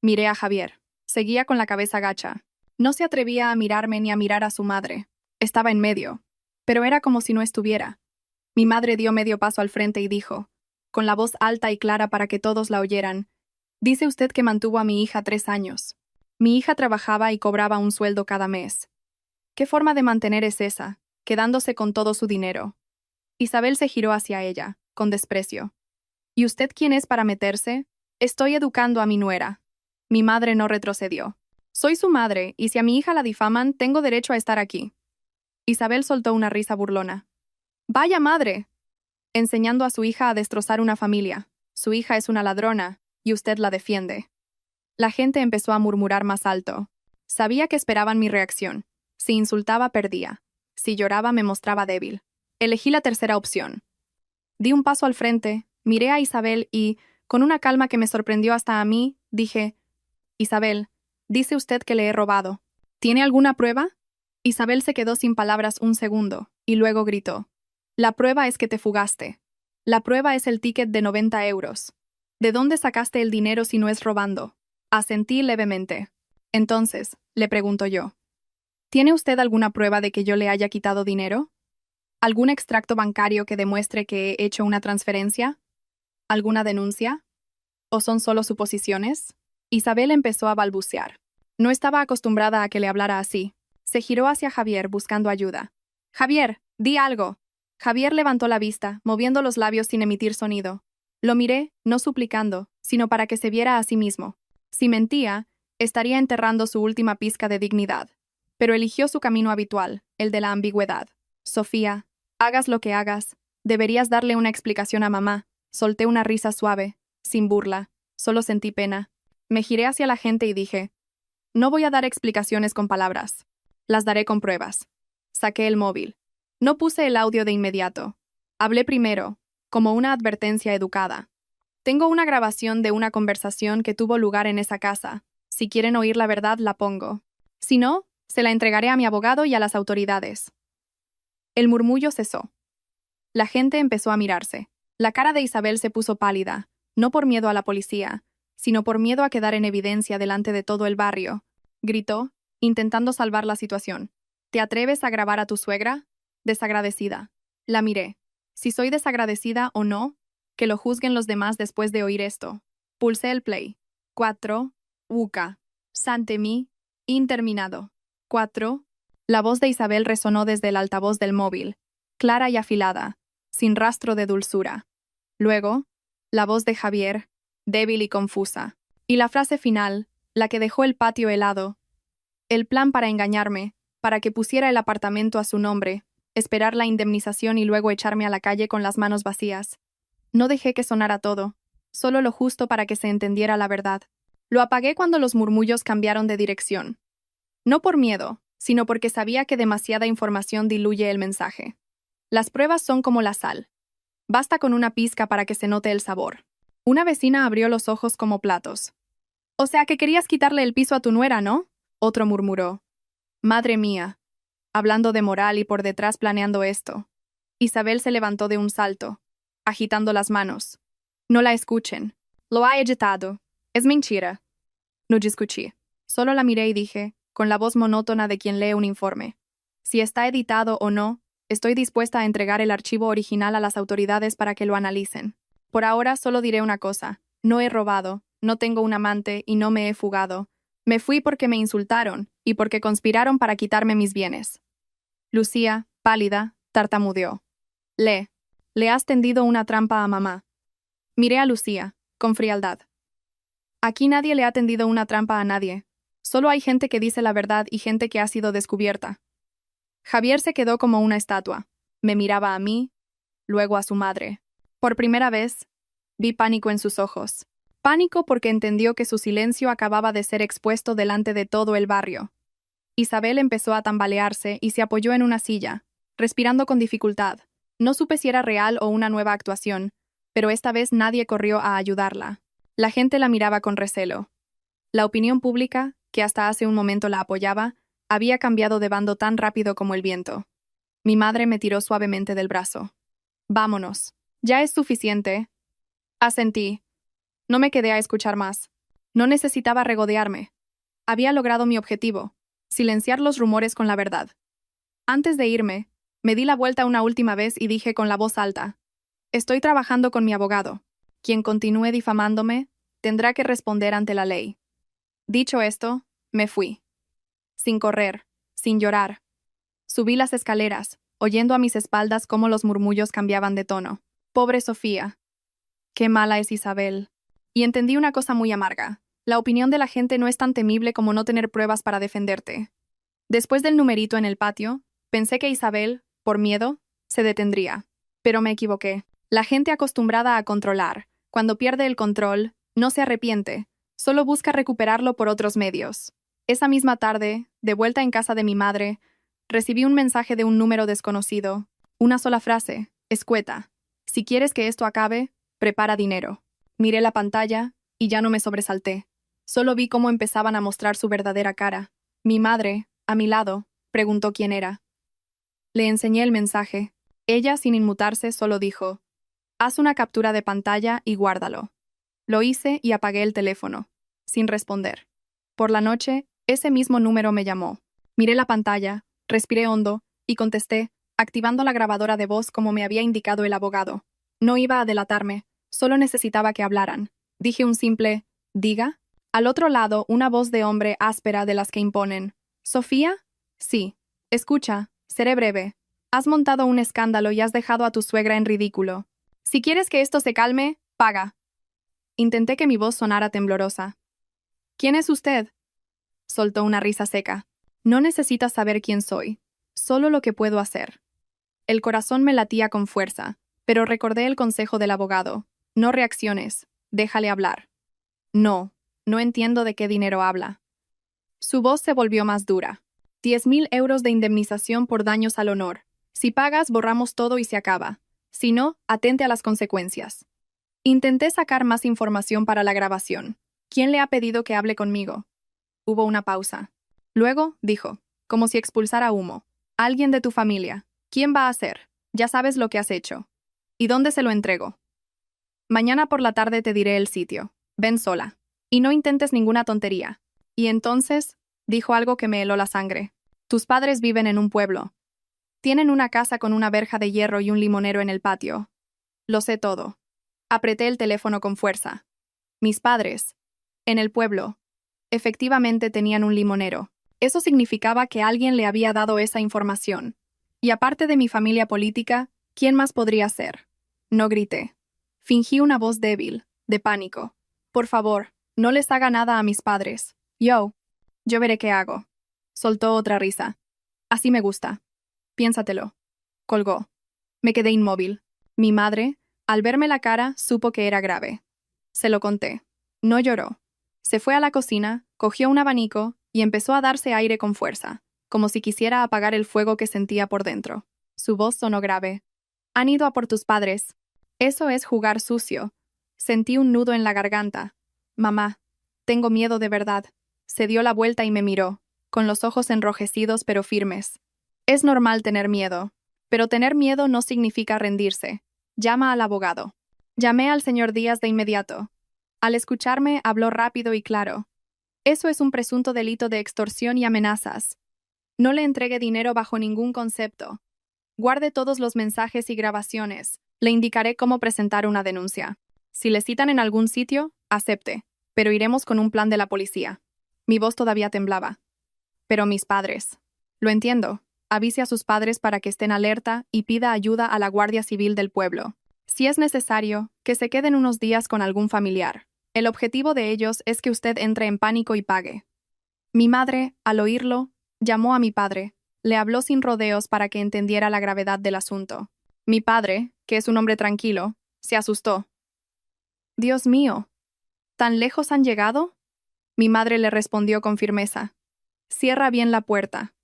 Miré a Javier. Seguía con la cabeza gacha. No se atrevía a mirarme ni a mirar a su madre. Estaba en medio, pero era como si no estuviera. Mi madre dio medio paso al frente y dijo, con la voz alta y clara para que todos la oyeran: «Dice usted que mantuvo a mi hija 3 años. Mi hija trabajaba y cobraba un sueldo cada mes. ¿Qué forma de mantener es esa, quedándose con todo su dinero?». Isabel se giró hacia ella, con desprecio. «¿Y usted quién es para meterse? Estoy educando a mi nuera». Mi madre no retrocedió. «Soy su madre, y si a mi hija la difaman, tengo derecho a estar aquí». Isabel soltó una risa burlona. ¡Vaya madre! Enseñando a su hija a destrozar una familia. Su hija es una ladrona, y usted la defiende. La gente empezó a murmurar más alto. Sabía que esperaban mi reacción. Si insultaba, perdía. Si lloraba, me mostraba débil. Elegí la tercera opción. Di un paso al frente, miré a Isabel y, con una calma que me sorprendió hasta a mí, dije: «Isabel, dice usted que le he robado. ¿Tiene alguna prueba?» Isabel se quedó sin palabras un segundo, y luego gritó: «La prueba es que te fugaste. La prueba es el ticket de 90 euros. ¿De dónde sacaste el dinero si no es robando?» Asentí levemente. Entonces, le pregunto yo: ¿tiene usted alguna prueba de que yo le haya quitado dinero? ¿Algún extracto bancario que demuestre que he hecho una transferencia? ¿Alguna denuncia? ¿O son solo suposiciones? Isabel empezó a balbucear. No estaba acostumbrada a que le hablara así. Se giró hacia Javier buscando ayuda. «Javier, di algo». Javier levantó la vista, moviendo los labios sin emitir sonido. Lo miré, no suplicando, sino para que se viera a sí mismo. Si mentía, estaría enterrando su última pizca de dignidad. Pero eligió su camino habitual, el de la ambigüedad. «Sofía, hagas lo que hagas, deberías darle una explicación a mamá». Solté una risa suave, sin burla, solo sentí pena. Me giré hacia la gente y dije: «No voy a dar explicaciones con palabras. Las daré con pruebas». Saqué el móvil. No puse el audio de inmediato. Hablé primero, como una advertencia educada. «Tengo una grabación de una conversación que tuvo lugar en esa casa. Si quieren oír la verdad, la pongo. Si no, se la entregaré a mi abogado y a las autoridades». El murmullo cesó. La gente empezó a mirarse. La cara de Isabel se puso pálida, no por miedo a la policía, sino por miedo a quedar en evidencia delante de todo el barrio. Gritó, intentando salvar la situación: «¿Te atreves a grabar a tu suegra? Desagradecida». La miré. Si soy desagradecida o no, que lo juzguen los demás después de oír esto. Pulsé el play. 4. Uca. Santemi. Interminado. 4. La voz de Isabel resonó desde el altavoz del móvil, clara y afilada, sin rastro de dulzura. Luego, la voz de Javier, débil y confusa. Y la frase final, la que dejó el patio helado. El plan para engañarme, para que pusiera el apartamento a su nombre, esperar la indemnización y luego echarme a la calle con las manos vacías. No dejé que sonara todo, solo lo justo para que se entendiera la verdad. Lo apagué cuando los murmullos cambiaron de dirección. No por miedo, sino porque sabía que demasiada información diluye el mensaje. Las pruebas son como la sal. Basta con una pizca para que se note el sabor. Una vecina abrió los ojos como platos. «O sea que querías quitarle el piso a tu nuera, ¿no?», otro murmuró. «Madre mía». Hablando de moral y por detrás planeando esto. Isabel se levantó de un salto, agitando las manos. «No la escuchen. Lo ha editado. Es mentira». No discutí. Solo la miré y dije, con la voz monótona de quien lee un informe: «Si está editado o no, estoy dispuesta a entregar el archivo original a las autoridades para que lo analicen. Por ahora solo diré una cosa: no he robado, no tengo un amante y no me he fugado. Me fui porque me insultaron y porque conspiraron para quitarme mis bienes». Lucía, pálida, tartamudeó. Le has tendido una trampa a mamá». Miré a Lucía, con frialdad. «Aquí nadie le ha tendido una trampa a nadie. Solo hay gente que dice la verdad y gente que ha sido descubierta». Javier se quedó como una estatua. Me miraba a mí, luego a su madre. Por primera vez, vi pánico en sus ojos. Pánico porque entendió que su silencio acababa de ser expuesto delante de todo el barrio. Isabel empezó a tambalearse y se apoyó en una silla, respirando con dificultad. No supe si era real o una nueva actuación, pero esta vez nadie corrió a ayudarla. La gente la miraba con recelo. La opinión pública, que hasta hace un momento la apoyaba, había cambiado de bando tan rápido como el viento. Mi madre me tiró suavemente del brazo. «Vámonos. Ya es suficiente». Asentí. No me quedé a escuchar más. No necesitaba regodearme. Había logrado mi objetivo: silenciar los rumores con la verdad. Antes de irme, me di la vuelta una última vez y dije con la voz alta: «Estoy trabajando con mi abogado. Quien continúe difamándome, tendrá que responder ante la ley». Dicho esto, me fui. Sin correr, sin llorar. Subí las escaleras, oyendo a mis espaldas cómo los murmullos cambiaban de tono. Pobre Sofía. Qué mala es Isabel. Y entendí una cosa muy amarga: la opinión de la gente no es tan temible como no tener pruebas para defenderte. Después del numerito en el patio, pensé que Isabel, por miedo, se detendría. Pero me equivoqué. La gente acostumbrada a controlar, cuando pierde el control, no se arrepiente, solo busca recuperarlo por otros medios. Esa misma tarde, de vuelta en casa de mi madre, recibí un mensaje de un número desconocido. Una sola frase, escueta. Si quieres que esto acabe, prepara dinero. Miré la pantalla y ya no me sobresalté. Solo vi cómo empezaban a mostrar su verdadera cara. Mi madre, a mi lado, preguntó quién era. Le enseñé el mensaje. Ella, sin inmutarse, solo dijo: haz una captura de pantalla y guárdalo. Lo hice y apagué el teléfono, sin responder. Por la noche, ese mismo número me llamó. Miré la pantalla, respiré hondo y contesté, activando la grabadora de voz como me había indicado el abogado. No iba a delatarme, solo necesitaba que hablaran. Dije un simple «diga». Al otro lado, una voz de hombre áspera de las que imponen. ¿Sofía? Sí. Escucha, seré breve. Has montado un escándalo y has dejado a tu suegra en ridículo. Si quieres que esto se calme, paga. Intenté que mi voz sonara temblorosa. ¿Quién es usted? Soltó una risa seca. No necesitas saber quién soy, solo lo que puedo hacer. El corazón me latía con fuerza, pero recordé el consejo del abogado. No reacciones, déjale hablar. No, no entiendo de qué dinero habla. Su voz se volvió más dura. 10.000 euros de indemnización por daños al honor. Si pagas, borramos todo y se acaba. Si no, atente a las consecuencias. Intenté sacar más información para la grabación. ¿Quién le ha pedido que hable conmigo? Hubo una pausa. Luego, dijo, como si expulsara humo. Alguien de tu familia. ¿Quién va a ser? Ya sabes lo que has hecho. ¿Y dónde se lo entrego? Mañana por la tarde te diré el sitio. Ven sola. Y no intentes ninguna tontería. Y entonces, dijo algo que me heló la sangre. Tus padres viven en un pueblo. Tienen una casa con una verja de hierro y un limonero en el patio. Lo sé todo. Apreté el teléfono con fuerza. Mis padres, en el pueblo, efectivamente tenían un limonero. Eso significaba que alguien le había dado esa información. Y aparte de mi familia política, ¿quién más podría ser? No grité. Fingí una voz débil, de pánico. Por favor, no les haga nada a mis padres. Yo veré qué hago. Soltó otra risa. Así me gusta. Piénsatelo. Colgó. Me quedé inmóvil. Mi madre, al verme la cara, supo que era grave. Se lo conté. No lloró. Se fue a la cocina, cogió un abanico y empezó a darse aire con fuerza, como si quisiera apagar el fuego que sentía por dentro. Su voz sonó grave. Han ido a por tus padres. Eso es jugar sucio. Sentí un nudo en la garganta. Mamá, tengo miedo de verdad. Se dio la vuelta y me miró, con los ojos enrojecidos pero firmes. Es normal tener miedo, pero tener miedo no significa rendirse. Llama al abogado. Llamé al señor Díaz de inmediato. Al escucharme, habló rápido y claro. Eso es un presunto delito de extorsión y amenazas. No le entregue dinero bajo ningún concepto. Guarde todos los mensajes y grabaciones. Le indicaré cómo presentar una denuncia. Si le citan en algún sitio, acepte, pero iremos con un plan de la policía. Mi voz todavía temblaba. Pero mis padres. Lo entiendo. Avise a sus padres para que estén alerta y pida ayuda a la Guardia Civil del pueblo. Si es necesario, que se queden unos días con algún familiar. El objetivo de ellos es que usted entre en pánico y pague. Mi madre, al oírlo, llamó a mi padre. Le habló sin rodeos para que entendiera la gravedad del asunto. Mi padre, que es un hombre tranquilo, se asustó. Dios mío, ¿tan lejos han llegado? Mi madre le respondió con firmeza. Cierra bien la puerta.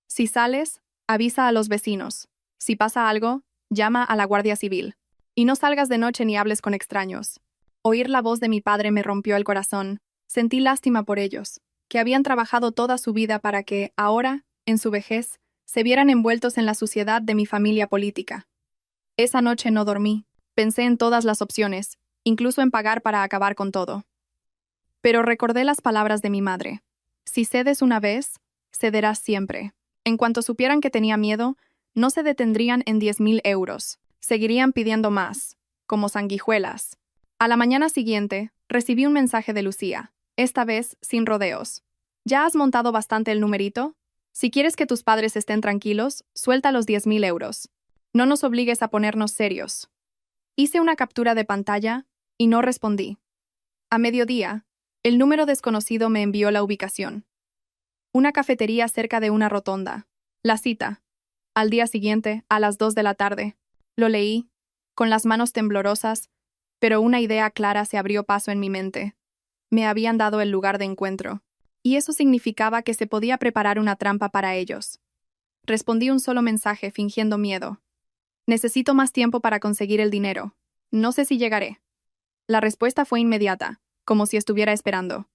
Si sales, avisa a los vecinos. Si pasa algo, llama a la Guardia Civil. Y no salgas de noche ni hables con extraños. Oír la voz de mi padre me rompió el corazón. Sentí lástima por ellos, que habían trabajado toda su vida para que, ahora, en su vejez, se vieran envueltos en la suciedad de mi familia política. Esa noche no dormí. Pensé en todas las opciones, incluso en pagar para acabar con todo. Pero recordé las palabras de mi madre. Si cedes una vez, cederás siempre. En cuanto supieran que tenía miedo, no se detendrían en 10.000 euros. Seguirían pidiendo más, como sanguijuelas. A la mañana siguiente, recibí un mensaje de Lucía, esta vez sin rodeos. ¿Ya has montado bastante el numerito? Si quieres que tus padres estén tranquilos, suelta los 10.000 euros. No nos obligues a ponernos serios. Hice una captura de pantalla y no respondí. A mediodía, el número desconocido me envió la ubicación. Una cafetería cerca de una rotonda. La cita. Al día siguiente, a las 2 de la tarde, lo leí, con las manos temblorosas, pero una idea clara se abrió paso en mi mente. Me habían dado el lugar de encuentro, y eso significaba que se podía preparar una trampa para ellos. Respondí un solo mensaje fingiendo miedo. Necesito más tiempo para conseguir el dinero. No sé si llegaré. La respuesta fue inmediata, como si estuviera esperando.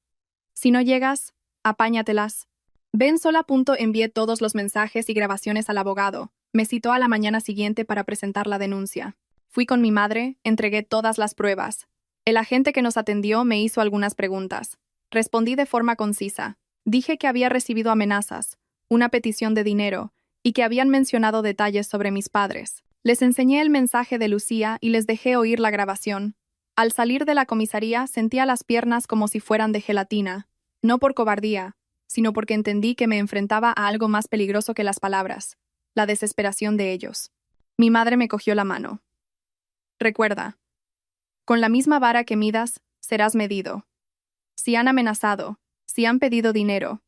Si no llegas, apáñatelas. Ven sola. Envié todos los mensajes y grabaciones al abogado. Me citó a la mañana siguiente para presentar la denuncia. Fui con mi madre, entregué todas las pruebas. El agente que nos atendió me hizo algunas preguntas. Respondí de forma concisa. Dije que había recibido amenazas, una petición de dinero, y que habían mencionado detalles sobre mis padres. Les enseñé el mensaje de Lucía y les dejé oír la grabación. Al salir de la comisaría sentía las piernas como si fueran de gelatina, no por cobardía, sino porque entendí que me enfrentaba a algo más peligroso que las palabras, la desesperación de ellos. Mi madre me cogió la mano. Recuerda, con la misma vara que midas, serás medido. Si han amenazado, si han pedido dinero,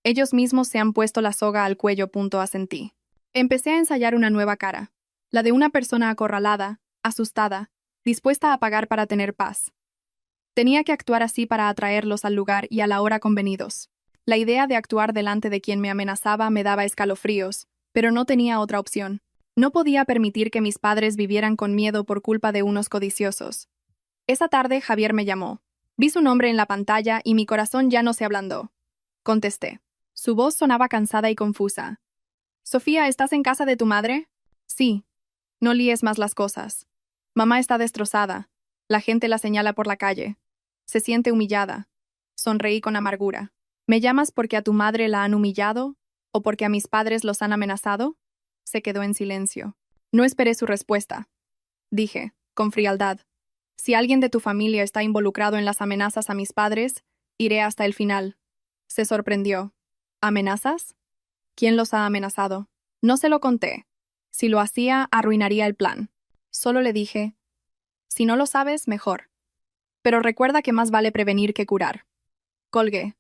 ellos mismos se han puesto la soga al cuello. Asentí. Empecé a ensayar una nueva cara, la de una persona acorralada, asustada, dispuesta a pagar para tener paz. Tenía que actuar así para atraerlos al lugar y a la hora convenidos. La idea de actuar delante de quien me amenazaba me daba escalofríos, pero no tenía otra opción. No podía permitir que mis padres vivieran con miedo por culpa de unos codiciosos. Esa tarde Javier me llamó. Vi su nombre en la pantalla y mi corazón ya no se ablandó. Contesté. Su voz sonaba cansada y confusa. Sofía, ¿estás en casa de tu madre? Sí. No líes más las cosas. Mamá está destrozada. La gente la señala por la calle. Se siente humillada. Sonreí con amargura. ¿Me llamas porque a tu madre la han humillado? ¿O porque a mis padres los han amenazado? Se quedó en silencio. No esperé su respuesta. Dije, con frialdad. Si alguien de tu familia está involucrado en las amenazas a mis padres, iré hasta el final. Se sorprendió. ¿Amenazas? ¿Quién los ha amenazado? No se lo conté. Si lo hacía, arruinaría el plan. Solo le dije, si no lo sabes, mejor. Pero recuerda que más vale prevenir que curar. Colgué.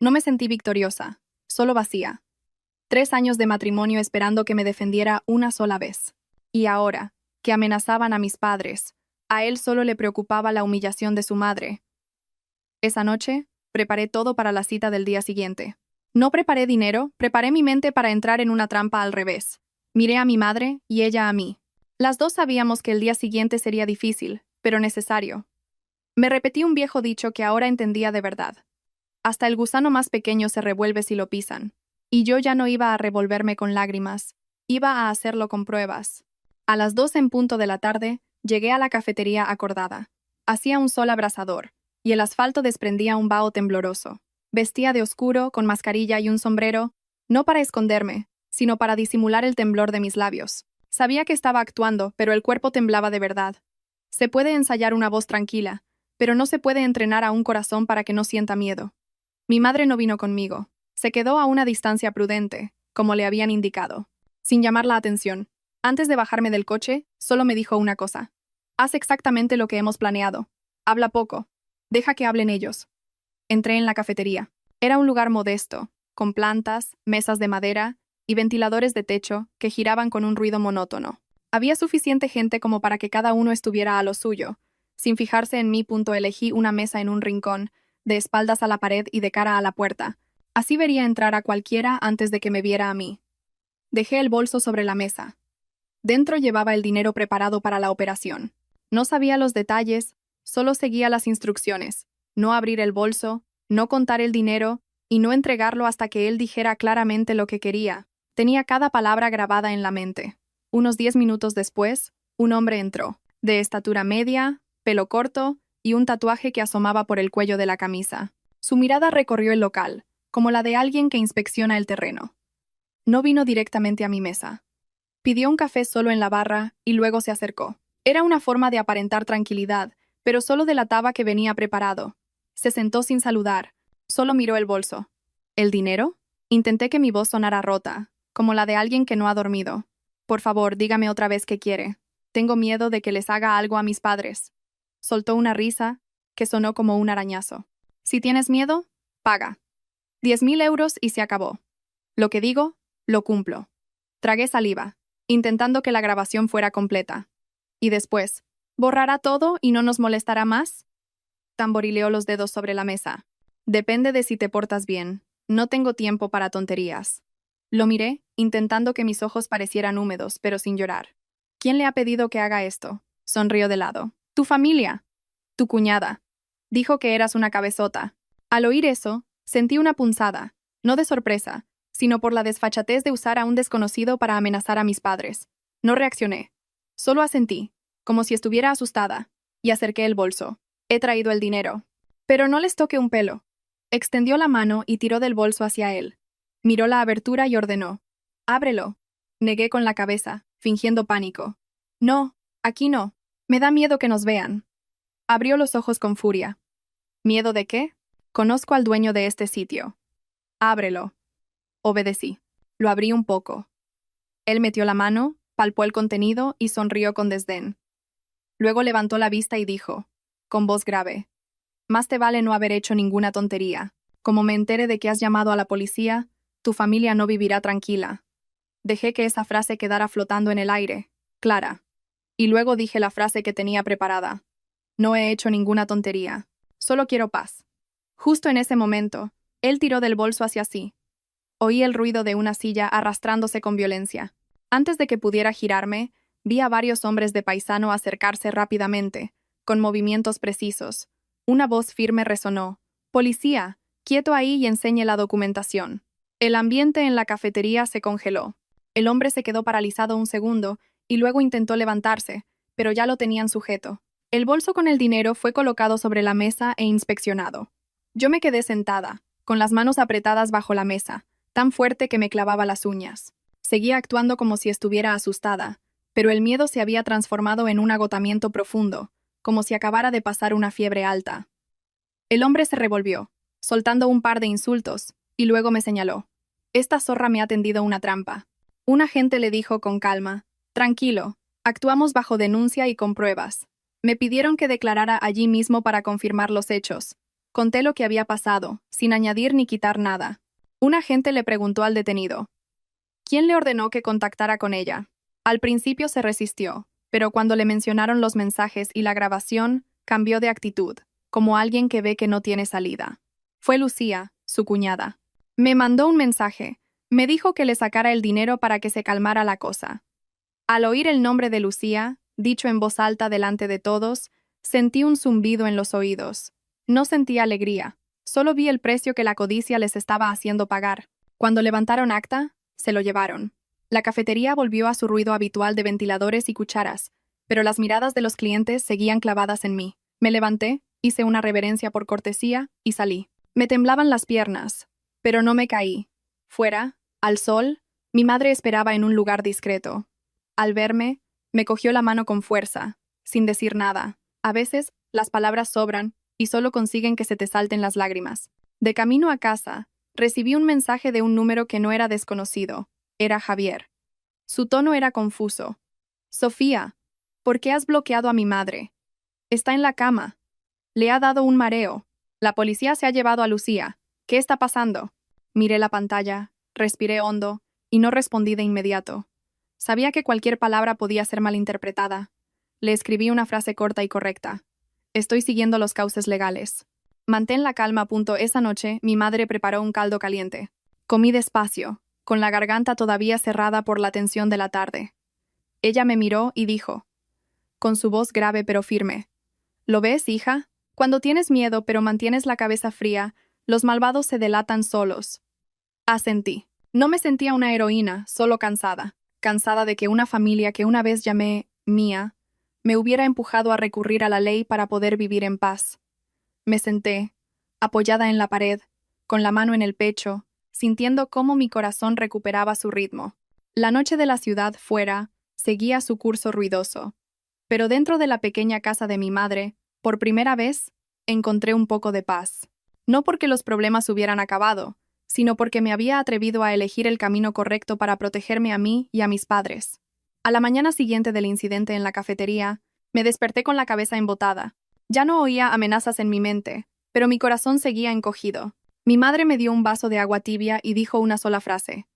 No me sentí victoriosa, solo vacía. 3 años de matrimonio esperando que me defendiera una sola vez. Y ahora, que amenazaban a mis padres, a él solo le preocupaba la humillación de su madre. Esa noche, preparé todo para la cita del día siguiente. No preparé dinero, preparé mi mente para entrar en una trampa al revés. Miré a mi madre y ella a mí. Las dos sabíamos que el día siguiente sería difícil, pero necesario. Me repetí un viejo dicho que ahora entendía de verdad. Hasta el gusano más pequeño se revuelve si lo pisan. Y yo ya no iba a revolverme con lágrimas, iba a hacerlo con pruebas. A las 2 en punto de la tarde, llegué a la cafetería acordada. Hacía un sol abrasador, y el asfalto desprendía un vaho tembloroso. Vestía de oscuro, con mascarilla y un sombrero, no para esconderme, sino para disimular el temblor de mis labios. Sabía que estaba actuando, pero el cuerpo temblaba de verdad. Se puede ensayar una voz tranquila, pero no se puede entrenar a un corazón para que no sienta miedo. Mi madre no vino conmigo. Se quedó a una distancia prudente, como le habían indicado, sin llamar la atención. Antes de bajarme del coche, solo me dijo una cosa. Haz exactamente lo que hemos planeado. Habla poco. Deja que hablen ellos. Entré en la cafetería. Era un lugar modesto, con plantas, mesas de madera y ventiladores de techo que giraban con un ruido monótono. Había suficiente gente como para que cada uno estuviera a lo suyo. Sin fijarse en mí, elegí una mesa en un rincón, de espaldas a la pared y de cara a la puerta. Así vería entrar a cualquiera antes de que me viera a mí. Dejé el bolso sobre la mesa. Dentro llevaba el dinero preparado para la operación. No sabía los detalles, solo seguía las instrucciones. No abrir el bolso, no contar el dinero y no entregarlo hasta que él dijera claramente lo que quería. Tenía cada palabra grabada en la mente. Unos 10 minutos después, un hombre entró, de estatura media, pelo corto y un tatuaje que asomaba por el cuello de la camisa. Su mirada recorrió el local, como la de alguien que inspecciona el terreno. No vino directamente a mi mesa. Pidió un café solo en la barra y luego se acercó. Era una forma de aparentar tranquilidad, pero solo delataba que venía preparado. Se sentó sin saludar. Solo miró el bolso. ¿El dinero? Intenté que mi voz sonara rota, como la de alguien que no ha dormido. Por favor, dígame otra vez qué quiere. Tengo miedo de que les haga algo a mis padres. Soltó una risa, que sonó como un arañazo. Si tienes miedo, paga. 10.000 euros y se acabó. Lo que digo, lo cumplo. Tragué saliva, intentando que la grabación fuera completa. Y después, ¿borrará todo y no nos molestará más? Tamborileó los dedos sobre la mesa. Depende de si te portas bien. No tengo tiempo para tonterías. Lo miré, intentando que mis ojos parecieran húmedos, pero sin llorar. ¿Quién le ha pedido que haga esto? Sonrió de lado. Tu familia. Tu cuñada. Dijo que eras una cabezota. Al oír eso, sentí una punzada, no de sorpresa, sino por la desfachatez de usar a un desconocido para amenazar a mis padres. No reaccioné. Solo asentí, como si estuviera asustada, y acerqué el bolso. He traído el dinero. Pero no les toque un pelo. Extendió la mano y tiró del bolso hacia él. Miró la abertura y ordenó. Ábrelo. Negué con la cabeza, fingiendo pánico. No, aquí no. Me da miedo que nos vean. Abrió los ojos con furia. ¿Miedo de qué? Conozco al dueño de este sitio. Ábrelo. Obedecí. Lo abrí un poco. Él metió la mano, palpó el contenido y sonrió con desdén. Luego levantó la vista y dijo, con voz grave, más te vale no haber hecho ninguna tontería. Como me entere de que has llamado a la policía, tu familia no vivirá tranquila. Dejé que esa frase quedara flotando en el aire, clara. Y luego dije la frase que tenía preparada. No he hecho ninguna tontería. Solo quiero paz. Justo en ese momento, él tiró del bolso hacia sí. Oí el ruido de una silla arrastrándose con violencia. Antes de que pudiera girarme, vi a varios hombres de paisano acercarse rápidamente, con movimientos precisos. Una voz firme resonó. «Policía, quieto ahí y enseñe la documentación». El ambiente en la cafetería se congeló. El hombre se quedó paralizado un segundo y luego intentó levantarse, pero ya lo tenían sujeto. El bolso con el dinero fue colocado sobre la mesa e inspeccionado. Yo me quedé sentada, con las manos apretadas bajo la mesa, tan fuerte que me clavaba las uñas. Seguía actuando como si estuviera asustada, pero el miedo se había transformado en un agotamiento profundo, como si acabara de pasar una fiebre alta. El hombre se revolvió, soltando un par de insultos, y luego me señaló. Esta zorra me ha tendido una trampa. Un agente le dijo con calma, tranquilo, actuamos bajo denuncia y con pruebas. Me pidieron que declarara allí mismo para confirmar los hechos. Conté lo que había pasado, sin añadir ni quitar nada. Un agente le preguntó al detenido. ¿Quién le ordenó que contactara con ella? Al principio se resistió, pero cuando le mencionaron los mensajes y la grabación, cambió de actitud, como alguien que ve que no tiene salida. Fue Lucía, su cuñada. Me mandó un mensaje. Me dijo que le sacara el dinero para que se calmara la cosa. Al oír el nombre de Lucía, dicho en voz alta delante de todos, sentí un zumbido en los oídos. No sentí alegría, solo vi el precio que la codicia les estaba haciendo pagar. Cuando levantaron acta, se lo llevaron. La cafetería volvió a su ruido habitual de ventiladores y cucharas, pero las miradas de los clientes seguían clavadas en mí. Me levanté, hice una reverencia por cortesía y salí. Me temblaban las piernas, pero no me caí. Fuera, al sol, mi madre esperaba en un lugar discreto. Al verme, me cogió la mano con fuerza, sin decir nada. A veces, las palabras sobran y solo consiguen que se te salten las lágrimas. De camino a casa, recibí un mensaje de un número que no era desconocido. Era Javier. Su tono era confuso. Sofía, ¿por qué has bloqueado a mi madre? Está en la cama. Le ha dado un mareo. La policía se ha llevado a Lucía. ¿Qué está pasando? Miré la pantalla, respiré hondo y no respondí de inmediato. Sabía que cualquier palabra podía ser malinterpretada. Le escribí una frase corta y correcta. Estoy siguiendo los cauces legales. Mantén la calma. Esa noche, mi madre preparó un caldo caliente. Comí despacio, con la garganta todavía cerrada por la tensión de la tarde. Ella me miró y dijo, con su voz grave pero firme, ¿lo ves, hija? Cuando tienes miedo pero mantienes la cabeza fría, los malvados se delatan solos. Asentí. No me sentía una heroína, solo cansada. Cansada de que una familia que una vez llamé mía, me hubiera empujado a recurrir a la ley para poder vivir en paz. Me senté, apoyada en la pared, con la mano en el pecho, sintiendo cómo mi corazón recuperaba su ritmo. La noche de la ciudad fuera seguía su curso ruidoso, pero dentro de la pequeña casa de mi madre, por primera vez, encontré un poco de paz. No porque los problemas hubieran acabado, sino porque me había atrevido a elegir el camino correcto para protegerme a mí y a mis padres. A la mañana siguiente del incidente en la cafetería, me desperté con la cabeza embotada. Ya no oía amenazas en mi mente, pero mi corazón seguía encogido. Mi madre me dio un vaso de agua tibia y dijo una sola frase.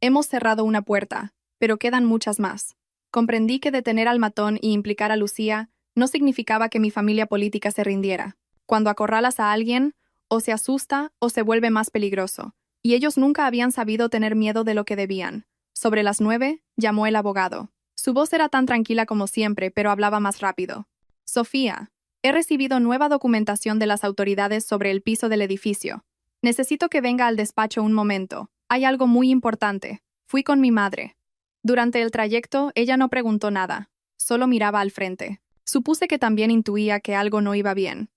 Hemos cerrado una puerta, pero quedan muchas más. Comprendí que detener al matón y implicar a Lucía no significaba que mi familia política se rindiera. Cuando acorralas a alguien, o se asusta o se vuelve más peligroso, y ellos nunca habían sabido tener miedo de lo que debían. Sobre las 9, llamó el abogado. Su voz era tan tranquila como siempre, pero hablaba más rápido. Sofía, he recibido nueva documentación de las autoridades sobre el piso del edificio. Necesito que venga al despacho un momento. Hay algo muy importante. Fui con mi madre. Durante el trayecto, ella no preguntó nada. Solo miraba al frente. Supuse que también intuía que algo no iba bien.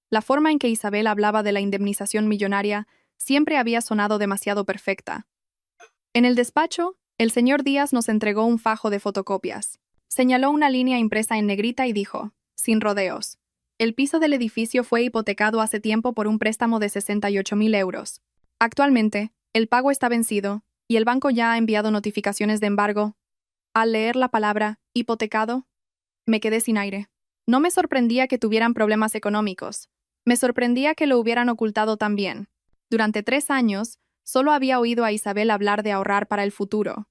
La forma en que Isabel hablaba de la indemnización millonaria siempre había sonado demasiado perfecta. En el despacho, el señor Díaz nos entregó un fajo de fotocopias. Señaló una línea impresa en negrita y dijo, sin rodeos: el piso del edificio fue hipotecado hace tiempo por un préstamo de 68.000 euros. Actualmente, el pago está vencido y el banco ya ha enviado notificaciones de embargo. Al leer la palabra hipotecado, me quedé sin aire. No me sorprendía que tuvieran problemas económicos. Me sorprendía que lo hubieran ocultado tan bien. Durante 3 años, solo había oído a Isabel hablar de ahorrar para el futuro.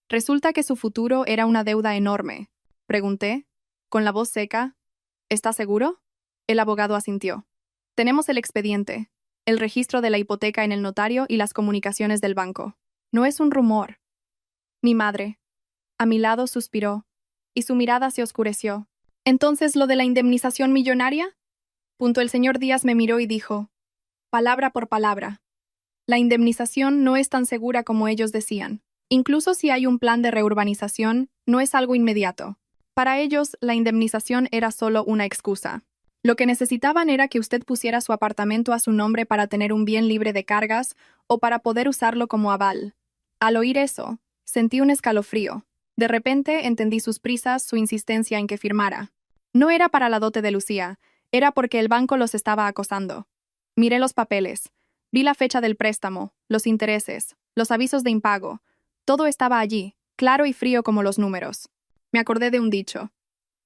Resulta que su futuro era una deuda enorme. Pregunté, con la voz seca. ¿Está seguro? El abogado asintió. Tenemos el expediente, el registro de la hipoteca en el notario y las comunicaciones del banco. No es un rumor. Mi madre, a mi lado, suspiró, y su mirada se oscureció. ¿Entonces lo de la indemnización millonaria? El señor Díaz me miró y dijo, palabra por palabra: la indemnización no es tan segura como ellos decían. Incluso si hay un plan de reurbanización, no es algo inmediato. Para ellos, la indemnización era solo una excusa. Lo que necesitaban era que usted pusiera su apartamento a su nombre para tener un bien libre de cargas o para poder usarlo como aval. Al oír eso, sentí un escalofrío. De repente entendí sus prisas, su insistencia en que firmara. No era para la dote de Lucía, era porque el banco los estaba acosando. Miré los papeles. Vi la fecha del préstamo, los intereses, los avisos de impago. Todo estaba allí, claro y frío como los números. Me acordé de un dicho: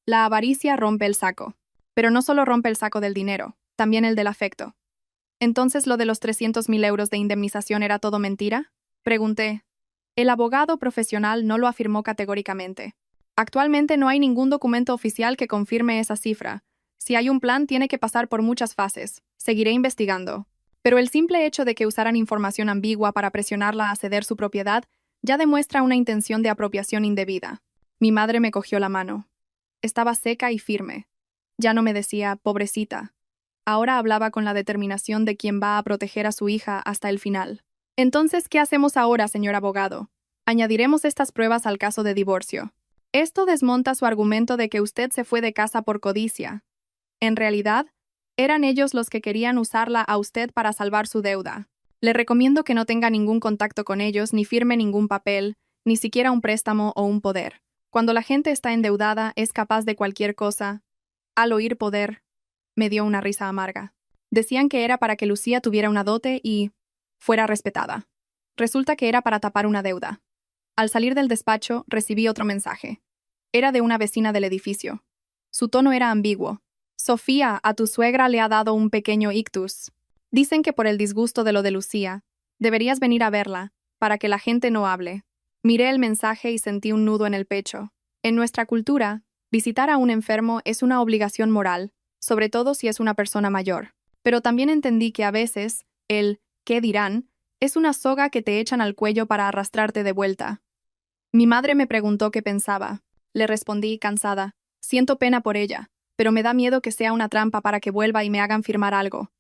la avaricia rompe el saco. Pero no solo rompe el saco del dinero, también el del afecto. ¿Entonces lo de los 300.000 euros de indemnización era todo mentira? Pregunté. El abogado profesional no lo afirmó categóricamente. Actualmente no hay ningún documento oficial que confirme esa cifra. Si hay un plan, tiene que pasar por muchas fases. Seguiré investigando. Pero el simple hecho de que usaran información ambigua para presionarla a ceder su propiedad ya demuestra una intención de apropiación indebida. Mi madre me cogió la mano. Estaba seca y firme. Ya no me decía pobrecita. Ahora hablaba con la determinación de quien va a proteger a su hija hasta el final. Entonces, ¿qué hacemos ahora, señor abogado? Añadiremos estas pruebas al caso de divorcio. Esto desmonta su argumento de que usted se fue de casa por codicia. En realidad, eran ellos los que querían usarla a usted para salvar su deuda. Le recomiendo que no tenga ningún contacto con ellos ni firme ningún papel, ni siquiera un préstamo o un poder. Cuando la gente está endeudada, es capaz de cualquier cosa. Al oír poder, me dio una risa amarga. Decían que era para que Lucía tuviera una dote y fuera respetada. Resulta que era para tapar una deuda. Al salir del despacho, recibí otro mensaje. Era de una vecina del edificio. Su tono era ambiguo. Sofía, a tu suegra le ha dado un pequeño ictus. Dicen que por el disgusto de lo de Lucía. Deberías venir a verla, para que la gente no hable. Miré el mensaje y sentí un nudo en el pecho. En nuestra cultura, visitar a un enfermo es una obligación moral, sobre todo si es una persona mayor. Pero también entendí que a veces, el ¿qué dirán? Es una soga que te echan al cuello para arrastrarte de vuelta. Mi madre me preguntó qué pensaba. Le respondí, cansada: siento pena por ella, pero me da miedo que sea una trampa para que vuelva y me hagan firmar algo.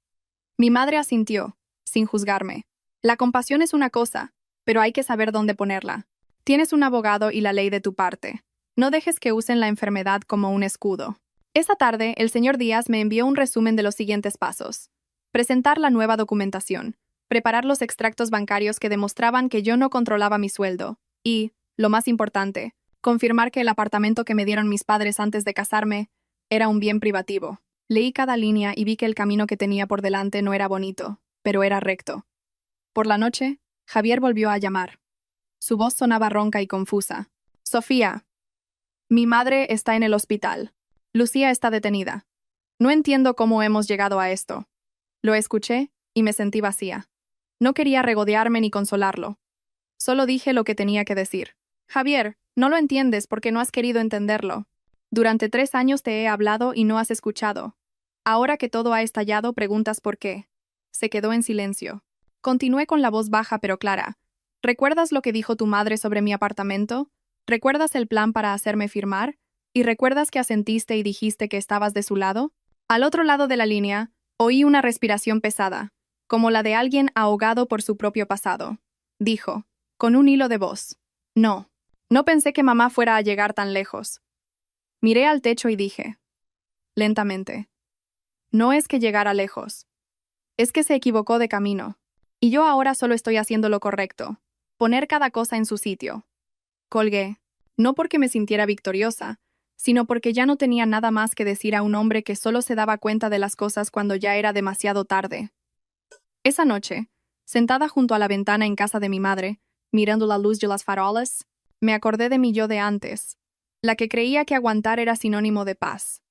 Mi madre asintió, sin juzgarme. La compasión es una cosa, pero hay que saber dónde ponerla. Tienes un abogado y la ley de tu parte. No dejes que usen la enfermedad como un escudo. Esa tarde, el señor Díaz me envió un resumen de los siguientes pasos: presentar la nueva documentación, preparar los extractos bancarios que demostraban que yo no controlaba mi sueldo, y, lo más importante, confirmar que el apartamento que me dieron mis padres antes de casarme era un bien privativo. Leí cada línea y vi que el camino que tenía por delante no era bonito, pero era recto. Por la noche, Javier volvió a llamar. Su voz sonaba ronca y confusa. Sofía, mi madre está en el hospital. Lucía está detenida. No entiendo cómo hemos llegado a esto. Lo escuché y me sentí vacía. No quería regodearme ni consolarlo. Solo dije lo que tenía que decir. Javier, no lo entiendes porque no has querido entenderlo. Durante 3 años te he hablado y no has escuchado. Ahora que todo ha estallado, preguntas por qué. Se quedó en silencio. Continué con la voz baja pero clara. ¿Recuerdas lo que dijo tu madre sobre mi apartamento? ¿Recuerdas el plan para hacerme firmar? ¿Y recuerdas que asentiste y dijiste que estabas de su lado? Al otro lado de la línea, oí una respiración pesada, como la de alguien ahogado por su propio pasado. Dijo, con un hilo de voz. No. No pensé que mamá fuera a llegar tan lejos. Miré al techo y dije, lentamente, no es que llegara lejos. Es que se equivocó de camino. Y yo ahora solo estoy haciendo lo correcto. Poner cada cosa en su sitio. Colgué, no porque me sintiera victoriosa, sino porque ya no tenía nada más que decir a un hombre que solo se daba cuenta de las cosas cuando ya era demasiado tarde. Esa noche, sentada junto a la ventana en casa de mi madre, mirando la luz de las farolas, me acordé de mi yo de antes, la que creía que aguantar era sinónimo de paz.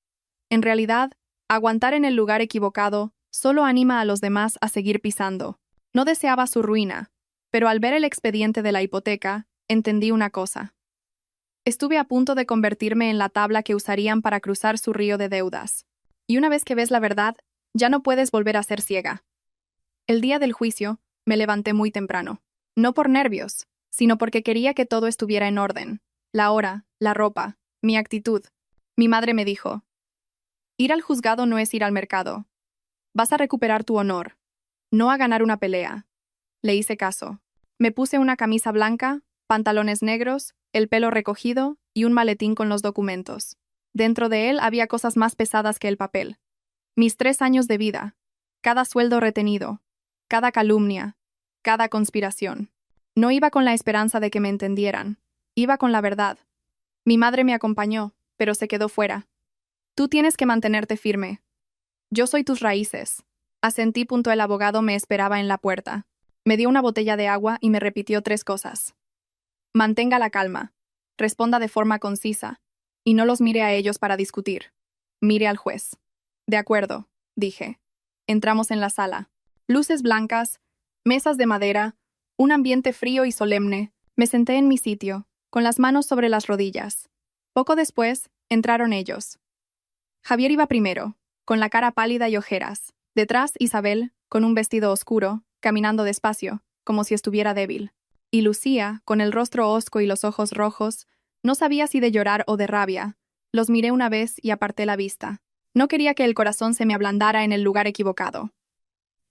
En realidad, aguantar en el lugar equivocado solo anima a los demás a seguir pisando. No deseaba su ruina, pero al ver el expediente de la hipoteca, entendí una cosa. Estuve a punto de convertirme en la tabla que usarían para cruzar su río de deudas. Y una vez que ves la verdad, ya no puedes volver a ser ciega. El día del juicio, me levanté muy temprano. No por nervios, sino porque quería que todo estuviera en orden. La hora, la ropa, mi actitud. Mi madre me dijo, ir al juzgado no es ir al mercado. Vas a recuperar tu honor, no a ganar una pelea. Le hice caso. Me puse una camisa blanca, pantalones negros, el pelo recogido y un maletín con los documentos. Dentro de él había cosas más pesadas que el papel. Mis 3 años de vida, cada sueldo retenido, cada calumnia, cada conspiración. No iba con la esperanza de que me entendieran, iba con la verdad. Mi madre me acompañó, pero se quedó fuera. Tú tienes que mantenerte firme. Yo soy tus raíces. Asentí. El abogado me esperaba en la puerta. Me dio una botella de agua y me repitió 3 cosas. Mantenga la calma. Responda de forma concisa. Y no los mire a ellos para discutir. Mire al juez. De acuerdo, dije. Entramos en la sala. Luces blancas, mesas de madera, un ambiente frío y solemne. Me senté en mi sitio, con las manos sobre las rodillas. Poco después, entraron ellos. Javier iba primero, con la cara pálida y ojeras. Detrás, Isabel, con un vestido oscuro, caminando despacio, como si estuviera débil. Y Lucía, con el rostro hosco y los ojos rojos, no sabía si de llorar o de rabia. Los miré una vez y aparté la vista. No quería que el corazón se me ablandara en el lugar equivocado.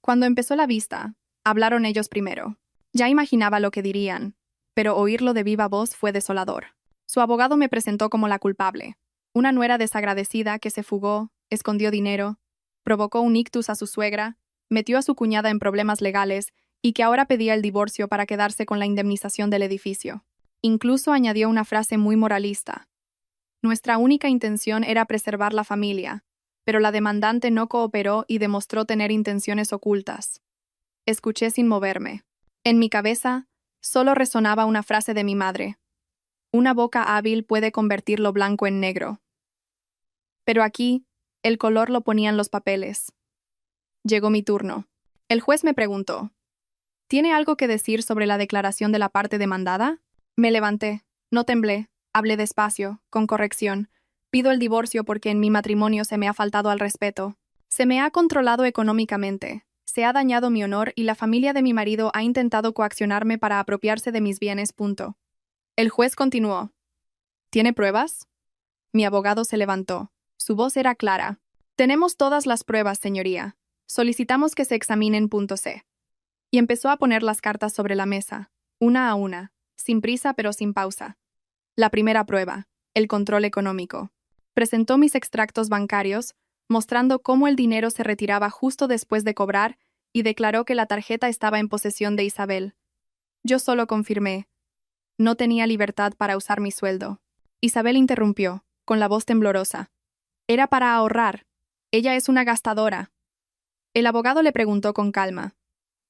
Cuando empezó la vista, hablaron ellos primero. Ya imaginaba lo que dirían, pero oírlo de viva voz fue desolador. Su abogado me presentó como la culpable. Una nuera desagradecida que se fugó, escondió dinero, provocó un ictus a su suegra, metió a su cuñada en problemas legales y que ahora pedía el divorcio para quedarse con la indemnización del edificio. Incluso añadió una frase muy moralista. Nuestra única intención era preservar la familia, pero la demandante no cooperó y demostró tener intenciones ocultas. Escuché sin moverme. En mi cabeza, solo resonaba una frase de mi madre. Una boca hábil puede convertir lo blanco en negro. Pero aquí, el color lo ponían los papeles. Llegó mi turno. El juez me preguntó, ¿tiene algo que decir sobre la declaración de la parte demandada? Me levanté, no temblé, hablé despacio, con corrección. Pido el divorcio porque en mi matrimonio se me ha faltado al respeto. Se me ha controlado económicamente, se ha dañado mi honor y la familia de mi marido ha intentado coaccionarme para apropiarse de mis bienes. El juez continuó. ¿Tiene pruebas? Mi abogado se levantó. Su voz era clara. Tenemos todas las pruebas, señoría. Solicitamos que se examinen. C. Y empezó a poner las cartas sobre la mesa, una a una, sin prisa pero sin pausa. La primera prueba, el control económico. Presentó mis extractos bancarios, mostrando cómo el dinero se retiraba justo después de cobrar y declaró que la tarjeta estaba en posesión de Isabel. Yo solo confirmé. No tenía libertad para usar mi sueldo. Isabel interrumpió, con la voz temblorosa. Era para ahorrar. Ella es una gastadora. El abogado le preguntó con calma.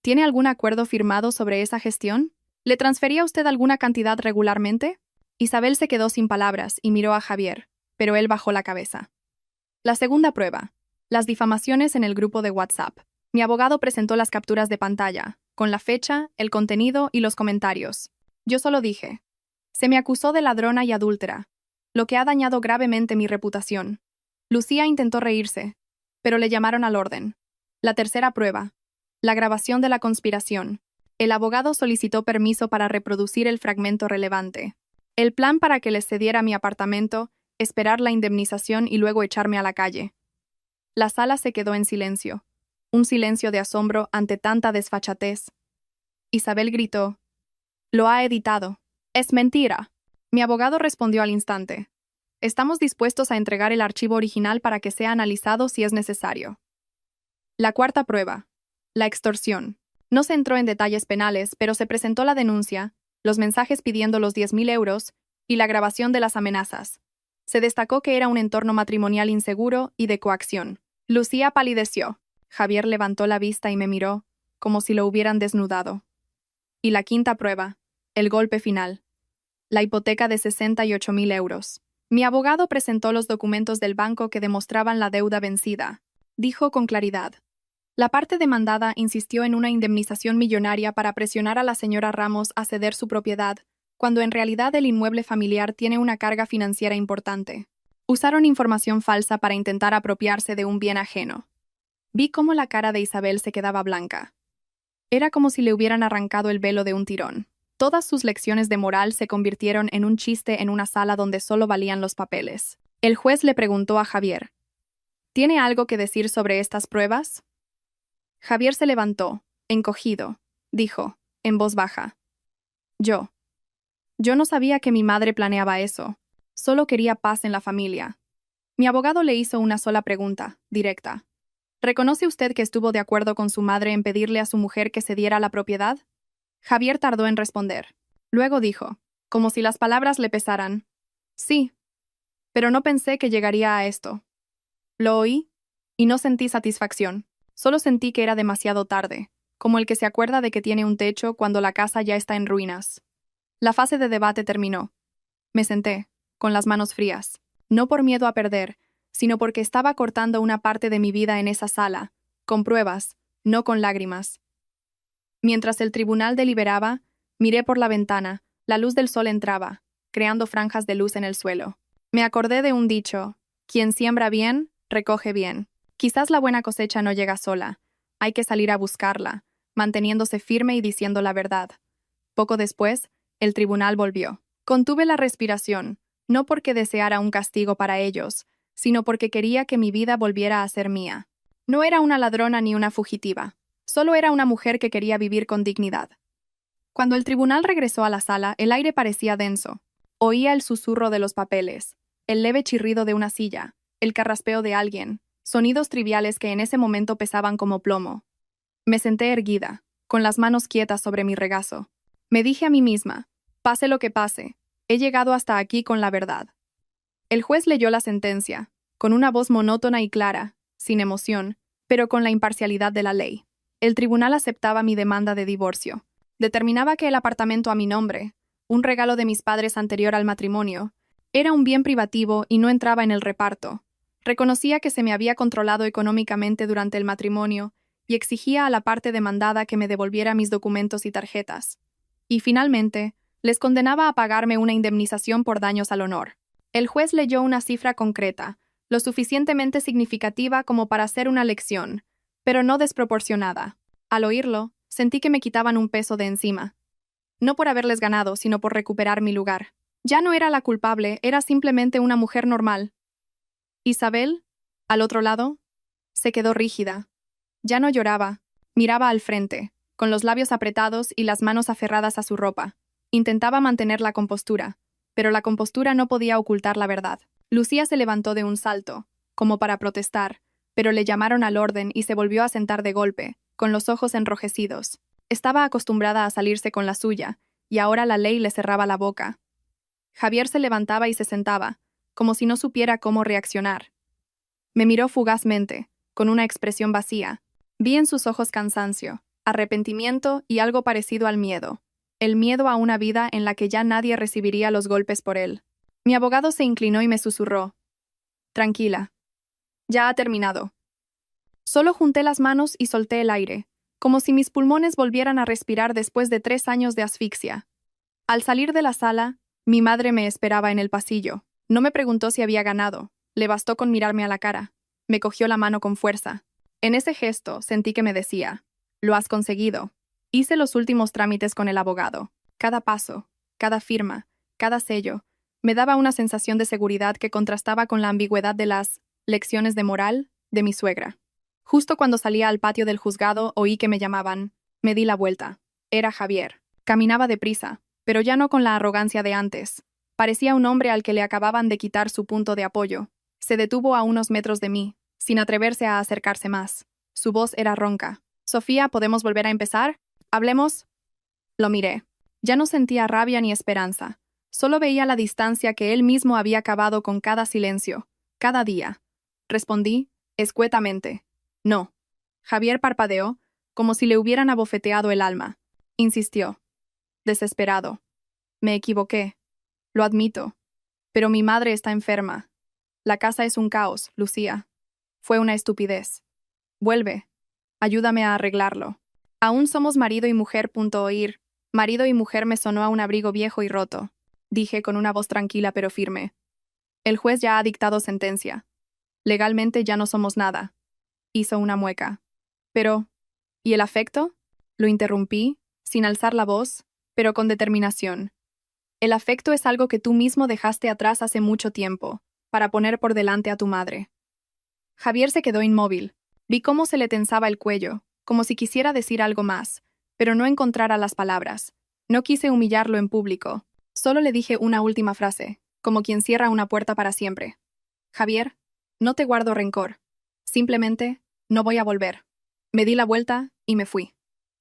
¿Tiene algún acuerdo firmado sobre esa gestión? ¿Le transfería usted alguna cantidad regularmente? Isabel se quedó sin palabras y miró a Javier, pero él bajó la cabeza. La segunda prueba. Las difamaciones en el grupo de WhatsApp. Mi abogado presentó las capturas de pantalla, con la fecha, el contenido y los comentarios. Yo solo dije, Se me acusó de ladrona y adúltera, lo que ha dañado gravemente mi reputación. Lucía intentó reírse, pero le llamaron al orden. La tercera prueba. La grabación de la conspiración. El abogado solicitó permiso para reproducir el fragmento relevante. El plan para que les cediera mi apartamento, esperar la indemnización y luego echarme a la calle. La sala se quedó en silencio. Un silencio de asombro ante tanta desfachatez. Isabel gritó: «Lo ha editado». «Es mentira». Mi abogado respondió al instante: «Estamos dispuestos a entregar el archivo original para que sea analizado si es necesario». La cuarta prueba. La extorsión. No se entró en detalles penales, pero se presentó la denuncia, los mensajes pidiendo los 10.000 euros y la grabación de las amenazas. Se destacó que era un entorno matrimonial inseguro y de coacción. Lucía palideció. Javier levantó la vista y me miró, como si lo hubieran desnudado. Y la quinta prueba. El golpe final. La hipoteca de 68.000 euros. Mi abogado presentó los documentos del banco que demostraban la deuda vencida. Dijo con claridad. La parte demandada insistió en una indemnización millonaria para presionar a la señora Ramos a ceder su propiedad, cuando en realidad el inmueble familiar tiene una carga financiera importante. Usaron información falsa para intentar apropiarse de un bien ajeno. Vi cómo la cara de Isabel se quedaba blanca. Era como si le hubieran arrancado el velo de un tirón. Todas sus lecciones de moral se convirtieron en un chiste en una sala donde solo valían los papeles. El juez le preguntó a Javier: «¿Tiene algo que decir sobre estas pruebas?» Javier se levantó, encogido. Dijo, en voz baja: Yo no sabía que mi madre planeaba eso. Solo quería paz en la familia». Mi abogado le hizo una sola pregunta, directa. «¿Reconoce usted que estuvo de acuerdo con su madre en pedirle a su mujer que cediera la propiedad?» Javier tardó en responder. Luego dijo, como si las palabras le pesaran: «Sí, pero no pensé que llegaría a esto». Lo oí, y no sentí satisfacción. Solo sentí que era demasiado tarde, como el que se acuerda de que tiene un techo cuando la casa ya está en ruinas. La fase de debate terminó. Me senté, con las manos frías, no por miedo a perder, sino porque estaba cortando una parte de mi vida en esa sala, con pruebas, no con lágrimas. Mientras el tribunal deliberaba, miré por la ventana, la luz del sol entraba, creando franjas de luz en el suelo. Me acordé de un dicho: quien siembra bien, recoge bien. Quizás la buena cosecha no llega sola, hay que salir a buscarla, manteniéndose firme y diciendo la verdad. Poco después, el tribunal volvió. Contuve la respiración, no porque deseara un castigo para ellos, sino porque quería que mi vida volviera a ser mía. No era una ladrona ni una fugitiva. Solo era una mujer que quería vivir con dignidad. Cuando el tribunal regresó a la sala, el aire parecía denso. Oía el susurro de los papeles, el leve chirrido de una silla, el carraspeo de alguien, sonidos triviales que en ese momento pesaban como plomo. Me senté erguida, con las manos quietas sobre mi regazo. Me dije a mí misma: pase lo que pase, he llegado hasta aquí con la verdad. El juez leyó la sentencia, con una voz monótona y clara, sin emoción, pero con la imparcialidad de la ley. El tribunal aceptaba mi demanda de divorcio. Determinaba que el apartamento a mi nombre, un regalo de mis padres anterior al matrimonio, era un bien privativo y no entraba en el reparto. Reconocía que se me había controlado económicamente durante el matrimonio y exigía a la parte demandada que me devolviera mis documentos y tarjetas. Y finalmente, les condenaba a pagarme una indemnización por daños al honor. El juez leyó una cifra concreta, lo suficientemente significativa como para hacer una lección, pero no desproporcionada. Al oírlo, sentí que me quitaban un peso de encima. No por haberles ganado, sino por recuperar mi lugar. Ya no era la culpable, era simplemente una mujer normal. Isabel, al otro lado, se quedó rígida. Ya no lloraba, miraba al frente, con los labios apretados y las manos aferradas a su ropa. Intentaba mantener la compostura, pero la compostura no podía ocultar la verdad. Lucía se levantó de un salto, como para protestar, pero le llamaron al orden y se volvió a sentar de golpe, con los ojos enrojecidos. Estaba acostumbrada a salirse con la suya, y ahora la ley le cerraba la boca. Javier se levantaba y se sentaba, como si no supiera cómo reaccionar. Me miró fugazmente, con una expresión vacía. Vi en sus ojos cansancio, arrepentimiento y algo parecido al miedo. El miedo a una vida en la que ya nadie recibiría los golpes por él. Mi abogado se inclinó y me susurró: «Tranquila. Ya ha terminado». Solo junté las manos y solté el aire, como si mis pulmones volvieran a respirar después de 3 años de asfixia. Al salir de la sala, Mi madre me esperaba en el pasillo. No me preguntó si había ganado. Le bastó con mirarme a la cara. Me cogió la mano con fuerza. En ese gesto sentí que me decía: «Lo has conseguido». Hice los últimos trámites con el abogado. Cada paso, cada firma, cada sello, me daba una sensación de seguridad que contrastaba con la ambigüedad de las lecciones de moral de mi suegra. Justo cuando salía al patio del juzgado oí que me llamaban. Me di la vuelta. Era Javier. Caminaba deprisa, pero ya no con la arrogancia de antes. Parecía un hombre al que le acababan de quitar su punto de apoyo. Se detuvo a unos metros de mí, sin atreverse a acercarse más. Su voz era ronca. «Sofía, ¿podemos volver a empezar? ¿Hablemos?» Lo miré. Ya no sentía rabia ni esperanza. Solo veía la distancia que él mismo había cavado con cada silencio, cada día. Respondí, escuetamente: «No». Javier parpadeó, como si le hubieran abofeteado el alma. Insistió. Desesperado: «Me equivoqué. Lo admito. Pero mi madre está enferma. La casa es un caos, Lucía. Fue una estupidez. Vuelve. Ayúdame a arreglarlo. Aún somos marido y mujer. Oír marido y mujer me sonó a un abrigo viejo y roto. Dije con una voz tranquila pero firme. El juez ya ha dictado sentencia. Legalmente ya no somos nada. Hizo una mueca. Pero, ¿y el afecto? Lo interrumpí, sin alzar la voz, pero con determinación. El afecto es algo que tú mismo dejaste atrás hace mucho tiempo, para poner por delante a tu madre. Javier se quedó inmóvil. Vi cómo se le tensaba el cuello, como si quisiera decir algo más, pero no encontrara las palabras. No quise humillarlo en público. Solo le dije una última frase, como quien cierra una puerta para siempre. Javier, no te guardo rencor. Simplemente, no voy a volver. Me di la vuelta y me fui.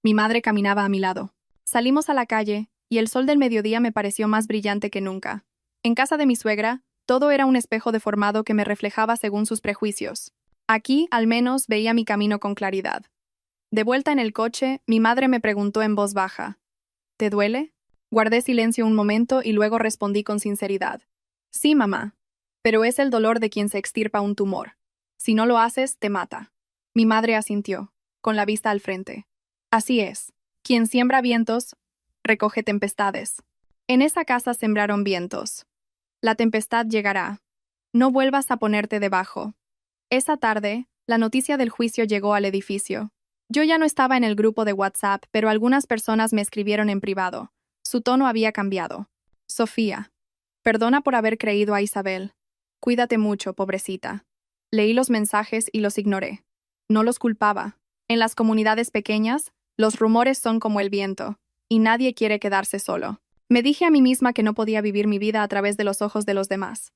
Mi madre caminaba a mi lado. Salimos a la calle, y el sol del mediodía me pareció más brillante que nunca. En casa de mi suegra, todo era un espejo deformado que me reflejaba según sus prejuicios. Aquí, al menos, veía mi camino con claridad. De vuelta en el coche, mi madre me preguntó en voz baja: «¿Te duele?» Guardé silencio un momento y luego respondí con sinceridad: «Sí, mamá. Pero es el dolor de quien se extirpa un tumor. Si no lo haces, te mata». Mi madre asintió, con la vista al frente. «Así es. Quien siembra vientos, recoge tempestades. En esa casa sembraron vientos. La tempestad llegará. No vuelvas a ponerte debajo». Esa tarde, la noticia del juicio llegó al edificio. Yo ya no estaba en el grupo de WhatsApp, pero algunas personas me escribieron en privado. Su tono había cambiado. «Sofía, perdona por haber creído a Isabel. Cuídate mucho, pobrecita». Leí los mensajes y los ignoré. No los culpaba. En las comunidades pequeñas, los rumores son como el viento, y nadie quiere quedarse solo. Me dije a mí misma que no podía vivir mi vida a través de los ojos de los demás.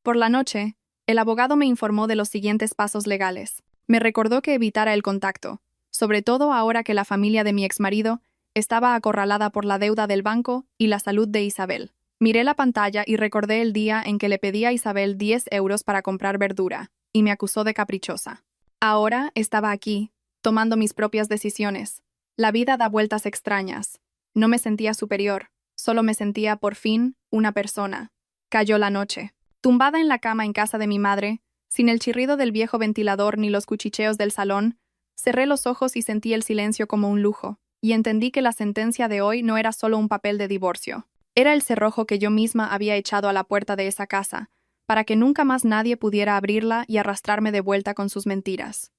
Por la noche, el abogado me informó de los siguientes pasos legales. Me recordó que evitara el contacto, sobre todo ahora que la familia de mi exmarido estaba acorralada por la deuda del banco y la salud de Isabel. Miré la pantalla y recordé el día en que le pedí a Isabel 10 euros para comprar verdura, y me acusó de caprichosa. Ahora estaba aquí, tomando mis propias decisiones. La vida da vueltas extrañas. No me sentía superior, solo me sentía, por fin, una persona. Cayó la noche. Tumbada en la cama en casa de mi madre, sin el chirrido del viejo ventilador ni los cuchicheos del salón, cerré los ojos y sentí el silencio como un lujo, y entendí que la sentencia de hoy no era solo un papel de divorcio. Era el cerrojo que yo misma había echado a la puerta de esa casa, para que nunca más nadie pudiera abrirla y arrastrarme de vuelta con sus mentiras.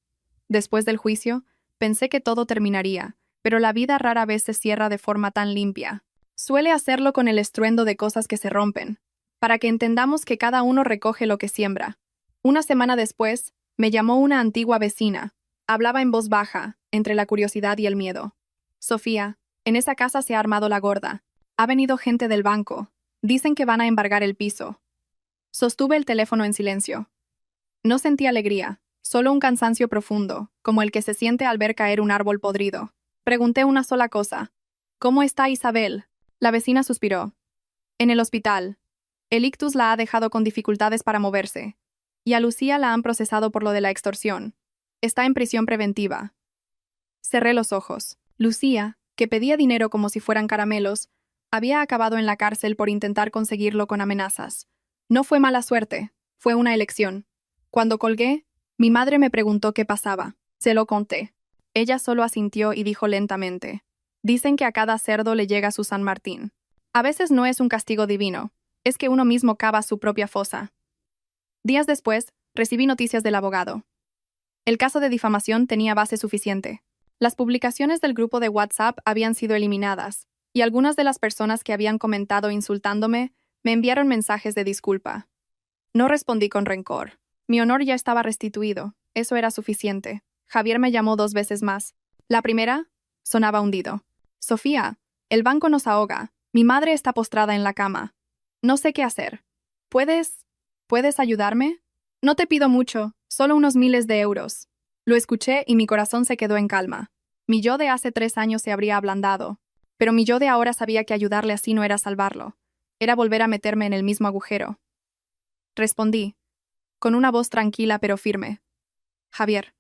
Después del juicio, pensé que todo terminaría, pero la vida rara vez se cierra de forma tan limpia. Suele hacerlo con el estruendo de cosas que se rompen, para que entendamos que cada uno recoge lo que siembra. Una semana después, me llamó una antigua vecina. Hablaba en voz baja, entre la curiosidad y el miedo. «Sofía, en esa casa se ha armado la gorda. Ha venido gente del banco. Dicen que van a embargar el piso». Sostuve el teléfono en silencio. No sentí alegría, solo un cansancio profundo, como el que se siente al ver caer un árbol podrido. Pregunté una sola cosa: «¿Cómo está Isabel?» La vecina suspiró. «En el hospital. El ictus la ha dejado con dificultades para moverse. Y a Lucía la han procesado por lo de la extorsión. Está en prisión preventiva». Cerré los ojos. Lucía, que pedía dinero como si fueran caramelos, había acabado en la cárcel por intentar conseguirlo con amenazas. No fue mala suerte, fue una elección. Cuando colgué, mi madre me preguntó qué pasaba. Se lo conté. Ella solo asintió y dijo lentamente: «Dicen que a cada cerdo le llega su San Martín». A veces no es un castigo divino, es que uno mismo cava su propia fosa. Días después, recibí noticias del abogado. El caso de difamación tenía base suficiente. Las publicaciones del grupo de WhatsApp habían sido eliminadas, y algunas de las personas que habían comentado insultándome me enviaron mensajes de disculpa. No respondí con rencor. Mi honor ya estaba restituido, eso era suficiente. Javier me llamó 2 veces más. La primera, sonaba hundido. Sofía, el banco nos ahoga. Mi madre está postrada en la cama. No sé qué hacer. ¿Puedes ayudarme? No te pido mucho, solo unos miles de euros. Lo escuché y mi corazón se quedó en calma. Mi yo de hace 3 años se habría ablandado, pero mi yo de ahora sabía que ayudarle así no era salvarlo. Era volver a meterme en el mismo agujero. Respondí, con una voz tranquila pero firme. Javier,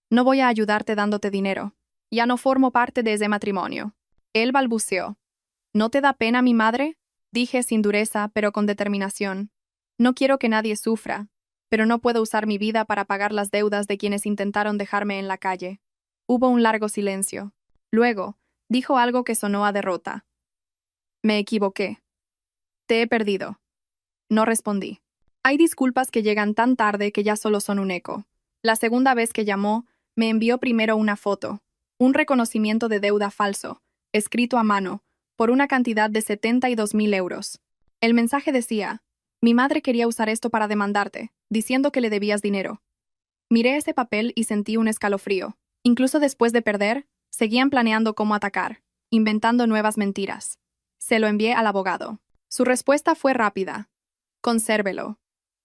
no voy a ayudarte dándote dinero. Ya no formo parte de ese matrimonio. Él balbuceó. ¿No te da pena mi madre? Dije sin dureza, pero con determinación. No quiero que nadie sufra, pero no puedo usar mi vida para pagar las deudas de quienes intentaron dejarme en la calle. Hubo un largo silencio. Luego, dijo algo que sonó a derrota. Me equivoqué. Te he perdido. No respondí. Hay disculpas que llegan tan tarde que ya solo son un eco. La segunda vez que llamó, me envió primero una foto, un reconocimiento de deuda falso, escrito a mano, por una cantidad de 72.000 euros. El mensaje decía, mi madre quería usar esto para demandarte, diciendo que le debías dinero. Miré ese papel y sentí un escalofrío. Incluso después de perder, seguían planeando cómo atacar, inventando nuevas mentiras. Se lo envié al abogado. Su respuesta fue rápida. Consérvelo.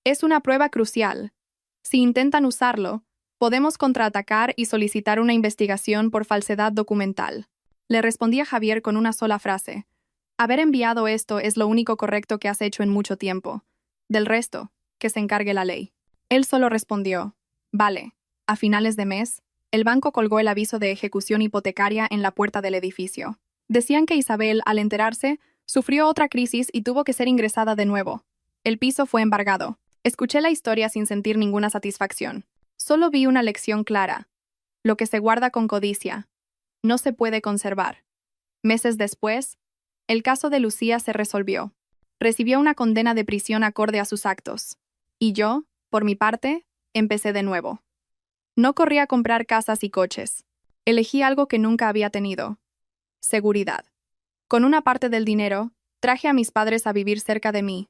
Es una prueba crucial. Si intentan usarlo, podemos contraatacar y solicitar una investigación por falsedad documental. Le respondí a Javier con una sola frase. Haber enviado esto es lo único correcto que has hecho en mucho tiempo. Del resto, que se encargue la ley. Él solo respondió, vale. A finales de mes, el banco colgó el aviso de ejecución hipotecaria en la puerta del edificio. Decían que Isabel, al enterarse, sufrió otra crisis y tuvo que ser ingresada de nuevo. El piso fue embargado. Escuché la historia sin sentir ninguna satisfacción. Solo vi una lección clara. Lo que se guarda con codicia no se puede conservar. Meses después, el caso de Lucía se resolvió. Recibió una condena de prisión acorde a sus actos. Y yo, por mi parte, empecé de nuevo. No corrí a comprar casas y coches. Elegí algo que nunca había tenido. Seguridad. Con una parte del dinero, traje a mis padres a vivir cerca de mí.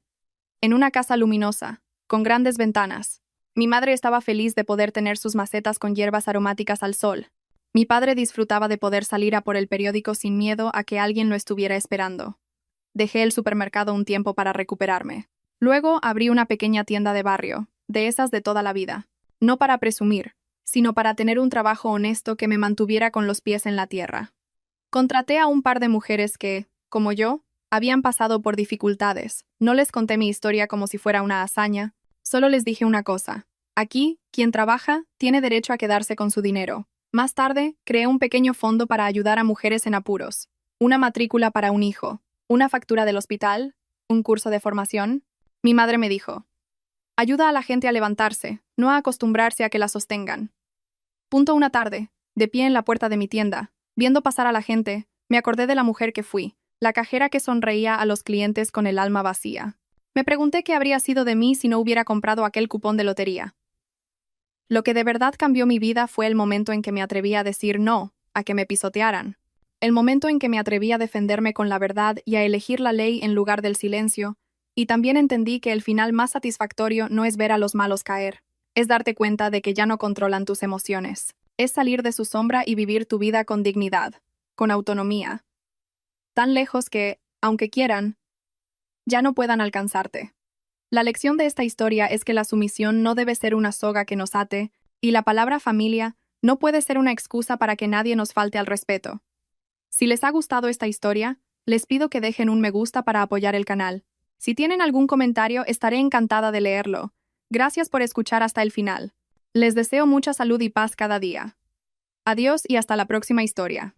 En una casa luminosa, con grandes ventanas. Mi madre estaba feliz de poder tener sus macetas con hierbas aromáticas al sol. Mi padre disfrutaba de poder salir a por el periódico sin miedo a que alguien lo estuviera esperando. Dejé el supermercado un tiempo para recuperarme. Luego abrí una pequeña tienda de barrio, de esas de toda la vida. No para presumir, sino para tener un trabajo honesto que me mantuviera con los pies en la tierra. Contraté a un par de mujeres que, como yo, habían pasado por dificultades. No les conté mi historia como si fuera una hazaña, solo les dije una cosa. Aquí, quien trabaja, tiene derecho a quedarse con su dinero. Más tarde, creé un pequeño fondo para ayudar a mujeres en apuros, una matrícula para un hijo, una factura del hospital, un curso de formación. Mi madre me dijo, ayuda a la gente a levantarse, no a acostumbrarse a que la sostengan. Una tarde, de pie en la puerta de mi tienda, viendo pasar a la gente, me acordé de la mujer que fui, la cajera que sonreía a los clientes con el alma vacía. Me pregunté qué habría sido de mí si no hubiera comprado aquel cupón de lotería. Lo que de verdad cambió mi vida fue el momento en que me atreví a decir no, a que me pisotearan. El momento en que me atreví a defenderme con la verdad y a elegir la ley en lugar del silencio, y también entendí que el final más satisfactorio no es ver a los malos caer, es darte cuenta de que ya no controlan tus emociones, es salir de su sombra y vivir tu vida con dignidad, con autonomía, tan lejos que, aunque quieran, ya no puedan alcanzarte. La lección de esta historia es que la sumisión no debe ser una soga que nos ate, y la palabra familia no puede ser una excusa para que nadie nos falte al respeto. Si les ha gustado esta historia, les pido que dejen un me gusta para apoyar el canal. Si tienen algún comentario, estaré encantada de leerlo. Gracias por escuchar hasta el final. Les deseo mucha salud y paz cada día. Adiós y hasta la próxima historia.